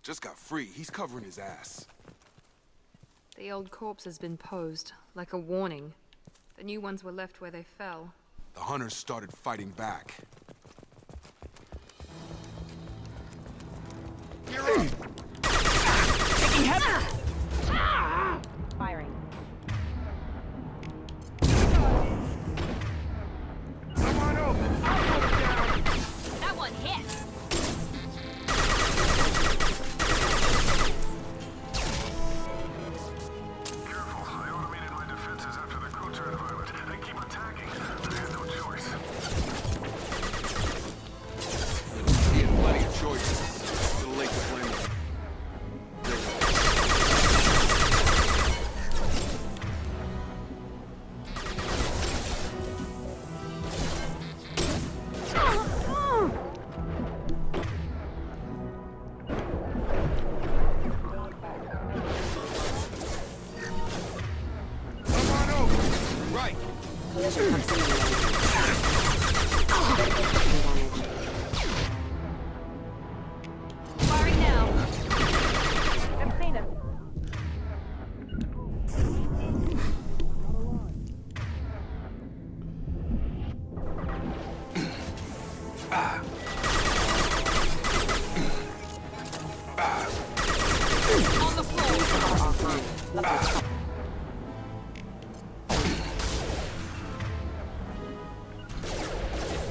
Just got free. He's covering his ass. The old corpse has been posed, like a warning. The new ones were left where they fell. The hunters started fighting back. You're up! Taking heavy! Firing. Come on over! I'll put it down! That one hit!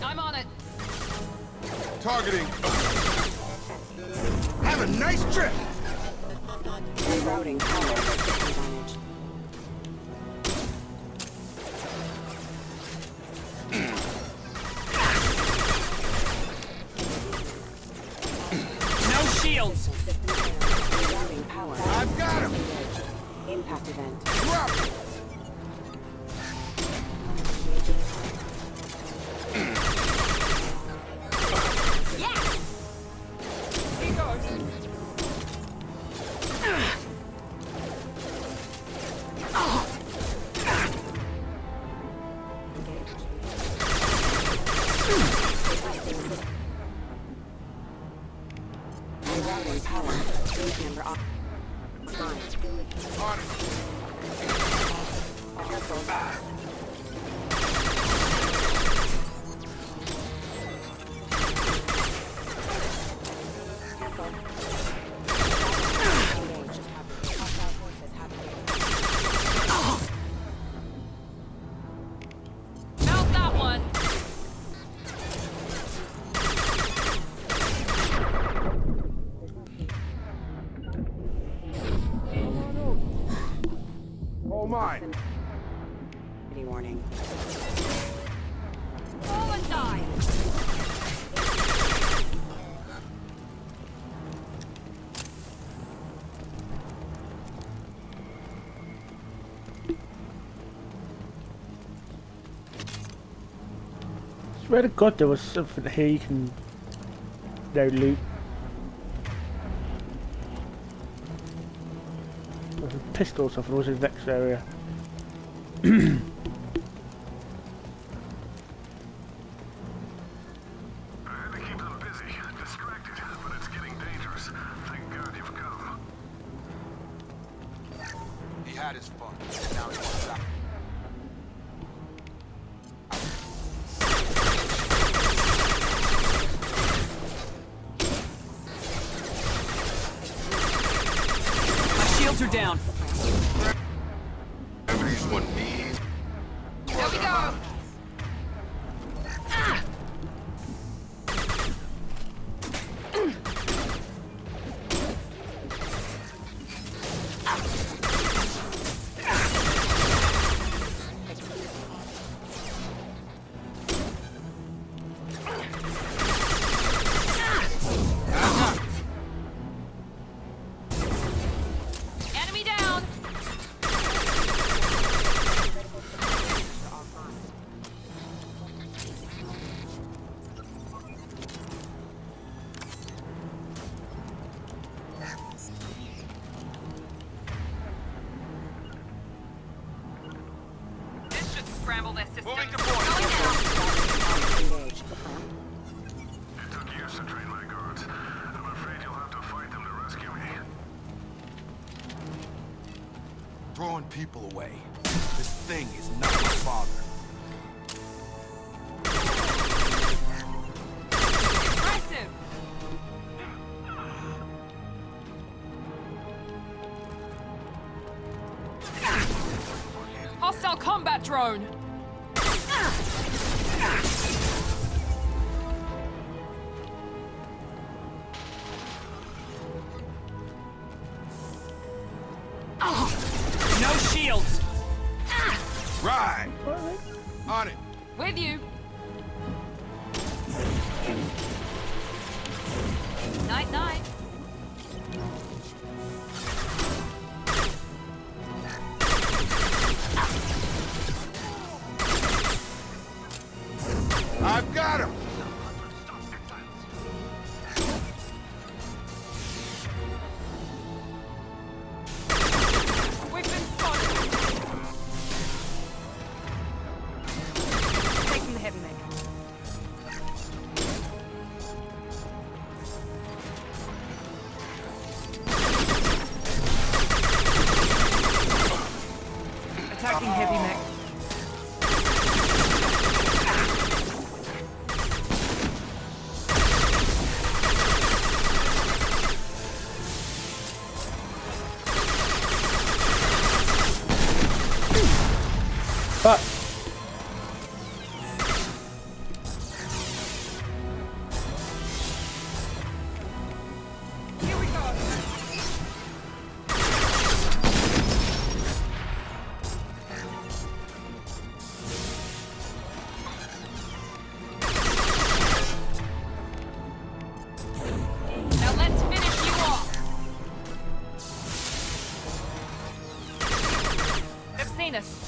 I'm on it. Targeting. Have a nice trip. Rerouting power advantage. No shields. Rerouting power. I've got him. Impact event. Drop. Mine. Warning. Fall and die! Swear to God there was something here you can loot. There's a pistol or something was in the next area. Enemy down! This should scramble their system. Moving to point. It took years to train my guards. I'm afraid you'll have to fight them to rescue me. Throwing people away. This thing is not my father. Aggressive! Hostile combat drone! No shields! Right! On it! With you! Night night! I've got him! We've been spotted! Taking the heavy mech. Attacking heavy mech. But Here we go! Now let's finish you off! They've seen us.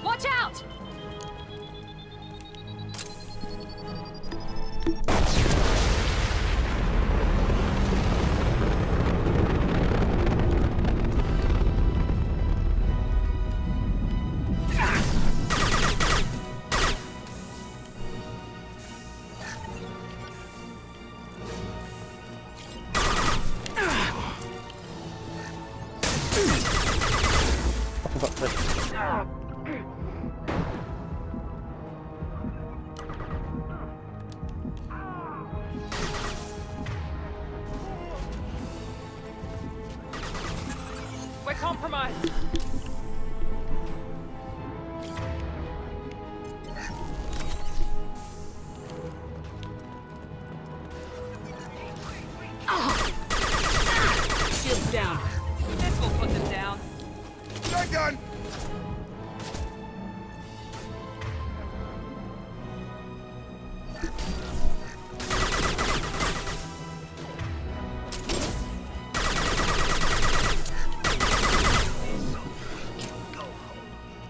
Watch out! I forgot this. We're compromised. Shields down. This will put them down. Shotgun!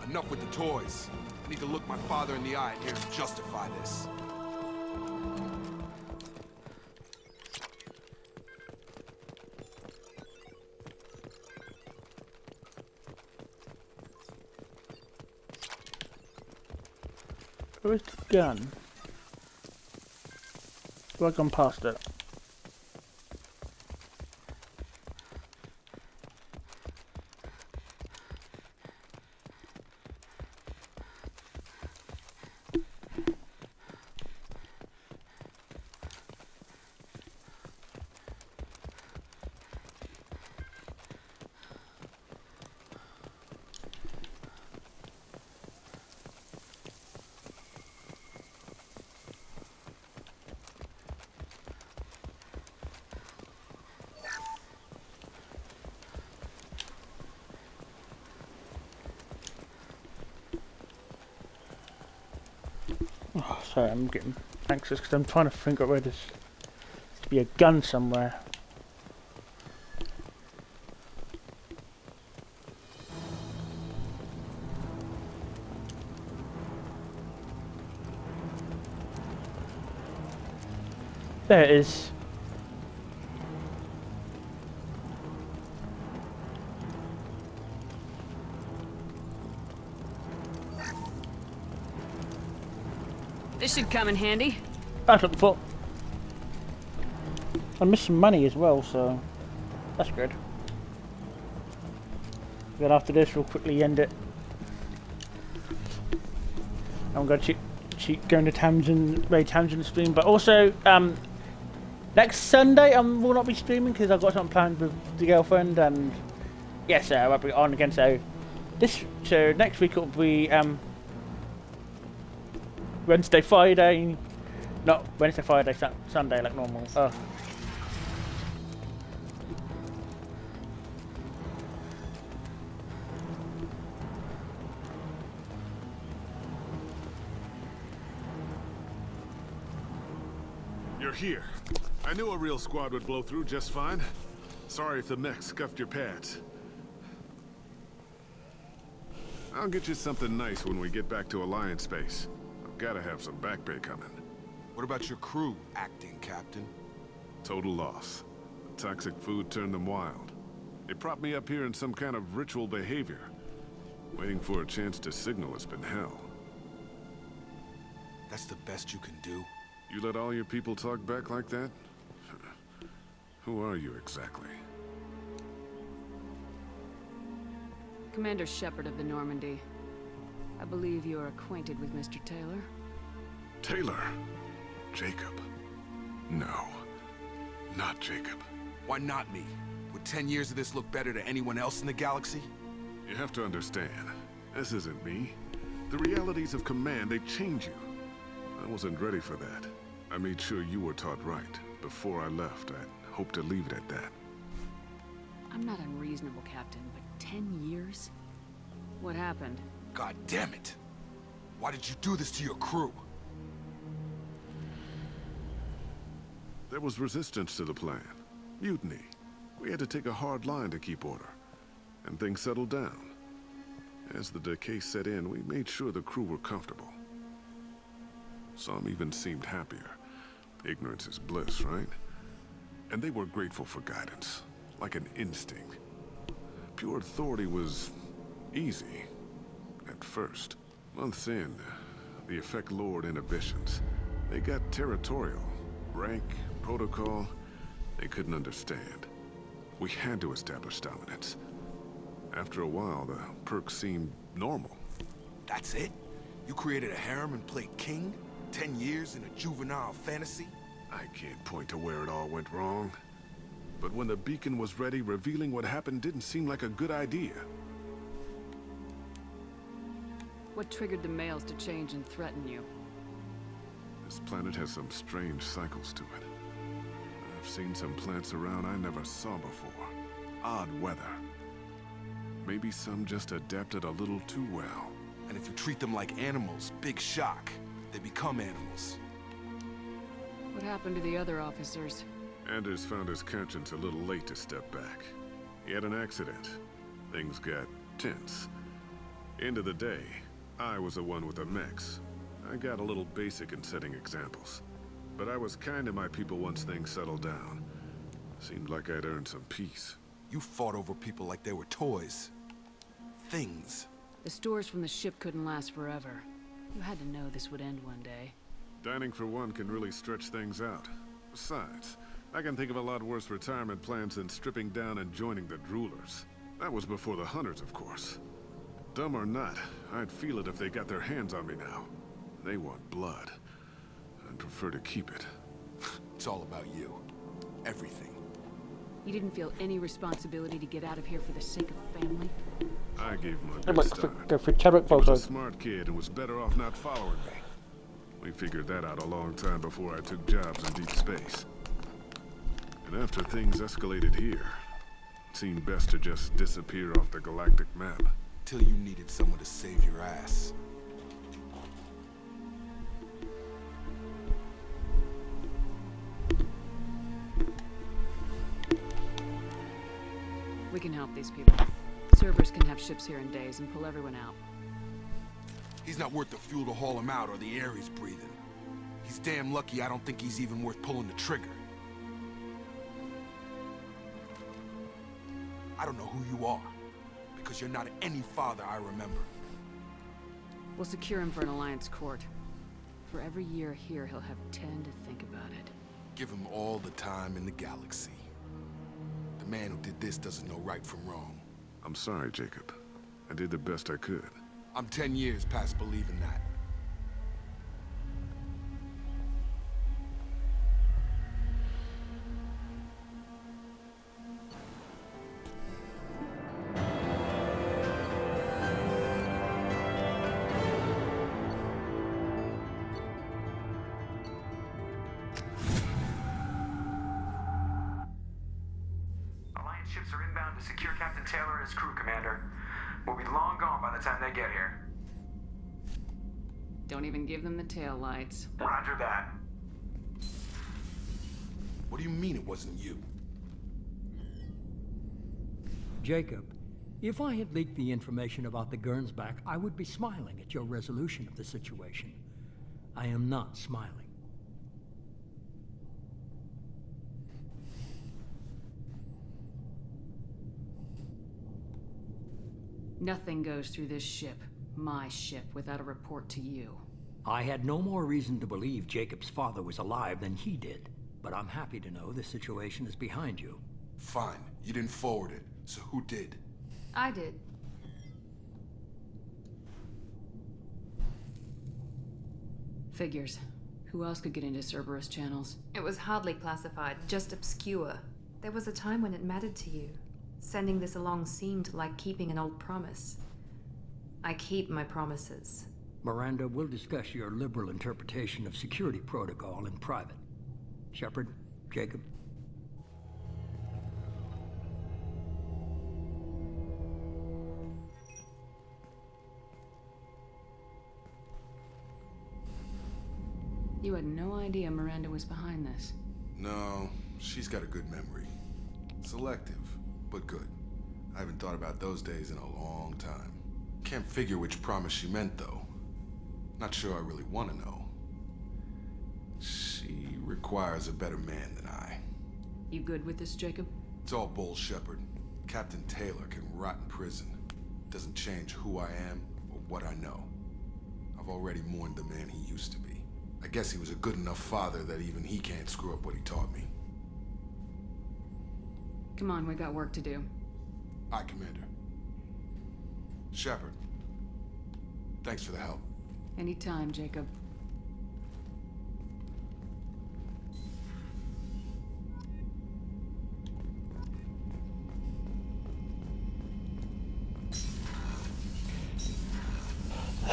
Enough with the toys. I need to look my father in the eye here to justify this. Where's the gun? I've gone past it. Sorry, I'm getting anxious because I'm trying to think of where there's to be a gun somewhere. There it is. This should come in handy. That's what I thought. I'm missing money as well, so that's good. Then after this, we'll quickly end it. I'm going to going to Ray Townsend stream, but also next Sunday I will not be streaming because I've got something planned with the girlfriend, and yes, I won't be on again. So next week it'll be Wednesday, Friday, not Wednesday, Friday, Sunday like normal. You're here. I knew a real squad would blow through just fine. Sorry if the mech scuffed your pads. I'll get you something nice when we get back to Alliance space. I've gotta have some back pay coming. What about your crew, acting captain? Total loss. The toxic food turned them wild. They propped me up here in some kind of ritual behavior. Waiting for a chance to signal has been hell. That's the best you can do? You let all your people talk back like that? Who are you exactly? Commander Shepard of the Normandy. I believe you are acquainted with Mr. Taylor. Taylor? Jacob? No. Not Jacob. Why not me? Would 10 years of this look better to anyone else in the galaxy? You have to understand, this isn't me. The realities of command, they change you. I wasn't ready for that. I made sure you were taught right. Before I left, I hoped to leave it at that. I'm not unreasonable, Captain, but 10 years? What happened? God damn it! Why did you do this to your crew? There was resistance to the plan. Mutiny. We had to take a hard line to keep order. And things settled down. As the decay set in, we made sure the crew were comfortable. Some even seemed happier. Ignorance is bliss, right? And they were grateful for guidance, like an instinct. Pure authority was easy, at first. Months in, the effect lowered inhibitions. They got territorial. Rank, protocol, they couldn't understand. We had to establish dominance. After a while, the perks seemed normal. That's it? You created a harem and played king? 10 years in a juvenile fantasy? I can't point to where it all went wrong. But when the beacon was ready, revealing what happened didn't seem like a good idea. What triggered the males to change and threaten you? This planet has some strange cycles to it. I've seen some plants around I never saw before. Odd weather. Maybe some just adapted a little too well. And if you treat them like animals, big shock. They become animals. What happened to the other officers? Anders found his conscience a little late to step back. He had an accident. Things got tense. End of the day, I was the one with the mechs. I got a little basic in setting examples. But I was kind to my people once things settled down. Seemed like I'd earned some peace. You fought over people like they were toys. Things. The stores from the ship couldn't last forever. You had to know this would end one day. Dining for one can really stretch things out. Besides, I can think of a lot worse retirement plans than stripping down and joining the Droolers. That was before the Hunters, of course. Dumb or not, I'd feel it if they got their hands on me now. They want blood. I'd prefer to keep it. It's all about you. Everything. You didn't feel any responsibility to get out of here for the sake of family? I gave him a good start. He was a smart kid and was better off not following me. We figured that out a long time before I took jobs in deep space. And after things escalated here, it seemed best to just disappear off the galactic map. Till you needed someone to save your ass. We can help these people. Cerberus can have ships here in days and pull everyone out. He's not worth the fuel to haul him out or the air he's breathing. He's damn lucky I don't think he's even worth pulling the trigger. I don't know who you are, because you're not any father I remember. We'll secure him for an Alliance court. For every year here, he'll have 10 to think about it. Give him all the time in the galaxy. The man who did this doesn't know right from wrong. I'm sorry, Jacob. I did the best I could. I'm 10 years past believing that. Alliance ships are inbound to secure Captain Taylor and his crew, Commander. We'll be long gone by the time they get here. Don't even give them the tail lights. Roger that. What do you mean it wasn't you? Jacob, if I had leaked the information about the Gernsback, I would be smiling at your resolution of the situation. I am not smiling. Nothing goes through this ship, my ship, without a report to you. I had no more reason to believe Jacob's father was alive than he did, but I'm happy to know the situation is behind you. Fine, you didn't forward it, so who did? I did. Figures. Who else could get into Cerberus channels? It was hardly classified, just obscure. There was a time when it mattered to you. Sending this along seemed like keeping an old promise. I keep my promises. Miranda, we'll discuss your liberal interpretation of security protocol in private. Shepard, Jacob. You had no idea Miranda was behind this. No, she's got a good memory. Selective, but good. I haven't thought about those days in a long time. Can't figure which promise she meant, though. Not sure I really want to know. She requires a better man than I. You good with this, Jacob? It's all bull, Shepard. Captain Taylor can rot in prison. Doesn't change who I am or what I know. I've already mourned the man he used to be. I guess he was a good enough father that even he can't screw up what he taught me. Come on, we got work to do. Aye, Commander. Shepard, thanks for the help. Anytime, Jacob.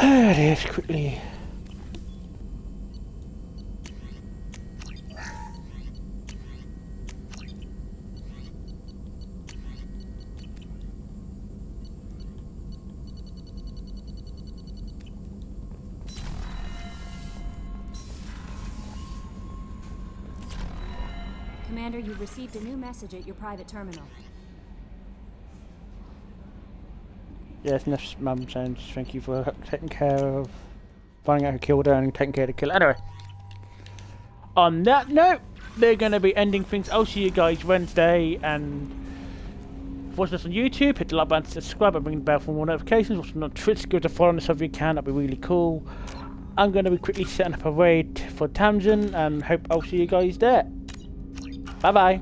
There it is, quickly. Commander, you've received a new message at your private terminal. Yes, Neff's mum saying thank you for taking care of finding out who killed her and taking care of the killer. Anyway, on that note, they're going to be ending things. I'll see you guys Wednesday, and watch us on YouTube. Hit the like button, subscribe, and ring the bell for more notifications. Watch us on Twitch, give us a follow on us if you can. That'd be really cool. I'm going to be quickly setting up a raid for Tamsin, and hope I'll see you guys there. Bye bye.